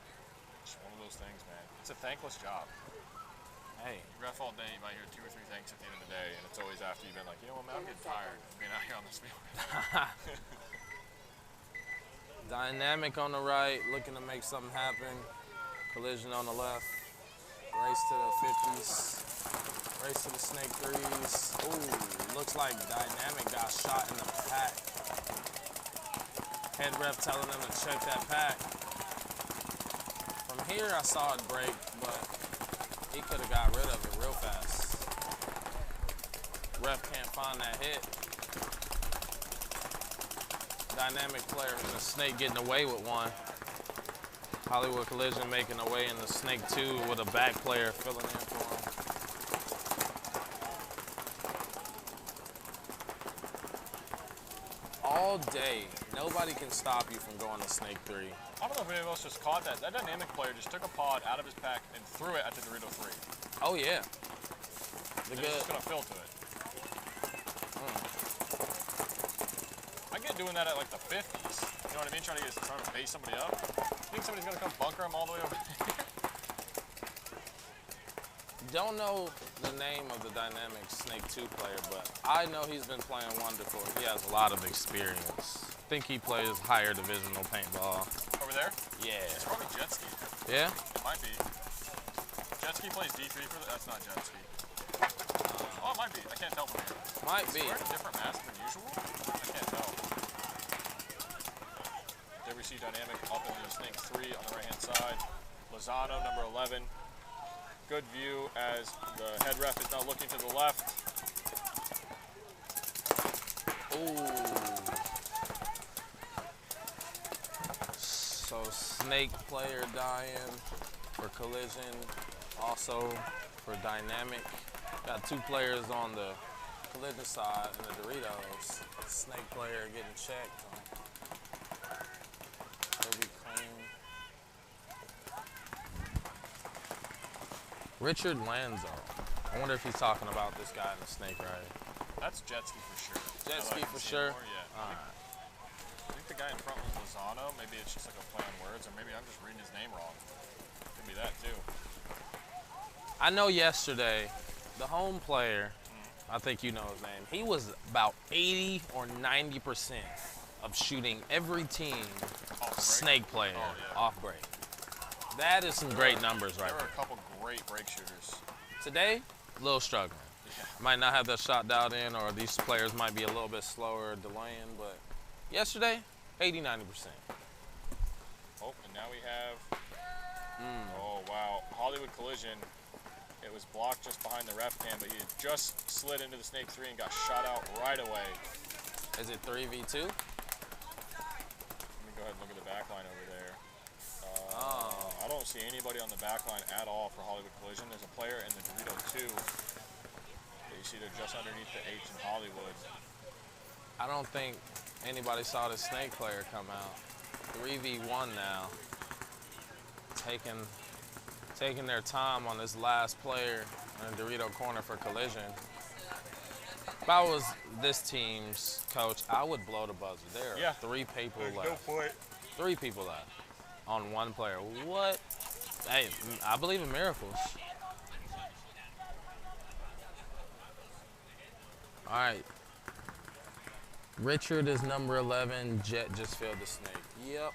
It's one of those things, man. It's a thankless job. Hey. You ref all day, you might hear 2 or 3 thanks at the end of the day, and it's always after you've been like, you know what, man, I'm getting tired of being out here on this field. Dynamic on the right, looking to make something happen. Collision on the left. Race to the 50s. Race to the Snake 3s. Ooh, looks like Dynamic got shot in the pack. Head ref telling them to check that pack. here I saw it break, but he could have got rid of it real fast. Ref can't find that hit. Dynamic player in the Snake getting away with one. Hollywood Collision making away in the Snake 2 with a back player filling in for him. All day, nobody can stop you from going to Snake 3. I don't know if anyone else just caught that. That dynamic player just took a pod out of his pack and threw it at the Dorito 3. Oh yeah. He's just gonna fill to it. I get doing that at like the 50s. You know what I mean? Trying to base somebody up. You think somebody's gonna come bunker him all the way over here? Don't know the name of the dynamic Snake 2 player, but I know he's been playing wonderful. He has a lot of experience. I think he plays higher divisional paintball. Over there? Yeah. It's probably Jet Ski. Yeah? It might be. Jet Ski plays D3 for that's not Jet Ski. Oh, it might be. I can't tell from here. Might be. Is he wearing a different mask than usual? I can't tell. There we see Dynamic up into the Snake 3 on the right-hand side. Lozano, number 11. Good view as the head ref is now looking to the left. Ooh. So Snake player dying for Collision, also for Dynamic. Got two players on the Collision side and the Doritos. Snake player getting checked. He'll be clean. Richard Lanzo. I wonder if he's talking about this guy in the Snake ride. That's Jet Ski for sure. Jet Ski for sure? Yeah. I think the guy in front was Lozano. Maybe it's just like a play on words, or maybe I'm just reading his name wrong. Could be that too. I know yesterday, the home player, I think you know his name, he was about 80 or 90% of shooting every team Snake player off break. That is some great numbers right there. There were a couple great break shooters. Today, a little struggling. Yeah. Might not have that shot dialed in, or these players might be a little bit slower delaying, but yesterday, 80, 90%. Oh, and now we have, oh wow, Hollywood Collision. It was blocked just behind the ref cam, but he had just slid into the Snake 3 and got shot out right away. Is it 3v2? Let me go ahead and look at the back line over there. I don't see anybody on the back line at all for Hollywood Collision. There's a player in the Dorito 2. You see they're just underneath the H in Hollywood. I don't think anybody saw the Snake player come out. 3v1 now. Taking their time on this last player in the Dorito corner for Collision. If I was this team's coach, I would blow the buzzer. There are 3 people left. Go for it. 3 people left on 1 player. What? Hey, I believe in miracles. All right. Richard is number 11. Jet just filled the Snake. Yep.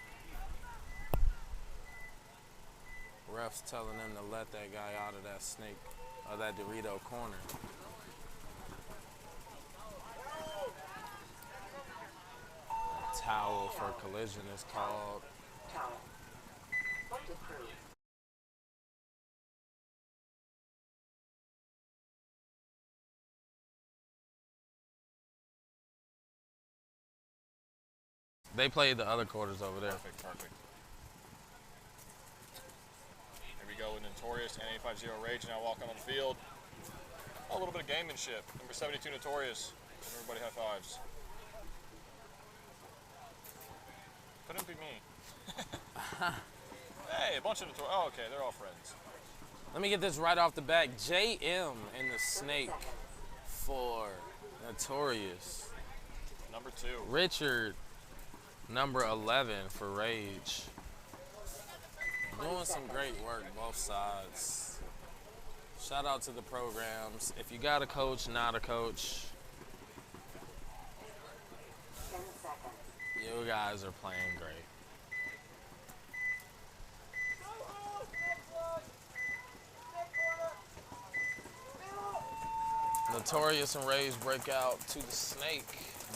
Ref's telling them to let that guy out of that Snake, or that Dorito corner. A towel for Collision is called. They played the other quarters over there. Perfect, perfect. Here we go with Notorious and 850 Rage now walking on the field. A little bit of gamemanship. Number 72 Notorious. Everybody high fives. Couldn't be me. Hey, a bunch of Notorious. Oh, okay, they're all friends. Let me get this right off the bat. JM in the Snake for Notorious. Number 2. Richard, number 11 for Rage. Doing some great work both sides. Shout out to the programs. If you got a coach, not a coach, you guys are playing great. Notorious and Rage break out to the Snake,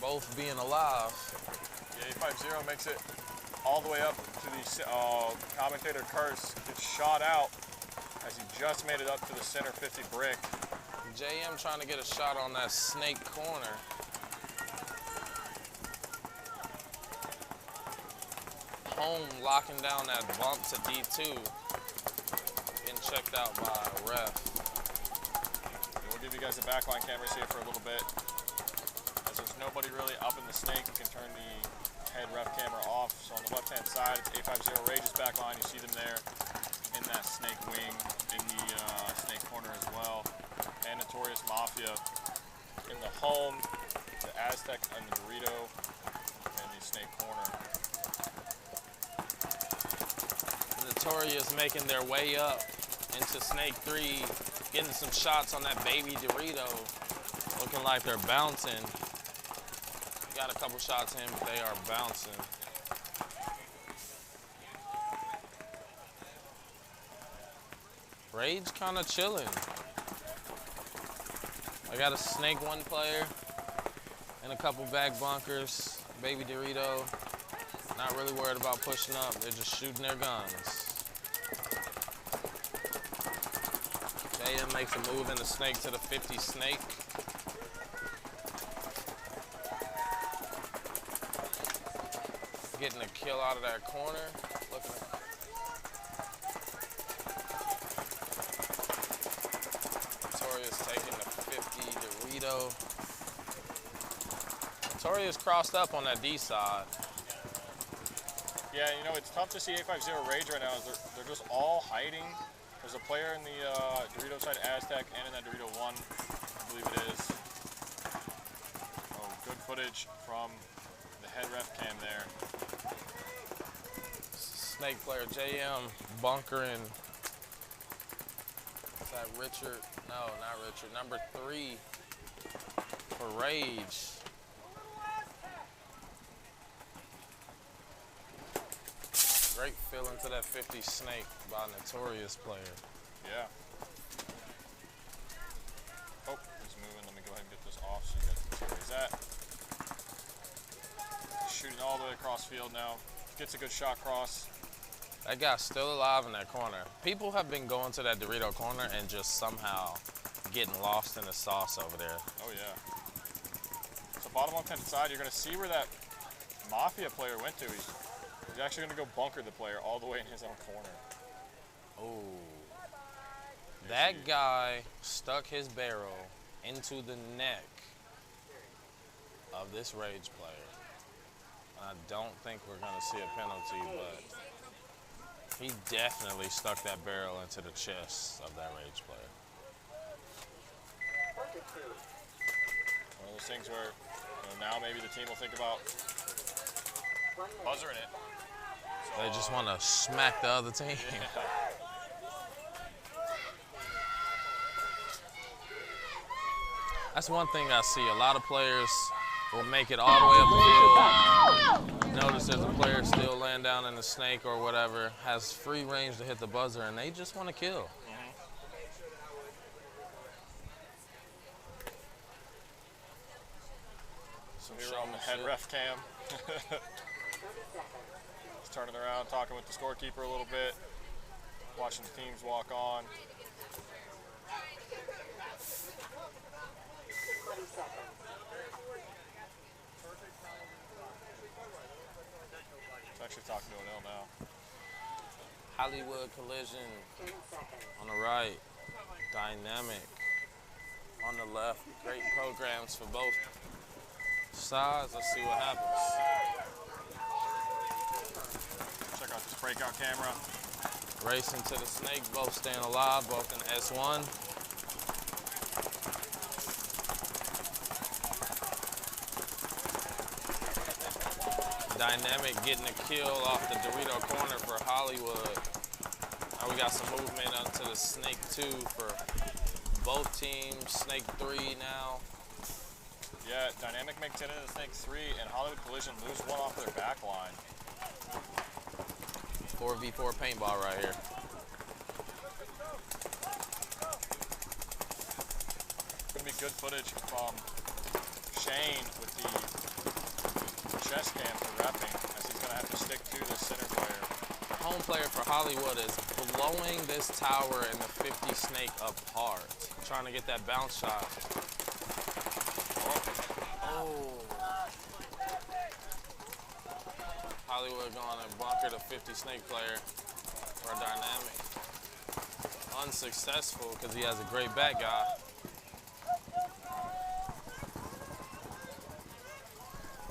both being alive. Yeah, 850 makes it all the way up to the commentator curse. Gets shot out as he just made it up to the center 50 brick. JM trying to get a shot on that snake corner. Home locking down that bump to D2. Getting checked out by a ref. We'll give you guys the backline cameras here for a little bit. As there's nobody really up in the snake, you can turn the head ref camera off. So on the left-hand side, it's 850 Rage's backline. You see them there in that snake wing, in the snake corner as well. And Notorious Mafia in the home, the Aztec and the Dorito, and the snake corner. Notorious making their way up into Snake 3, getting some shots on that baby Dorito. Looking like they're bouncing. Got a couple shots in, but they are bouncing. Rage kind of chilling. I got a Snake 1 player and a couple back bunkers. Baby Dorito. Not really worried about pushing up. They're just shooting their guns. JM makes a move in the snake to the 50 snake. Getting a kill out of that corner. Looking at Notorious taking the 50 Dorito. Notorious crossed up on that D side. Yeah, you know, it's tough to see 850 Rage right now. They're just all hiding. There's a player in the Dorito side, Aztec, and in that Dorito 1, I believe it is. Oh, good footage from the head ref cam there. Snake player JM bunkering. Is that Richard? No, not Richard. Number 3 for Rage. Great feeling to that 50 snake by a Notorious player. Yeah. Oh, he's moving. Let me go ahead and get this off so you guys can see where he's at. He's shooting all the way across field now. Gets a good shot cross. That guy's still alive in that corner. People have been going to that Dorito corner and just somehow getting lost in the sauce over there. Oh, yeah. So bottom left-hand side, you're going to see where that Mafia player went to. He's actually going to go bunker the player all the way in his own corner. Oh. That guy stuck his barrel into the neck of this Rage player. I don't think we're going to see a penalty, but he definitely stuck that barrel into the chest of that Rage player. One of those things where, you know, now maybe the team will think about buzzering it. So, they just want to smack the other team. Yeah. That's one thing I see. A lot of players will make it all the way up the field. Notice there's a player still laying down in the snake or whatever, has free range to hit the buzzer, and they just want to kill. So here on the head ref cam. He's turning around, talking with the scorekeeper a little bit, watching the teams walk on. He's actually talking to an L now. Hollywood Collision on the right. Dynamic on the left. Great programs for both sides. Let's see what happens. Check out this breakout camera. Racing to the snake, both staying alive, both in S1. Dynamic getting a kill off the Dorito corner for Hollywood. Now we got some movement onto the Snake 2 for both teams. Snake 3 now. Yeah, Dynamic makes it into the Snake 3, and Hollywood Collision lose one off their back line. 4v4 paintball right here. Gonna be good footage from Shane with the chest cam for repping, as he's gonna have to stick to this Hollywood is blowing this tower and the 50 snake apart. Trying to get that bounce shot. Oh. Hollywood going to bunker the 50 snake player for a dynamic. Unsuccessful because he has a great back guy.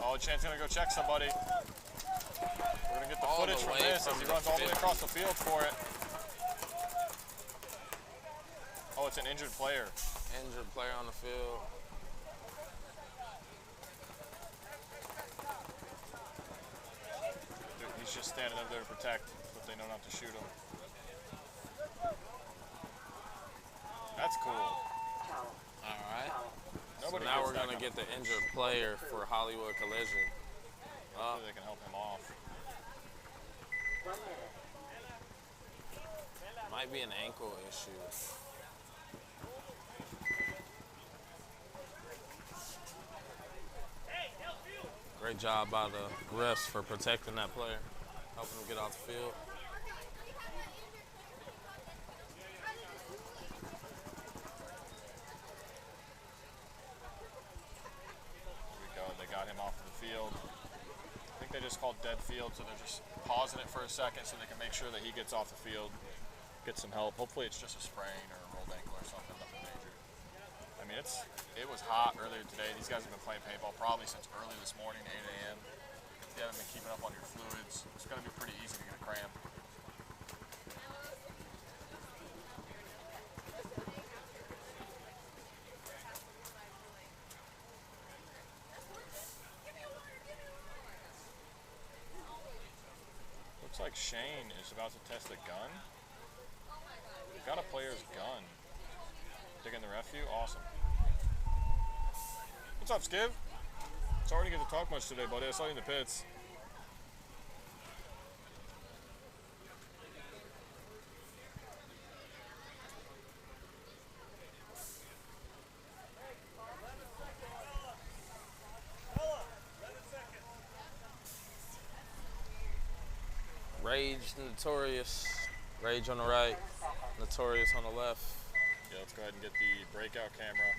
Oh, Chan's gonna go check somebody. We're gonna get the All footage the from way this as from he the runs all the way 50. across the field for it. Oh, it's an injured player. Injured player on the field. Dude, he's just standing up there to protect, but they know not to shoot him. That's cool. All right. Nobody so now gets we're that going to kind get of the injured player for Hollywood Collision. Hopefully they can help him off. Might be an ankle issue. Great job by the refs for protecting that player, helping him get off the field. They got him off of the field. I think they just called dead field, so they're just pausing it for a second so they can make sure that he gets off the field, get some help. Hopefully it's just a sprain or a rolled ankle or something, nothing major. I mean, it was hot earlier today. These guys have been playing paintball probably since early this morning, 8 a.m. If you haven't been keeping up on your fluids, it's going to be pretty easy to get a cramp. Looks like Shane is about to test a gun. We've got a player's gun. Digging the ref view? Awesome. What's up, Skiv? Sorry to get to talk much today, buddy. I saw you in the pits. Rage, Notorious. Rage on the right, Notorious on the left. Yeah, let's go ahead and get the breakout camera.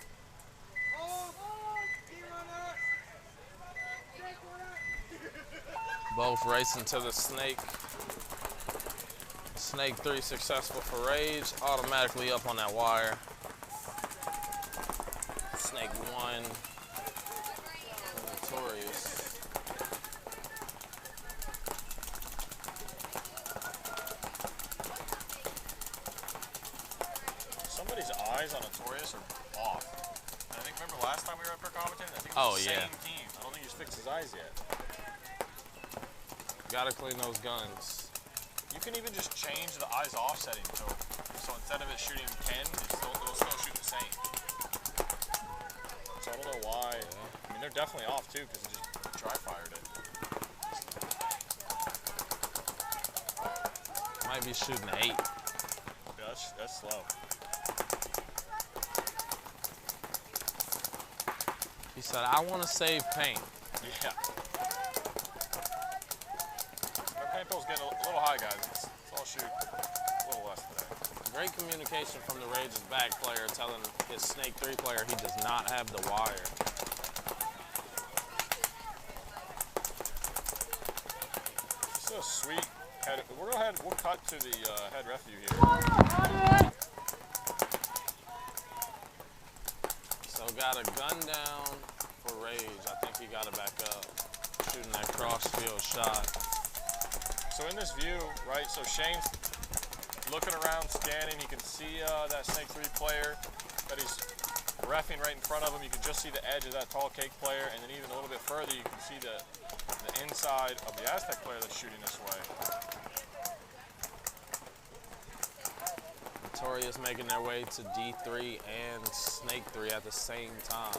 Both racing to the snake. Snake 3 successful for Rage, automatically up on that wire. Snake 1, Notorious. Somebody's eyes on Notorious are off. And I think, remember last time we were up here commentating? I think it Oh, was the yeah. same team. I don't think he's fixed his eyes yet. Gotta clean those guns. You can even just change the eyes off setting so instead of it shooting 10, it'll still shoot the same. So I don't know why. I mean, they're definitely off too because it just dry fired it. Might be shooting 8. Yeah, that's slow. He said, I want to save paint. Yeah. Our paintball's getting a little high, guys. Let's all shoot a little less today. Great communication from the Rage's back player telling his Snake 3 player he does not have the wire. This is a sweet head. We'll cut to the head ref view here. So got a gun down for Rage. I think he got it back up. Shooting that cross field shot. So in this view, right, so Shane's looking around, scanning. You can see that Snake 3 player that he's reffing right in front of him. You can just see the edge of that tall cake player, and then even a little bit further, you can see the inside of the Aztec player that's shooting this way. Notorious making their way to D3 and Snake 3 at the same time.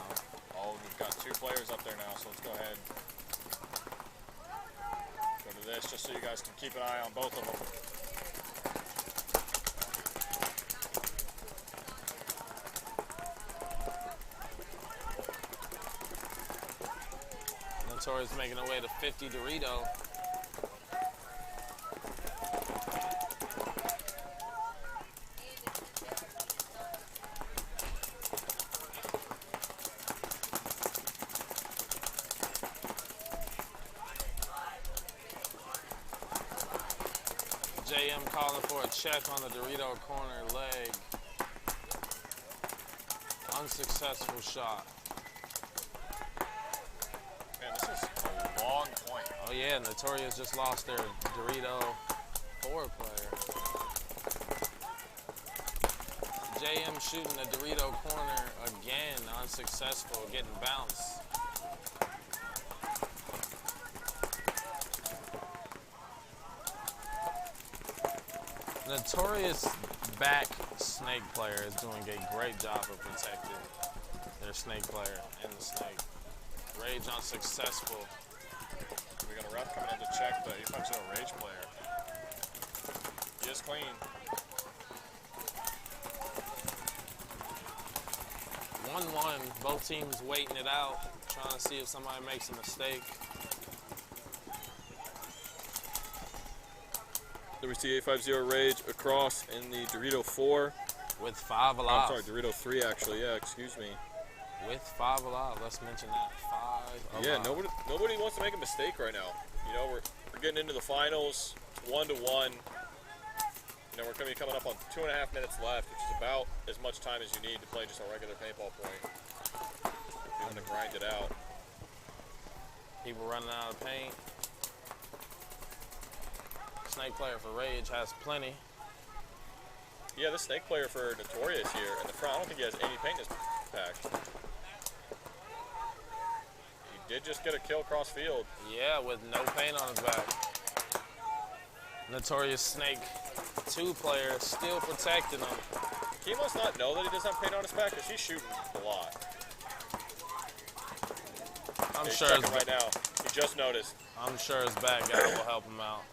Oh, we've got 2 players up there now, so let's go ahead. Go to this just so you guys can keep an eye on both of them. Notorious making their way to 50 Dorito. JM calling for a check on the Dorito corner leg. Unsuccessful shot. Man, this is a long point. Oh yeah, Notorious just lost their Dorito 4 player. JM shooting the Dorito corner again, unsuccessful, getting bounced. Notorious back snake player is doing a great job of protecting their snake player and the snake. Rage unsuccessful. We got a ref coming in to check the 850 Rage player. He is clean. 1-1, both teams waiting it out, trying to see if somebody makes a mistake. Then we see 850 Rage across in the Dorito 4. With 5 alive. Oh, I'm sorry, Dorito 3 actually, yeah, excuse me. With 5 alive, let's mention that. 5 alive. Yeah, nobody wants to make a mistake right now. You know, we're getting into the finals, 1-1. You know, we're going to be coming up on 2.5 minutes left, which is about as much time as you need to play just a regular paintball point. If you want to grind it out. People running out of paint. Snake player for Rage has plenty. Yeah, the snake player for Notorious here in the front, I don't think he has any paint in his pack. He did just get a kill cross field. Yeah, with no paint on his back. Notorious Snake 2 player still protecting him. He must not know that he doesn't have paint on his back because he's shooting a lot. I'm He's sure checking right now. He just noticed. I'm sure his bad guy will help him out.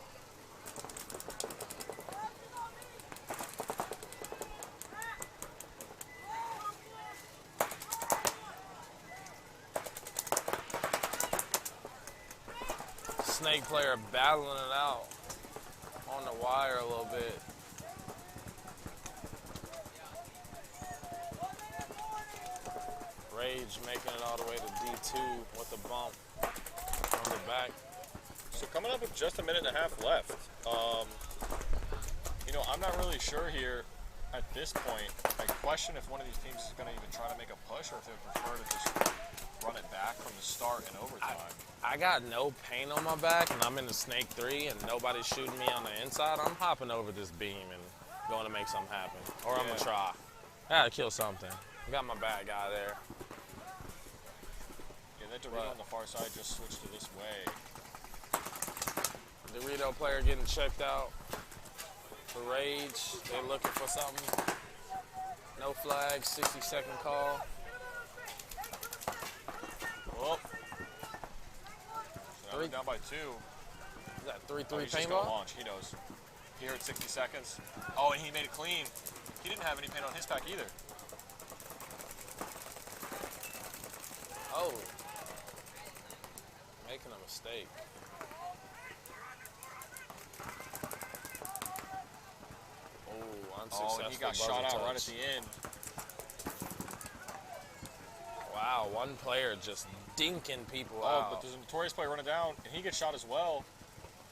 Snake player battling it out on the wire a little bit. Rage making it all the way to D2 with a bump on the back. So coming up with just a minute and a half left. You know, I'm not really sure here at this point. I question if one of these teams is going to even try to make a push or if they would prefer to just run it back from the start in overtime. I got no paint on my back and I'm in the Snake 3 and nobody's shooting me on the inside. I'm hopping over this beam and going to make something happen. Or I'm going to try. I got to kill something. I got my bad guy there. Yeah, that Dorito on the far side just switched to this way. Dorito player getting checked out for Rage. They're looking for something. No flag, 60-second call. Well, so down by 2. Is that 3-3 he's just gonna paintball? launch. He knows. Here at 60 seconds. Oh, and he made it clean. He didn't have any paint on his pack either. Oh, making a mistake. Oh, unsuccessful. Oh, and he got shot out right at the end. Wow, one player just dinking people Oh, out. but there's a Notorious player running down, and he gets shot as well.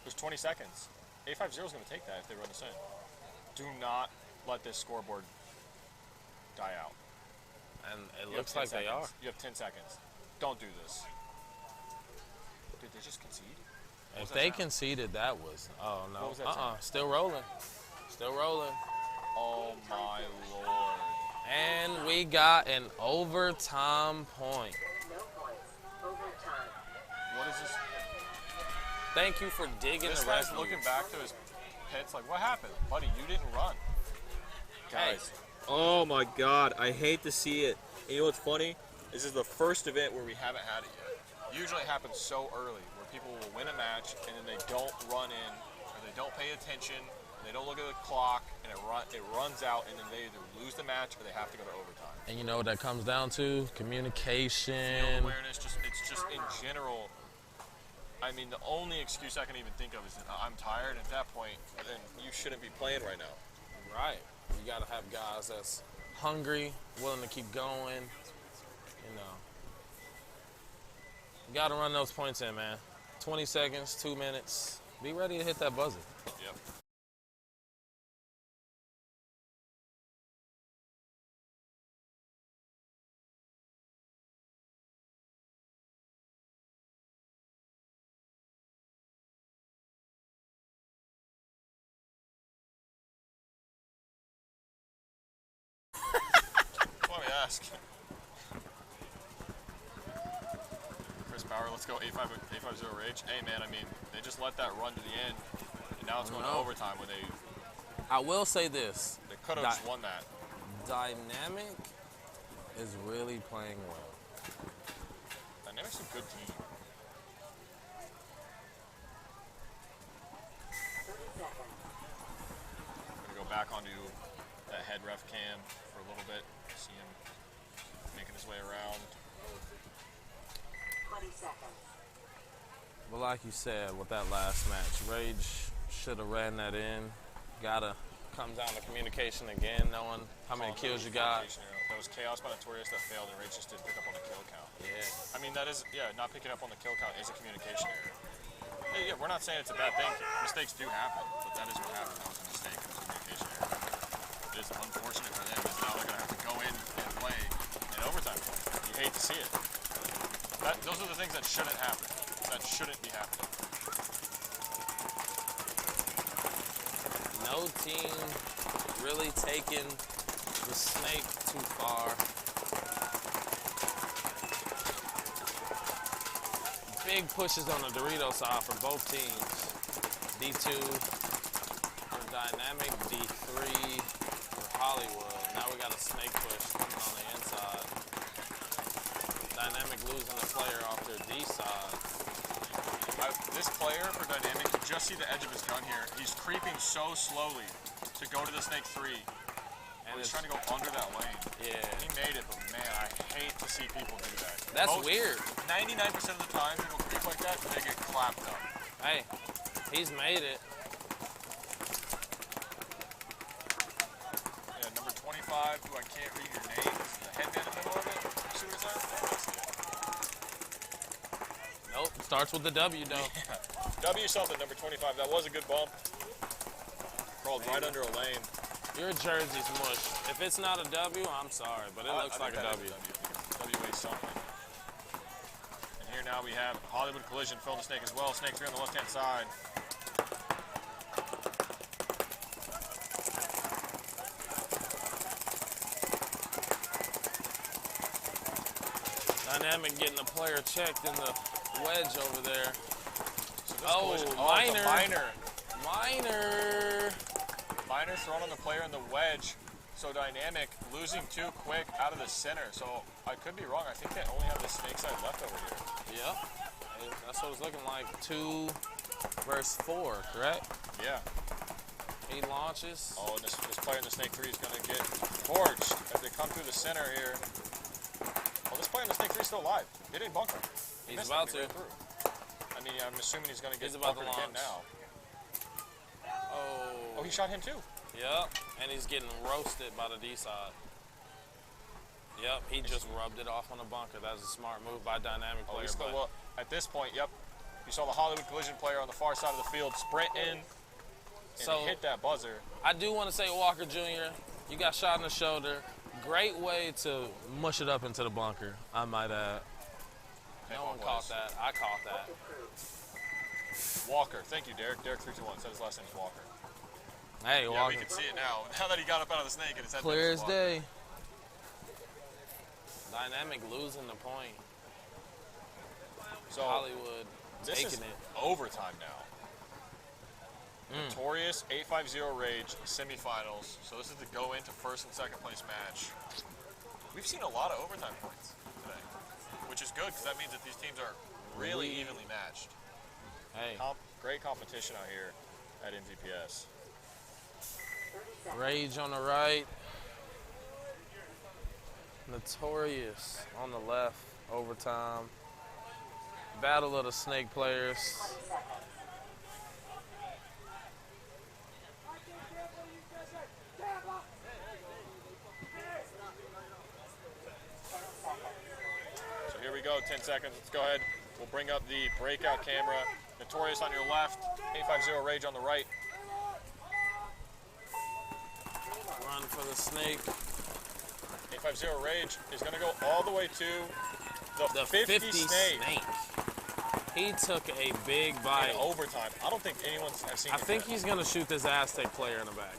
There's 20 seconds. 850 is going to take that if they run this in. Do not let this scoreboard die out. And it looks like they are. You have 10 seconds. Don't do this. Did they just concede? If they conceded, that was... Oh, no. What was that sound? Still rolling. Still rolling. Oh, my Lord. And we got an overtime point. What is this? Thank you for digging This the guy's refuge. looking back to his pits like, what happened? Buddy, you didn't run. Guys. Hey. Oh, my God. I hate to see it. And you know what's funny? This is the first event where we haven't had it yet. Usually it happens so early where people will win a match and then they don't run in or they don't pay attention, they don't look at the clock, and it runs out, and then they either lose the match or they have to go to overtime. And you know what that comes down to? Communication. Field awareness, it's just in general. I mean, the only excuse I can even think of is that I'm tired. At that point, then you shouldn't be playing right now. Right. You got to have guys that's hungry, willing to keep going. You know. You got to run those points in, man. 20 seconds, 2 minutes. Be ready to hit that buzzer. Yep. ask. Chris Bauer, let's go 850 Rage. Hey man, I mean, they just let that run to the end, and now it's going to overtime where they I will say this. They could have just won that. Dynamic is really playing well. Dynamic's a good team. I'm gonna go back onto that head ref cam for a little bit. See him making his way around. 20 seconds. But like you said, with that last match, Rage should have ran that in. Gotta come down to communication again, knowing how many kills you got. That was Chaos by Notorious that failed, and Rage just didn't pick up on the kill count. Yeah. I mean, that is, not picking up on the kill count is a communication error. Yeah, we're not saying it's a bad thing. Mistakes do happen, but that is what happened. That was a mistake. It was a communication error. It is unfortunate for them, because now they're going to have to go in and play in overtime. You hate to see it. Those are the things that shouldn't happen. That shouldn't be happening. No team really taking the snake too far. Big pushes on the Dorito side for both teams. D2 for Dynamic, D3 for Hollywood. Now we got a snake push coming on the inside. Dynamic losing a player off their D side. This player for Dynamic, you just see the edge of his gun here. He's creeping so slowly to go to the snake 3. And he's trying to go under that lane. Yeah. He made it, but man, I hate to see people do that. That's weird. 99% of the time, people creep like that, they get clapped up. Hey, he's made it. Yeah, number 25, who I can't read your name, is the headman in the middle of it. See what it's at? Nope, starts with the W though. Yeah. W something, number 25. That was a good bump. Crawled right under a lane. Your jersey's mush. If it's not a W, I'm sorry, but it looks like a W. WA something. And here now we have Hollywood Collision filling the snake as well. Snake 3 on the left-hand side. Dynamic getting the player checked in the wedge over there. So minor. Minor thrown on the player in the wedge. So Dynamic losing 2 quick out of the center. So I could be wrong. I think they only have the snake side left over here. Yep. That's what it's looking like. 2 versus 4, correct? Yeah. He launches. Oh, and this player in the snake 3 is going to get torched as they come through the center here. Oh, this player in the snake 3 is still alive. He didn't bunker. He's about to. I mean, I'm assuming he's going to get about bunkered to again now. Oh, he shot him too. Yep, and he's getting roasted by the D side. Yep, he just rubbed it off on the bunker. That was a smart move by Dynamic player. Well, at this point, yep, you saw the Hollywood Collision player on the far side of the field sprint in and hit that buzzer. I do want to say, Walker Jr., you got shot in the shoulder. Great way to mush it up into the bunker, I might add. No one caught that. I caught that. Walker. Thank you, Derek. Derek321 said his last name is Walker. Hey, yeah, Walker. we can see it now. Now that he got up out of the snake and his head clear as day. Dynamic losing the point. So Hollywood taking it. Overtime now. Notorious 850 Rage semifinals. So this is the go into first and second place match. We've seen a lot of overtime points today, which is good because that means that these teams are really evenly matched. Hey, great competition out here at MVPS. Rage on the right. Notorious on the left. Overtime. Battle of the snake players. So here we go, 10 seconds. Let's go ahead. We'll bring up the breakout camera. Notorious on your left, 850 Rage on the right. Run for the snake. 850 Rage is going to go all the way to the 50 snake. He took a big bite. In overtime. I don't think anyone's seen him I think yet. he's going to shoot this Aztec player in the back.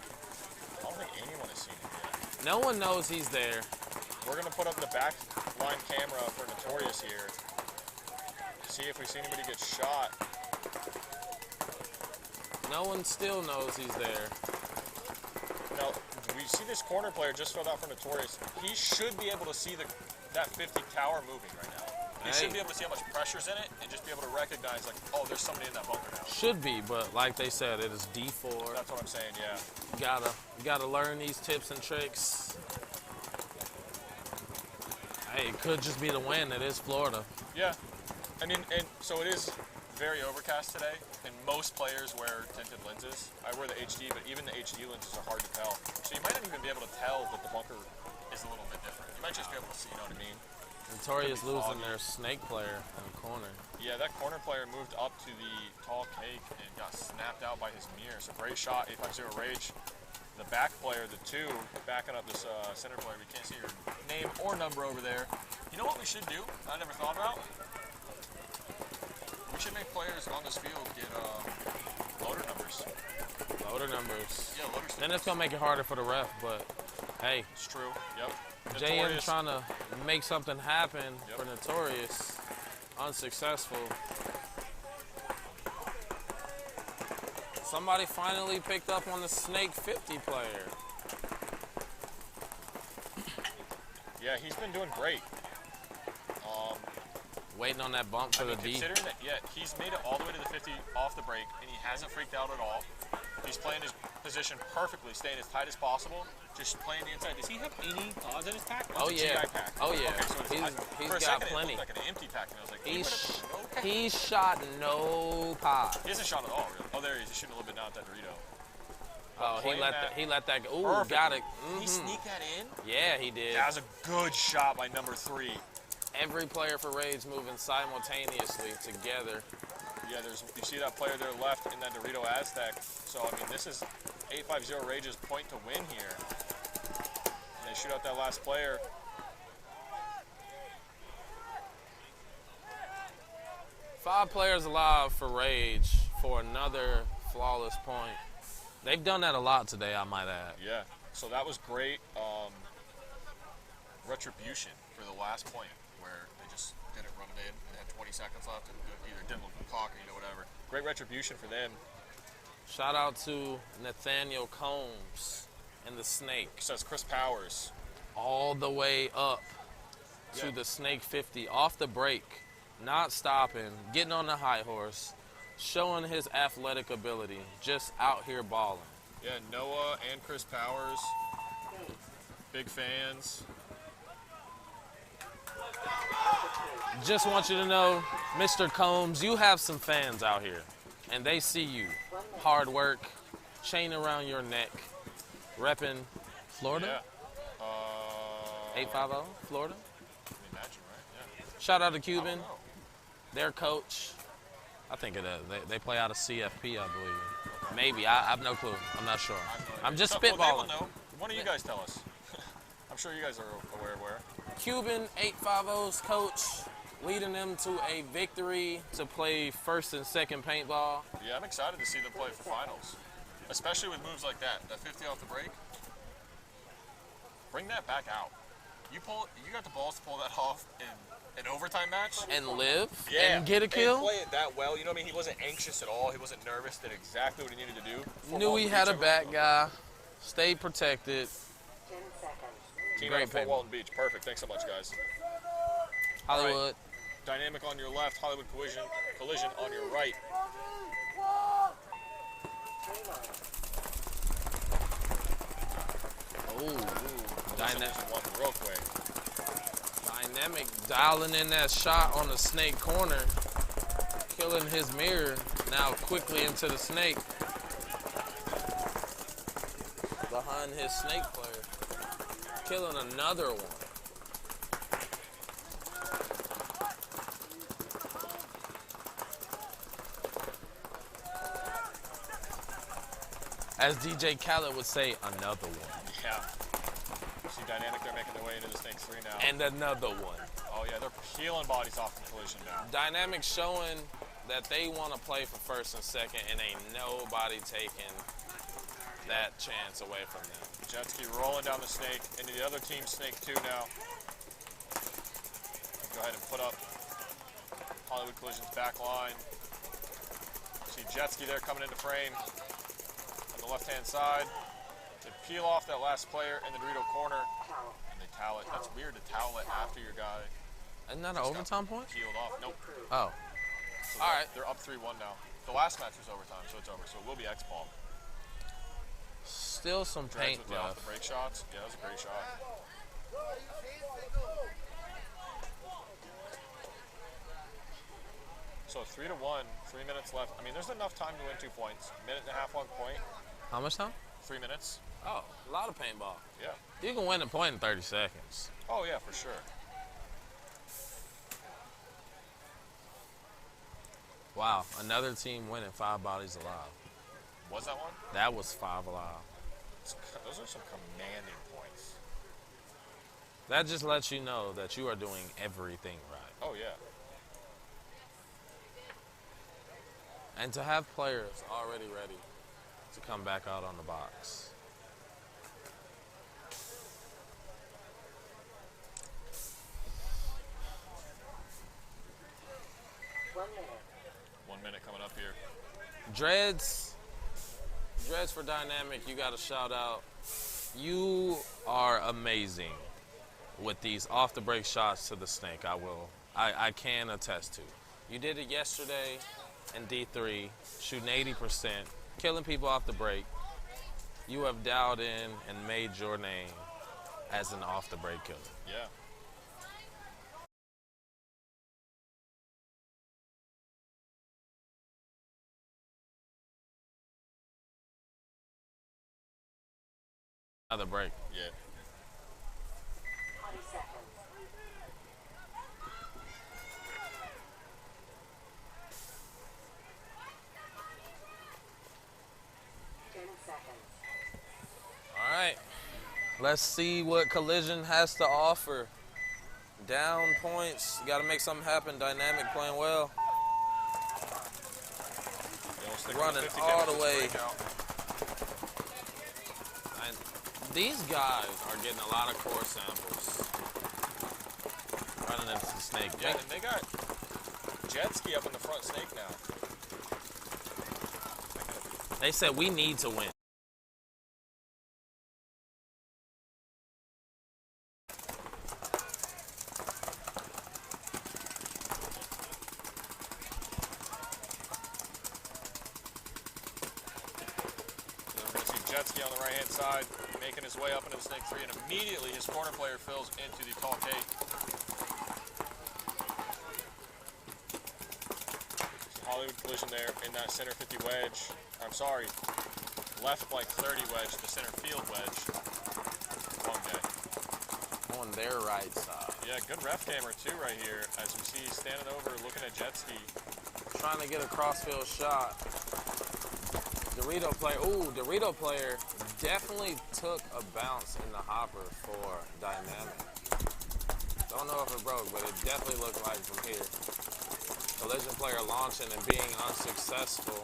I don't think anyone has seen him yet. No one knows he's there. We're going to put up the back line camera for Notorious here. See if we see anybody get shot. No one still knows he's there. Now, we see this corner player just filled out for Notorious. He should be able to see that 50 tower moving right now. He should be able to see how much pressure's in it and just be able to recognize, like, oh, there's somebody in that bunker now. Should be, but like they said, it is D4. That's what I'm saying, yeah. You gotta learn these tips and tricks. Hey, it could just be the wind. It is Florida. Yeah. I mean, and so it is very overcast today, and most players wear tinted lenses. I wear the HD, but even the HD lenses are hard to tell. So you might not even be able to tell that the bunker is a little bit different. You might just be able to see, you know what I mean? Notorious losing their snake player in the corner. Yeah, that corner player moved up to the tall cake and got snapped out by his mirror. So great shot, 850 Rage. The back player, the 2, backing up this center player. We can't see your name or number over there. You know what we should do? I never thought about. We should make players on this field get loader numbers. Loader numbers. Yeah, loader numbers. Then it's gonna make it harder for the ref, but hey. It's true. Yep. JM trying to make something happen for Notorious. Unsuccessful. Somebody finally picked up on the Snake 50 player. Yeah, he's been doing great. Waiting on that bump for the D. Considering that, yeah, he's made it all the way to the 50 off the break, and he hasn't freaked out at all. He's playing his position perfectly, staying as tight as possible, just playing the inside. Does he have any pods in his pack? Oh, yeah. Pack? Oh, yeah. Okay, so he's for a got second, plenty. It looked like an empty pack, and I was like, He's shot no pods. He hasn't shot at all, really. Oh, there he is. He's shooting a little bit now at that Dorito. Oh, he let that go. Ooh, perfectly. got it. He sneaked that in? Yeah, he did. That was a good shot by number 3. Every player for Rage moving simultaneously together. Yeah, you see that player there left in that Dorito Aztec. So, I mean, this is 850 Rage's point to win here. And they shoot out that last player. Five players alive for Rage for another flawless point. They've done that a lot today, I might add. Yeah, so that was great retribution for the last point, where they just didn't run it in. They had 20 seconds left and either didn't look at the clock or whatever. Great retribution for them. Shout out to Nathaniel Combs and the Snake. Says Chris Powers. All the way up to the Snake 50, off the break, not stopping, getting on the high horse, showing his athletic ability, just out here balling. Yeah, Noah and Chris Powers, big fans. Just want you to know, Mr. Combs, you have some fans out here, and they see you. Hard work, chain around your neck, repping Florida? Yeah. 850, Florida? Can you imagine, right? Yeah. Shout out to Cuban, their coach. I think it is. They play out of CFP, I believe. Maybe. I have no clue. I'm not sure. I'm just spitballing. Well, they will know. One of you guys tell us. I'm sure you guys are aware where. Cuban 850's coach leading them to a victory to play first and second paintball. Yeah, I'm excited to see them play for finals, especially with moves like that 50 off the break. Bring that back out. You got the balls to pull that off in an overtime match and live and get a kill. And play it that well. You know what I mean? He wasn't anxious at all. He wasn't nervous. Did exactly what he needed to do. Knew he had a back guy. Stayed protected. Team out of Fort Walton Beach. Perfect. Thanks so much, guys. Hollywood. Right. Dynamic on your left. Hollywood collision on your right. Real quick. Dynamic dialing in that shot on the Snake corner, killing his mirror. Now quickly into the Snake. Behind his Snake player, killing another one. As DJ Khaled would say, another one. Yeah. See Dynamic, they're making their way into the Snake 3 now. And another one. Oh yeah, they're peeling bodies off the collision now. Dynamic showing that they want to play for first and second, and ain't nobody taking that chance away from them. Jet ski rolling down the Snake into the other team's Snake 2 now. go ahead and put up Hollywood Collision's back line. See jet ski there coming into frame on the left-hand side. They peel off that last player in the Dorito corner, and they towel it. That's weird to towel it after your guy. Isn't that an overtime point? Peeled off. Nope. Oh. So all right. They're up 3-1 now. The last match was overtime, so it's over. So it will be X-ball. Still some paint with the off the break shots. Yeah, that was a great shot. So 3-1, 3 minutes left. I mean, there's enough time to win 2 points. Minute and a half on point. How much time? 3 minutes. Oh, a lot of paintball. Yeah. You can win a point in 30 seconds. Oh, yeah, for sure. Wow, another team winning 5 bodies alive. Was that one? That was 5 alive. Those are some commanding points. That just lets you know that you are doing everything right. Oh, yeah. And to have players already ready to come back out on the box. One minute coming up here. Dreads for Dynamic, you got to shout out. You are amazing with these off the break shots to the snake. I can attest to. You did it yesterday in D3, shooting 80%, killing people off the break. You have dialed in and made your name as an off the break killer. Yeah. Another break. Yeah. 20 seconds. All right, let's see what Collision has to offer. Down points, got to make something happen. Dynamic playing well. Running all the way. And these guys are getting a lot of core samples. Running into the snake. Yeah, and they got jet ski up in the front snake now. They said we need to win. Jet on the right-hand side, making his way up into the snake 3, and immediately his corner player fills into the tall K. Hollywood Collision there in that center 50 wedge. I'm sorry, left flank 30 wedge, the center field wedge. Long day. On their right side. Yeah, good ref camera too right here, as we see standing over looking at jet ski. Trying to get a crossfield shot. Dorito player definitely took a bounce in the hopper for Dynamic. Don't know if it broke, but it definitely looked like from here. Collision player launching and being unsuccessful.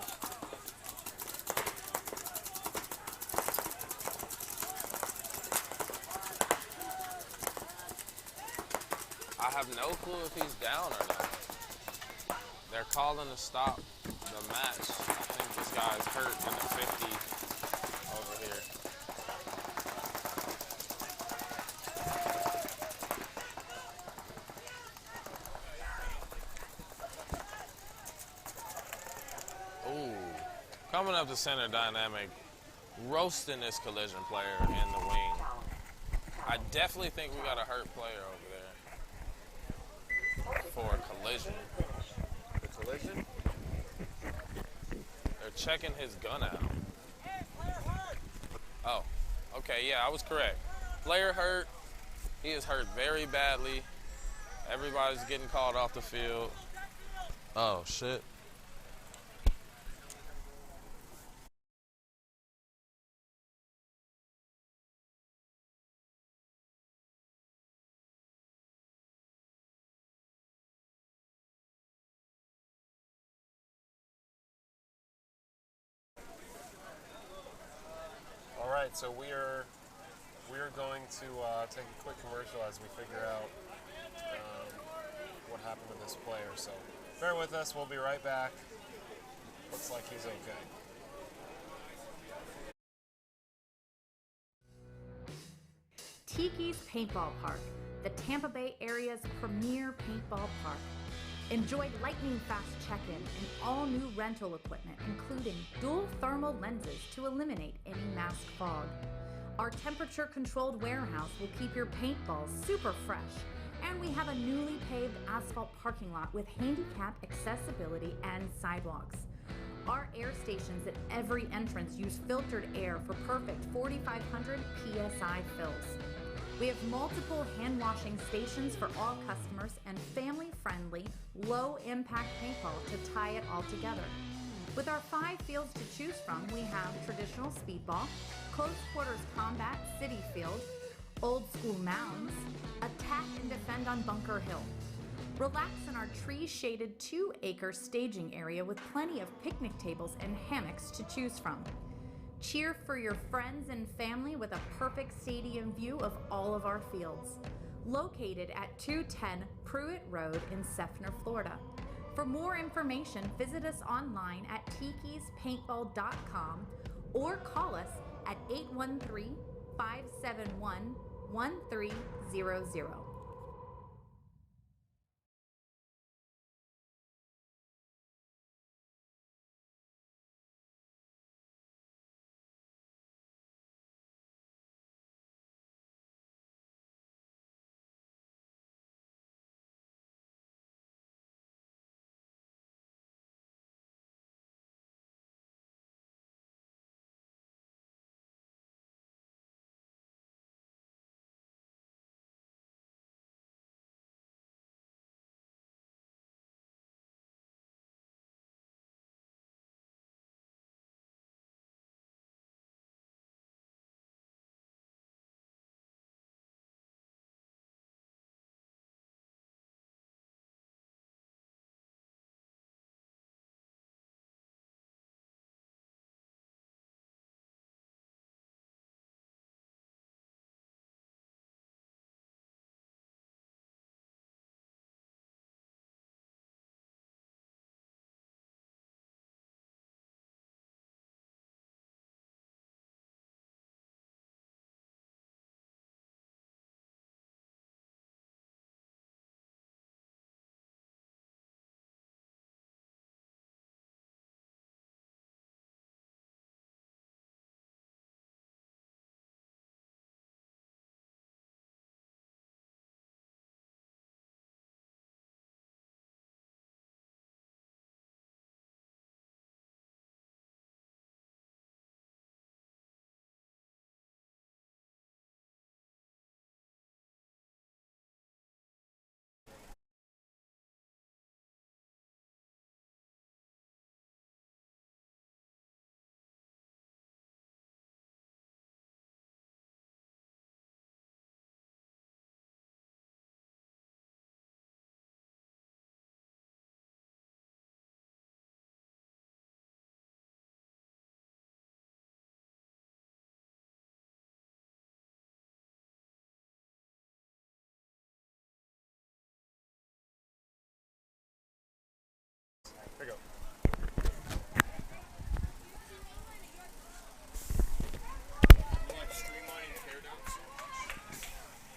I have no clue if he's down or not. They're calling to stop the match. I think this guy's hurt in the 50 over here. Ooh, coming up to center Dynamic, roasting this Collision player in the wing. I definitely think we got a hurt player over there for Collision. Collision? They're checking his gun out. Oh, okay, yeah, I was correct. Player hurt. He is hurt very badly. Everybody's getting called off the field. Oh, shit. So we are going to take a quick commercial as we figure out what happened to this player. So bear with us. We'll be right back. Looks like he's okay. Tiki's Paintball Park, the Tampa Bay area's premier paintball park. Enjoy lightning-fast check-in and all-new rental equipment, including dual thermal lenses to eliminate any mask fog. Our temperature-controlled warehouse will keep your paintballs super fresh, and we have a newly paved asphalt parking lot with handicap accessibility and sidewalks. Our air stations at every entrance use filtered air for perfect 4,500 PSI fills. We have multiple hand-washing stations for all customers and family-friendly, low-impact paintball to tie it all together. With our 5 fields to choose from, we have traditional speedball, close quarters combat, city field, old school mounds, attack and defend on Bunker Hill. Relax in our tree-shaded 2-acre staging area with plenty of picnic tables and hammocks to choose from. Cheer for your friends and family with a perfect stadium view of all of our fields. Located at 210 Pruitt Road in Seffner, Florida. For more information, visit us online at tikispaintball.com or call us at 813-571-1300. Here we go. Like streamlining teardowns?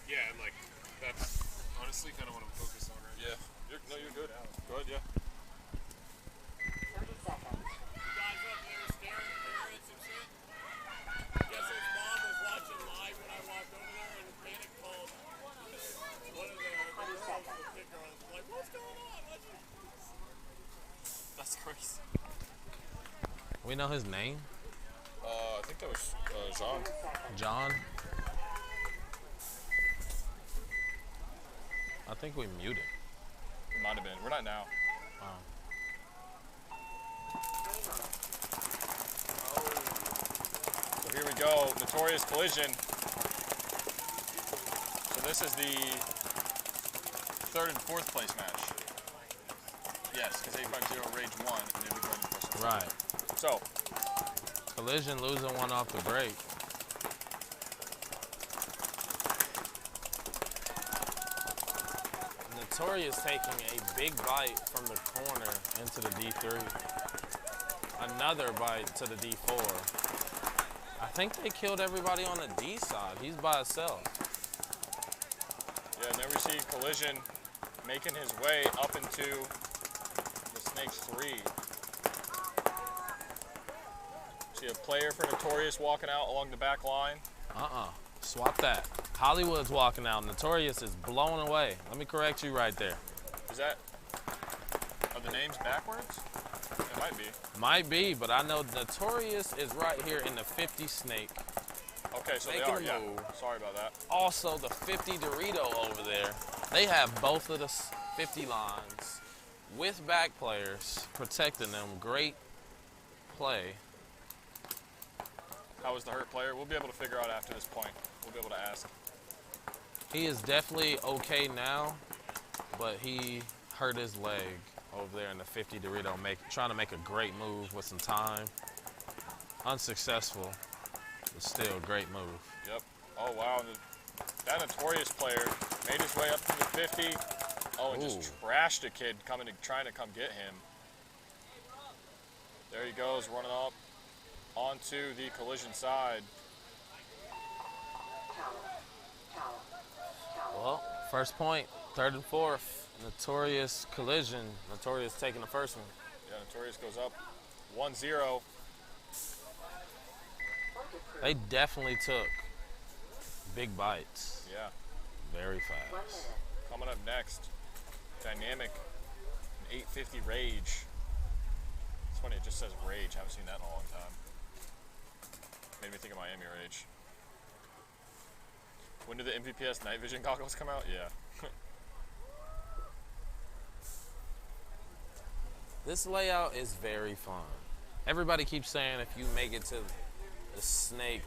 Yeah, and like that's honestly kind of what I'm focused on right Yeah. now. You're good. Go ahead, yeah. Guys up there staring at some shit. Guess his mom was watching live when I walked over there and panic called one of the girls with the big girls. Like, what's going on? That's crazy. We know his name? I think that was John. John? I think we muted. It might have been. We're not now. Oh. So here we go. Notorious collision. So this is the 3rd and 4th place match. Yes, because 850 Rage won, and then we go into question. Right. So, Collision losing one off the break. Notorious taking a big bite from the corner into the D3. Another bite to the D4. I think they killed everybody on the D side. He's by himself. Yeah, never see Collision making his way up into the Snakes 3. See a player for Notorious walking out along the back line. Swap that. Hollywood's walking out. Notorious is blown away. Let me correct you right there. Is that, are the names backwards? It might be. Might be, but I know Notorious is right here in the 50 Snake. Okay, so they are, yeah. Sorry about that. Also, the 50 Dorito over there. They have both of the 50 lines with back players protecting them. Great play. How was the hurt player? We'll be able to figure out after this point. We'll be able to ask. He is definitely okay now, but he hurt his leg over there in the 50 Dorito, trying to make a great move with some time. Unsuccessful, but still a great move. Yep. Oh, wow. That Notorious player made his way up to the 50. Oh, and just trashed a kid trying to come get him. There he goes, running up onto the Collision side. Well, first point, 3rd and 4th. Notorious Collision. Notorious taking the first one. Yeah, Notorious goes up 1-0. They definitely took big bites. Yeah. Very fast. Coming up next, Dynamic, an 850 Rage. It's funny, it just says Rage. I haven't seen that in a long time. Made me think of Miami Rage. When did the MVPS night vision goggles come out? Yeah. This layout is very fun. Everybody keeps saying if you make it to the snake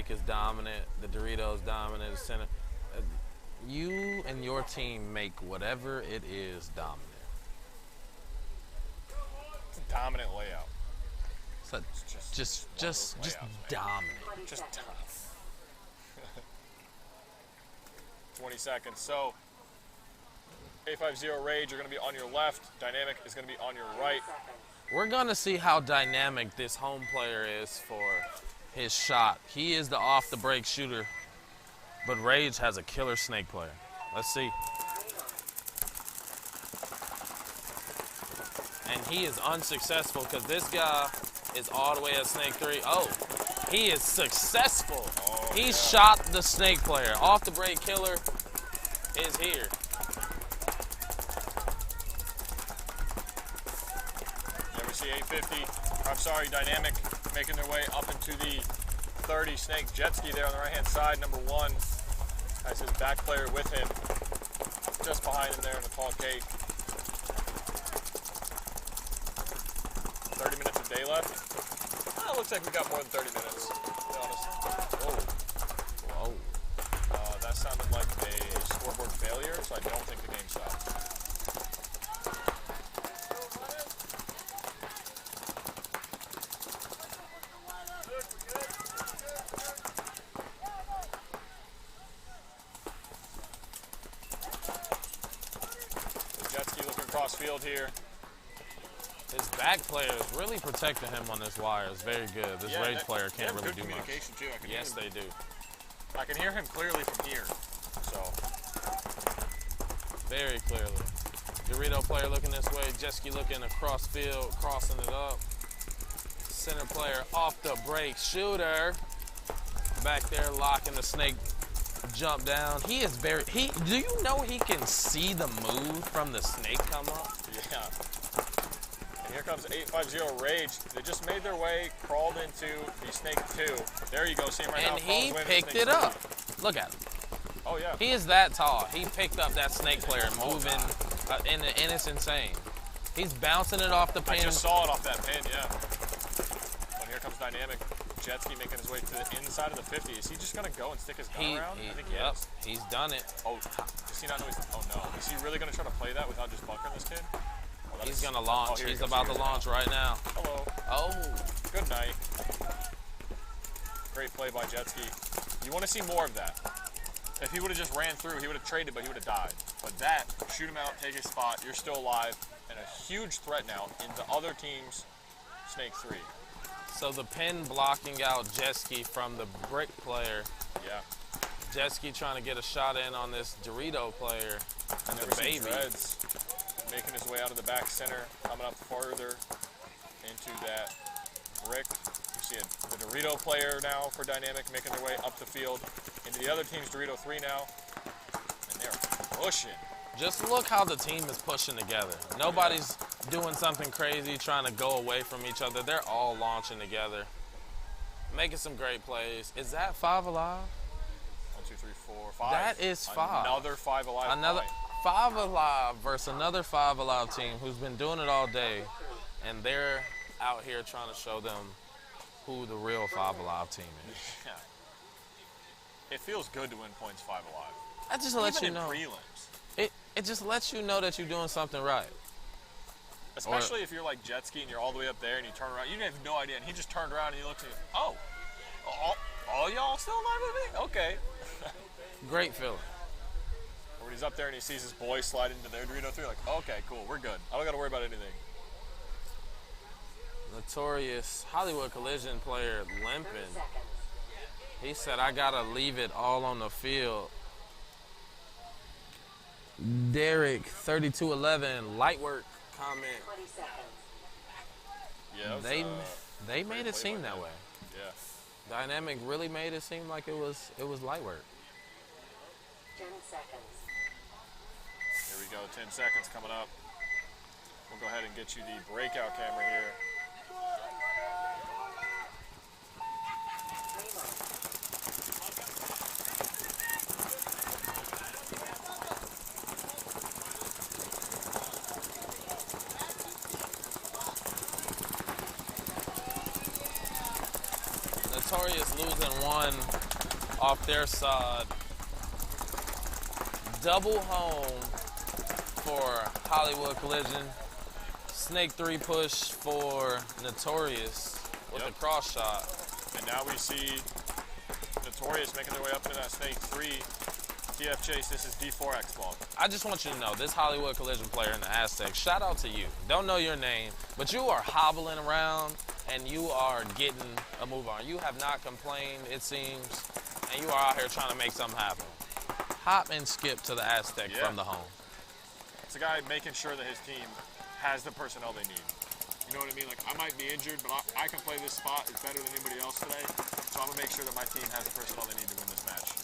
is dominant, the Dorito is dominant, the center. You and your team make whatever it is dominant. It's a dominant layout. So just dominant. Just dominant. 20 seconds. So 850 Rage are going to be on your left. Dynamic is going to be on your right. We're going to see how dynamic this home player is for his shot. He is the off-the-break shooter, but Rage has a killer snake player. Let's see. And he is unsuccessful because this guy is all the way at snake 3. Oh, he is successful. Oh, he shot the snake player. Off-the-break killer is here. There we see 850. I'm sorry, Dynamic making their way up into the 30 Snake jet ski there on the right-hand side. Number 1 has his back player with him, just behind him there in the tall cake. 30 minutes of day left. It looks like we got more than 30 minutes, to be honest. Whoa. That sounded like a scoreboard failure, so I don't think the game stopped. Field here. His back player is really protecting him on this wire. It's very good. This Rage player can't really do much. Too. Yes, they do. I can hear him clearly from here. So very clearly. Dorito player looking this way. Jet ski looking across field, crossing it up. Center player off the break shooter. Back there locking the snake. Jump down. He is very. Do you know he can see the move from the snake come up? Yeah. And here comes 850 Rage. They just made their way, crawled into the Snake 2. There you go. See him right now. And he picked it up. Look at him. Oh yeah. He is that tall. He picked up that snake player moving, and it's insane. He's bouncing it off the pin. I just saw it off that pin. Yeah. And here comes Dynamic. Jet ski making his way to the inside of the 50. Is he just going to go and stick his gun around? I think he is. He's done it. Oh, does he not know oh no. Is he really going to try to play that without just bunkering this kid? Oh, he's going to launch. He's about to launch right now. Hello. Oh. Good night. Great play by Jet ski. You want to see more of that. If he would have just ran through, he would have traded, but he would have died. But that, shoot him out, take his spot, you're still alive, and a huge threat now into other teams' Snake 3. So the pin blocking out Jetski from the brick player. Yeah. Jetski trying to get a shot in on this Dorito player. And the baby. Dreads making his way out of the back center, coming up further into that brick. You see the Dorito player now for Dynamic making their way up the field into the other team's Dorito 3 now. And they're pushing. Just look how the team is pushing together. Nobody's doing something crazy, trying to go away from each other. They're all launching together, making some great plays. Is that 5 alive? 1, 2, 3, 4, 5. That is 5. Another 5 alive. Another 5 alive versus another 5 alive team who's been doing it all day, and they're out here trying to show them who the real 5 alive team is. Yeah. It feels good to win points 5 alive. That just lets you know. Prelims. It just lets you know that you're doing something right. Especially if you're like Jetski and you're all the way up there and you turn around. You have no idea. And he just turned around and he looks at you. Oh, all y'all still alive with me? Okay. Great feeling. When he's up there and he sees his boys slide into their Dorito 3, like, okay, cool, we're good. I don't got to worry about anything. Notorious Hollywood Collision player limping. He said, I got to leave it all on the field. Derek 3211 light work comment. Yeah, they made it seem that way. Yeah. Dynamic really made it seem like it was light work. 10 seconds. Here we go, 10 seconds coming up. We'll go ahead and get you the breakout camera here. Notorious losing 1 off their side. Double home for Hollywood Collision. Snake 3 push for Notorious with a cross shot. And now we see Notorious making their way up into that Snake 3. TF Chase, this is D4X ball. I just want you to know, this Hollywood Collision player in the Aztec, shout out to you. Don't know your name, but you are hobbling around and you are getting a move on. You have not complained, it seems, and you are out here trying to make something happen. Hop and skip to the Aztec from the home. It's a guy making sure that his team has the personnel they need. You know what I mean? Like, I might be injured, but I can play this spot. It's better than anybody else today. So I'm going to make sure that my team has the personnel they need to win this match.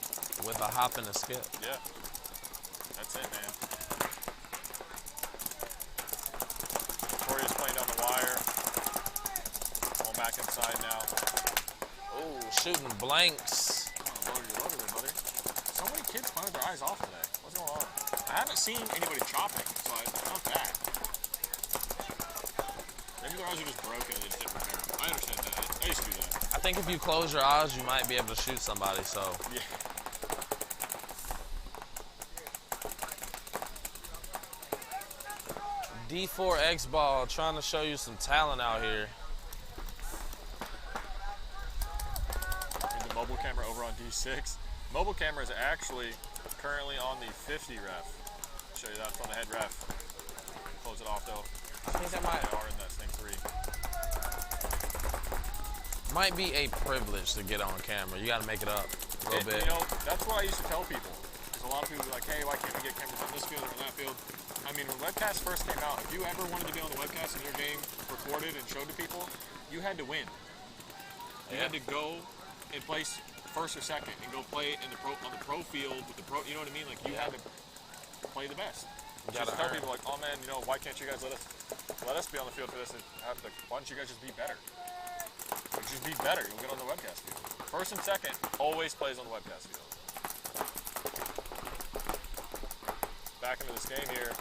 With a hop and a skip. Yeah. That's it, man. Notorious playing down the wire. Going back inside now. Oh, shooting blanks. Oh, loaded it, buddy. So many kids playing their eyes off today. What's going on? I haven't seen anybody chopping, so it's not that. Maybe their eyes are just broken and they just didn't repair them. I understand that. I used to do that. I think if you close your eyes, you might be able to shoot somebody, so. Yeah. D4X ball trying to show you some talent out here. The mobile camera over on D6. Mobile camera is actually currently on the 50 ref. I'll show you that from the head ref. Close it off though. I think that might they are in that Snake 3. Might be a privilege to get on camera. You got to make it up a little bit. You know, that's what I used to tell people. Because a lot of people be like, hey, why can't we get cameras on this field or on that field? I mean, when webcasts first came out, if you ever wanted to be on the webcast and your game recorded and showed to people, you had to win. You had to go and place first or second and go play in the on the pro field with the pro. You know what I mean? Like you had to play the best. Just tell people like, oh man, you know, why can't you guys let us be on the field for this? And why don't you guys just be better? Like, just be better. You'll get on the webcast field. First and second always plays on the webcast field. Back into this game here.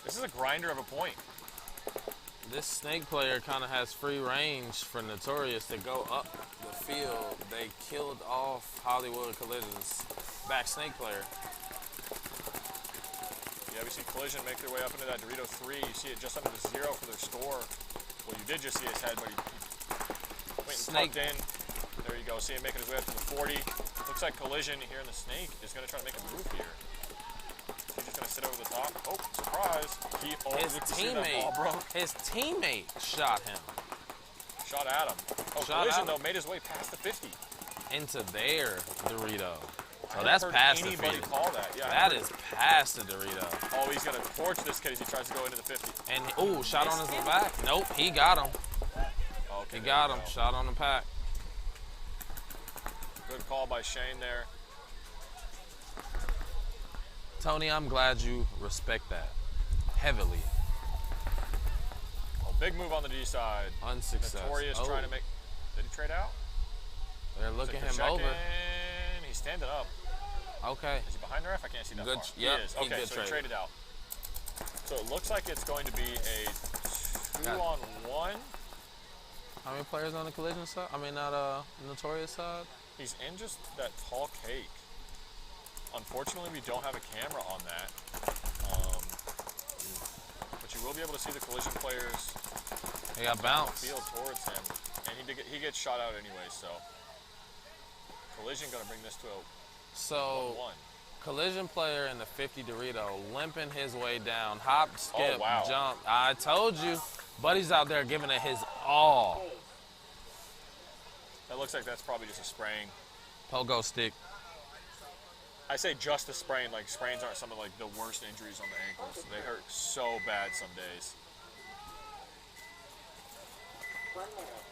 This is a grinder of a point. This Snake player kind of has free range for Notorious to go up the field. They killed off Hollywood Collision's back Snake player. Yeah, we see Collision make their way up into that Dorito 3. You see it just under the 0 for their score. Well, you did just see his head, but he went and tucked in. There you go. See him making his way up to the 40. Looks like Collision here in the Snake is going to try to make a move here. sit over the top. Oh, surprise. His teammate shot him. Shot at him. Oh, Shot Collision, at though, him. made his way past the 50. Into their Dorito. I So that's haven't heard past the anybody 50. call that. Yeah, That is past the Dorito. Oh, he's going to torch this kid as he tries to go into the 50. And, ooh, shot on his back. Nope, he got him. Okay, He got him. Shot on the pack. Good call by Shane there. Tony, I'm glad you respect that heavily. Oh, big move on the D side. Unsuccessful. Notorious trying to make. Did he trade out? They're looking Took the him over. check-in. He's standing up. Okay. Is he behind the ref? I can't see that Good. far. Yep, He is. he Okay, good so trade. he traded out. So it looks like it's going to be a 2-on-1. How many players on the Collision side? I mean, not Notorious side. He's in just that tall cake. Unfortunately, we don't have a camera on that. But you will be able to see the Collision players. He got bounced. Field towards him, and he gets shot out anyway. So Collision gonna bring this to a 1-1. Collision player in the 50 Dorito limping his way down, hop, skip, wow. jump. I told you, buddy's out there giving it his all. That looks like that's probably just a sprain. Pogo stick. I say just a sprain, like sprains aren't some of like the worst injuries on the ankles. They hurt so bad some days. 1 minute.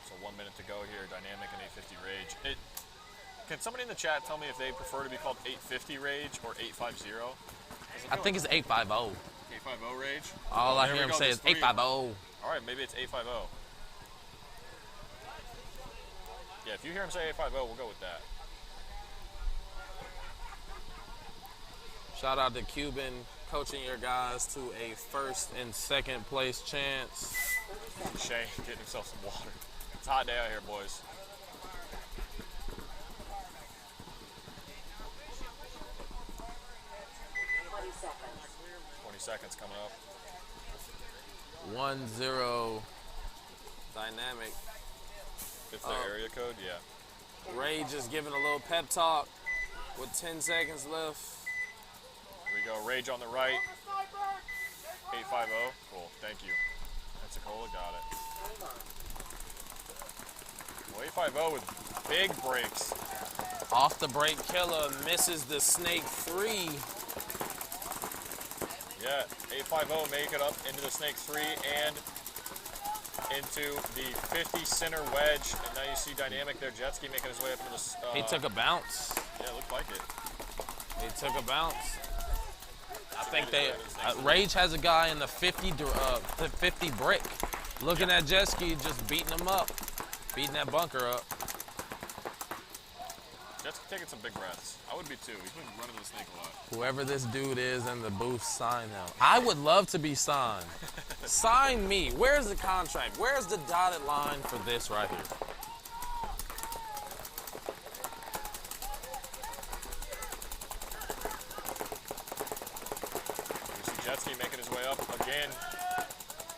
So 1 minute to go here, Dynamic and 850 Rage. Can somebody in the chat tell me if they prefer to be called 850 Rage or 850? I think it's 850. 850 Rage? All I there hear we him go, say there's is 3. 850. All right, maybe it's 850. Yeah, if you hear him say 850, we'll go with that. Shout out to Cuban coaching your guys to a first and second place chance. Shane getting himself some water. It's a hot day out here, boys. Seconds coming up. 1-0 Dynamic. It's their area code, yeah. Rage is giving a little pep talk with 10 seconds left. Here we go, Rage on the right. 850. Cool, thank you. Pensacola got it. Well, 850 with big breaks. Off the break killer misses the snake free. Yeah, 850 make it up into the snake 3 and into the 50 center wedge. And now you see Dynamic there, jet ski making his way up into the... He took a bounce. Yeah, it looked like it. He took a bounce. I think they... Rage has a guy in the 50 brick looking at jet ski, just beating him up. Beating that bunker up. Jet's taking some big breaths. I would be too. He's been running the snake a lot. Whoever this dude is in the booth, sign him. I would love to be signed. Sign me. Where's the contract? Where's the dotted line for this right here? We see Jetski making his way up again.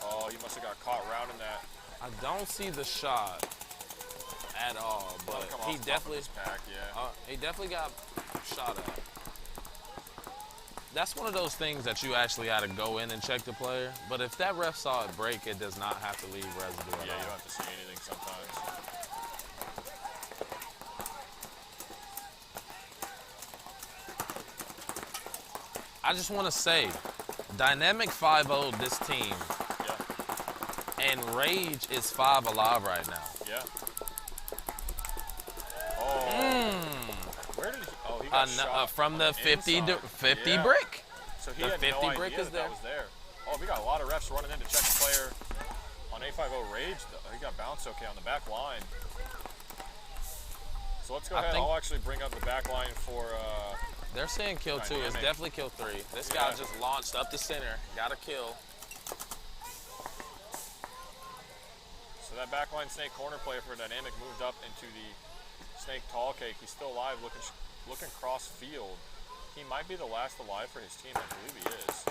Oh, he must have got caught rounding that. I don't see the shot at all, but he definitely he definitely got shot at. That's one of those things that you actually got to go in and check the player. But if that ref saw it break, it does not have to leave residue at all. Yeah, you don't have to see anything sometimes. I just want to say, Dynamic 5-0 this team. Yeah. And Rage is 5 alive right now. Yeah. Oh. Where did he? Oh, he got shot from the 50 yeah. brick. So he the had 50 no idea brick is that was there. Oh, we got a lot of refs running in to check the player on 850 Rage. He got bounced okay on the back line. So let's go ahead. I'll actually bring up the back line for. They're saying kill Dynamic. 2. It's definitely kill 3. This guy just launched up the center. Got a kill. So that backline snake corner player for Dynamic moved up into the snake tall cake. He's still alive, looking cross field. He might be the last alive for his team. I believe he is.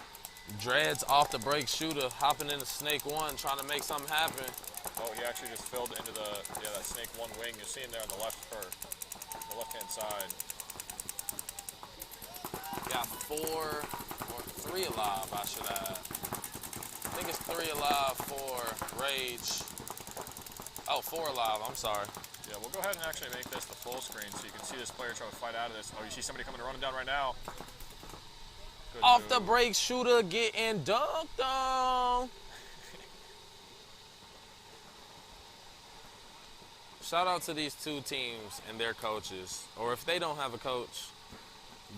Dreads off the break shooter, hopping into snake 1, trying to make something happen. Oh, he actually just filled into that snake 1 wing. You're seeing there on the left hand side. got 4 or 3 alive, I should add. I think it's 3 alive for Rage. Oh, 4 alive, I'm sorry. Yeah, we'll go ahead and actually make this the full screen so you can see this player try to fight out of this. Oh, you see somebody coming to run him down right now. Good Off move. the break, Shooter getting dunked on. Shout out to these 2 teams and their coaches. Or if they don't have a coach,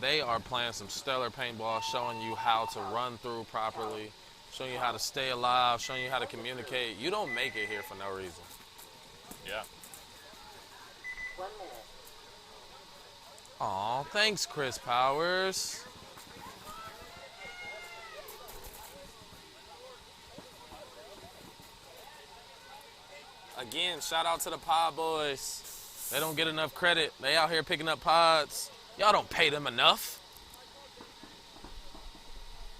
they are playing some stellar paintball, showing you how to run through properly, showing you how to stay alive, showing you how to communicate. You don't make it here for no reason. Yeah. 1 minute. Aw, thanks, Chris Powers. Again, shout out to the pod boys. They don't get enough credit. They out here picking up pods. Y'all don't pay them enough.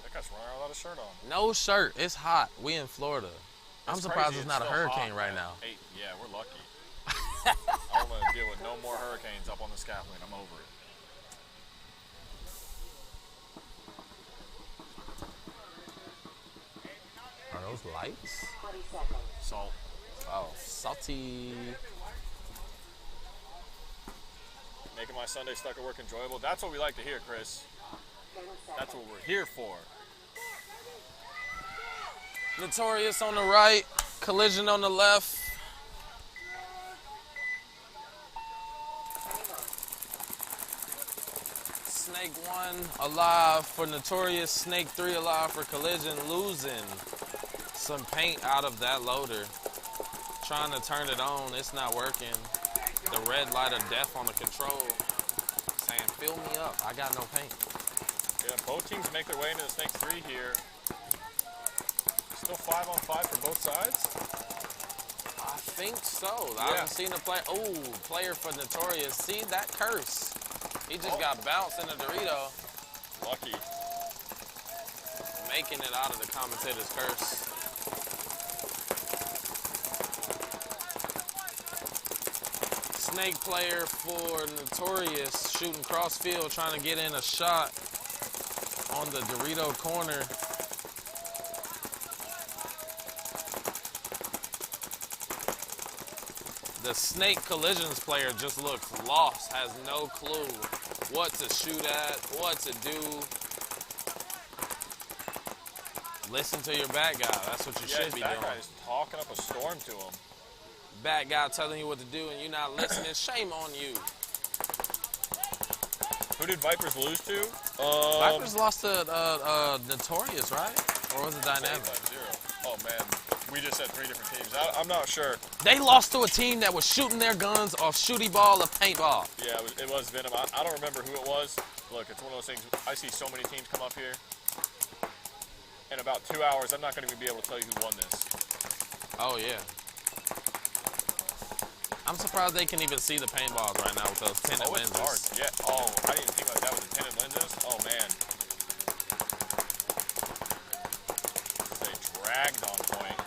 That guy's running around without a shirt on. No shirt. It's hot. We in Florida. I'm surprised crazy. it's not a still hurricane hot, right man. now. Hey, yeah, we're lucky. I don't want to deal with no more hurricanes up on the scaffolding. I'm over it. Are those lights? 20 seconds. Salt. Oh, salty. Making my Sunday stuck at work enjoyable. That's what we like to hear, Chris. 10 seconds. That's what we're here for. Notorious on the right. Collision on the left. Snake 1 alive for Notorious. Snake 3 alive for Collision. Losing some paint out of that loader. Trying to turn it on. It's not working. The red light of death on the control. Saying, fill me up. I got no paint. Yeah, both teams make their way into the Snake 3 here. Still 5-on-5 for both sides? I think so. I haven't seen a play. Oh, player for Notorious. See that curse? He just got bounced in a Dorito. Lucky. Making it out of the commentator's curse. Snake player for Notorious shooting cross field, trying to get in a shot on the Dorito corner. The Snake Collisions player just looks lost, has no clue what to shoot at, what to do. Listen to your bad guy. That's what you should be doing. Yeah, guy is talking up a storm to him. Bad guy telling you what to do and you're not listening. Shame on you. Who did Vipers lose to? Vipers lost to Notorious, right? Or was it Dynamic? 5-0. Oh, man. We just had 3 different teams. I'm not sure. They lost to a team that was shooting their guns off shooty ball or paintball. Yeah, it was Venom. I don't remember who it was. Look, it's one of those things. I see so many teams come up here. In about 2 hours, I'm not going to even be able to tell you who won this. Oh, yeah. I'm surprised they can even see the paintballs right now with those tinted lenses. Oh, it's dark. Yeah. Oh, I didn't even think about that with the tinted lenses. Oh, man. This is a dragged on point.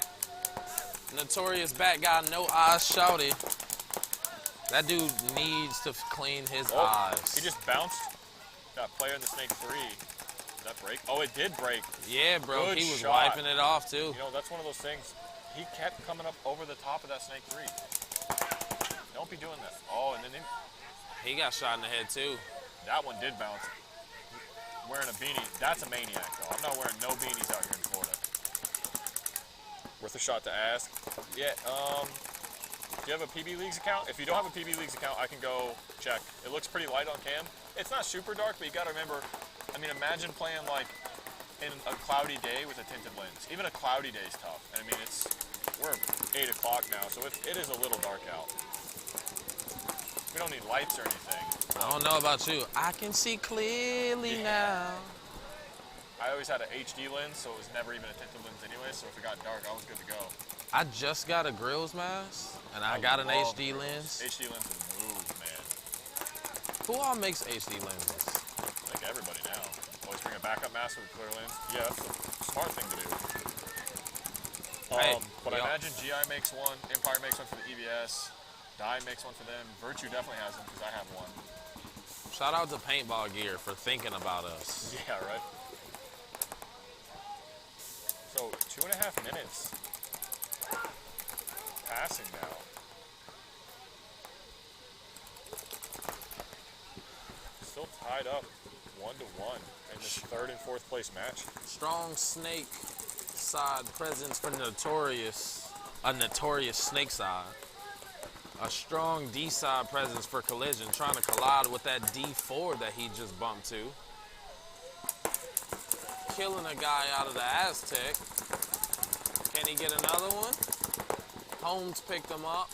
Notorious bad guy, no eyes shouted. That dude needs to clean his eyes. He just bounced that player in the Snake 3. Did that break? Oh, it did break. Yeah, bro. Good he was shot. wiping it off, too. You know, that's one of those things. He kept coming up over the top of that Snake 3. Don't be doing that. Oh, and then he got shot in the head, too. That one did bounce. Wearing a beanie. That's a maniac, though. I'm not wearing no beanies out here in Florida. Worth a shot to ask. Yeah, do you have a PB Leagues account? If you don't have a PB Leagues account, I can go check. It looks pretty light on cam. It's not super dark, but you gotta remember, I mean, imagine playing like in a cloudy day with a tinted lens. Even a cloudy day is tough. And I mean, we're 8 o'clock now, so it is a little dark out. We don't need lights or anything. I don't know about you. I can see clearly now. I always had an HD lens, so it was never even a tinted lens anyway, so if it got dark, I was good to go. I just got a grills mask, and I got an HD lens. HD lenses move, man. Who all makes HD lenses? Like everybody now. Always bring a backup mask with a clear lens. Yeah, that's the smart thing to do. But I imagine GI makes one, Empire makes one for the EVS, Dye makes one for them, Virtue definitely has one because I have one. Shout out to Paintball Gear for thinking about us. Yeah, right. So 2.5 minutes passing now. Still tied up 1-1 in this 3rd and 4th place match. Strong snake side presence for Notorious, a notorious snake side. A strong D side presence for Collision, trying to collide with that D4 that he just bumped to. Killing a guy out of the Aztec. Can he get another one? Holmes picked him up.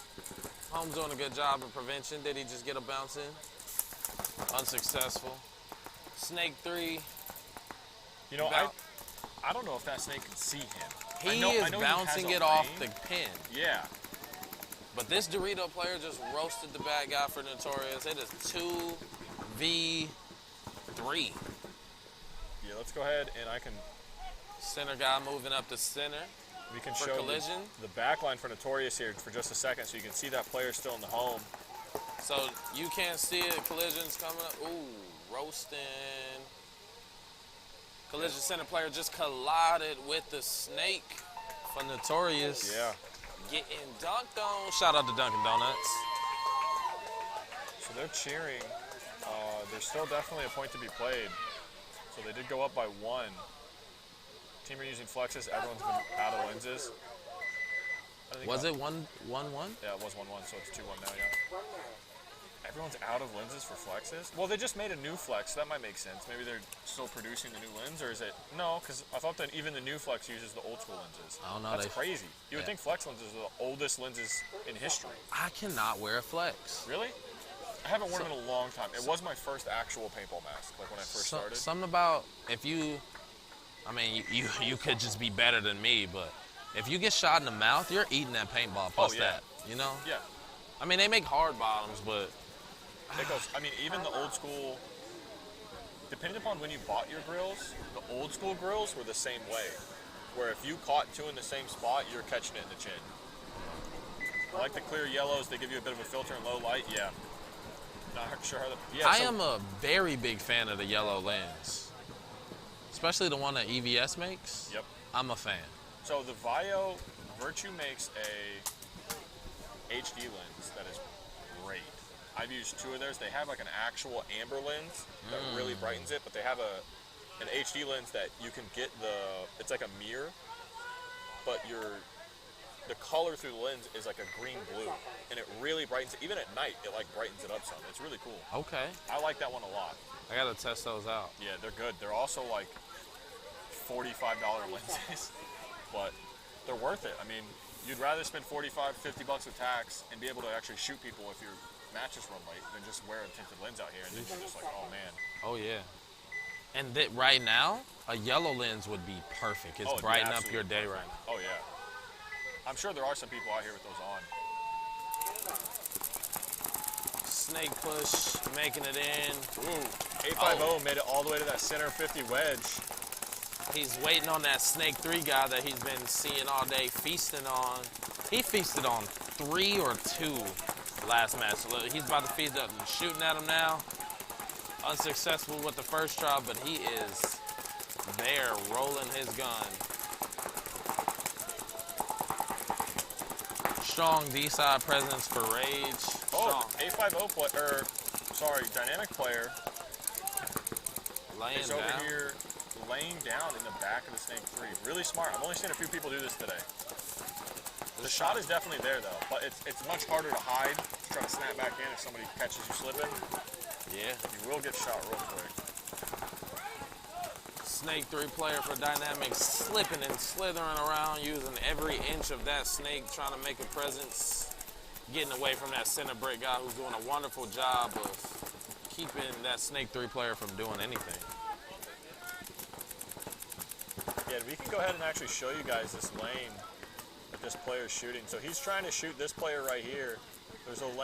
Holmes doing a good job of prevention. Did he just get a bounce in? Unsuccessful. Snake 3. You know, I don't know if that snake can see him. He is bouncing it off the pin. Yeah. But this Dorito player just roasted the bad guy for Notorious. It is 2v3. Yeah, let's go ahead and I can... Center guy moving up the center. We can for show Collision. The back line for Notorious here for just a second so you can see that player still in the home. So you can't see it. Collision's coming up. Ooh, roasting. Collision center player just collided with the snake for Notorious. Yeah. Getting dunked on. Shout out to Dunkin' Donuts. So they're cheering. There's still definitely a point to be played. So they did go up by 1. Team are using flexes. Everyone's been out of lenses. Was it 1-1? Yeah, it was 1-1, so it's 2-1 now, yeah. Everyone's out of lenses for flexes? Well, they just made a new flex, so that might make sense. Maybe they're still producing the new lens, or is it? No, because I thought that even the new flex uses the old school lenses. I don't know. That's crazy. You would think flex lenses are the oldest lenses in history. I cannot wear a flex. Really? I haven't worn them in a long time. It was my first actual paintball mask, like when I first started. Something about if you, I mean, you could just be better than me, but if you get shot in the mouth, you're eating that paintball plus that, you know? Yeah. I mean, they make hard bottoms, but... It goes, I mean, even the old school, depending upon when you bought your grills, the old school grills were the same way. Where if you caught 2 in the same spot, you're catching it in the chin. I like the clear yellows, they give you a bit of a filter in low light, yeah. Not sure how the, I am a very big fan of the yellow lens. Especially the one that EVS makes. Yep. I'm a fan. So the Virtue makes a HD lens that is great. I've used 2 of theirs. They have like an actual amber lens that really brightens it, but they have an HD lens that you can get it's like a mirror, but the color through the lens is like a green-blue, and it really brightens it. Even at night, it like brightens it up some. It's really cool. Okay. I like that one a lot. I gotta test those out. Yeah, they're good. They're also like $45 lenses, but they're worth it. I mean, you'd rather spend $45, $50 with tax and be able to actually shoot people if your matches run late than just wear a tinted lens out here and then you're just like, oh man. Oh yeah. And right now, a yellow lens would be perfect. It's brightening up your day right now. Oh yeah. I'm sure there are some people out here with those on. Snake push, making it in. Ooh, 850 made it all the way to that center 50 wedge. He's waiting on that Snake 3 guy that he's been seeing all day, feasting on. He feasted on 3 or 2 last match. He's about to feast up and shooting at him now. Unsuccessful with the first try, but he is there rolling his gun. Strong D-side presence for Rage. Oh, 850 player, Dynamic player laying is down. over here laying down in the back of the Snake 3. Really smart. I've only seen a few people do this today. The shot is definitely there though, but it's much harder to hide. Try to snap back in if somebody catches you slipping. Yeah. You will get shot real quick. Snake 3 player for Dynamics slipping and slithering around using every inch of that snake, trying to make a presence, getting away from that center brick guy who's doing a wonderful job of keeping that Snake 3 player from doing anything. Yeah, we can go ahead and actually show you guys this lane that this player is shooting. So he's trying to shoot this player right here. There's a lane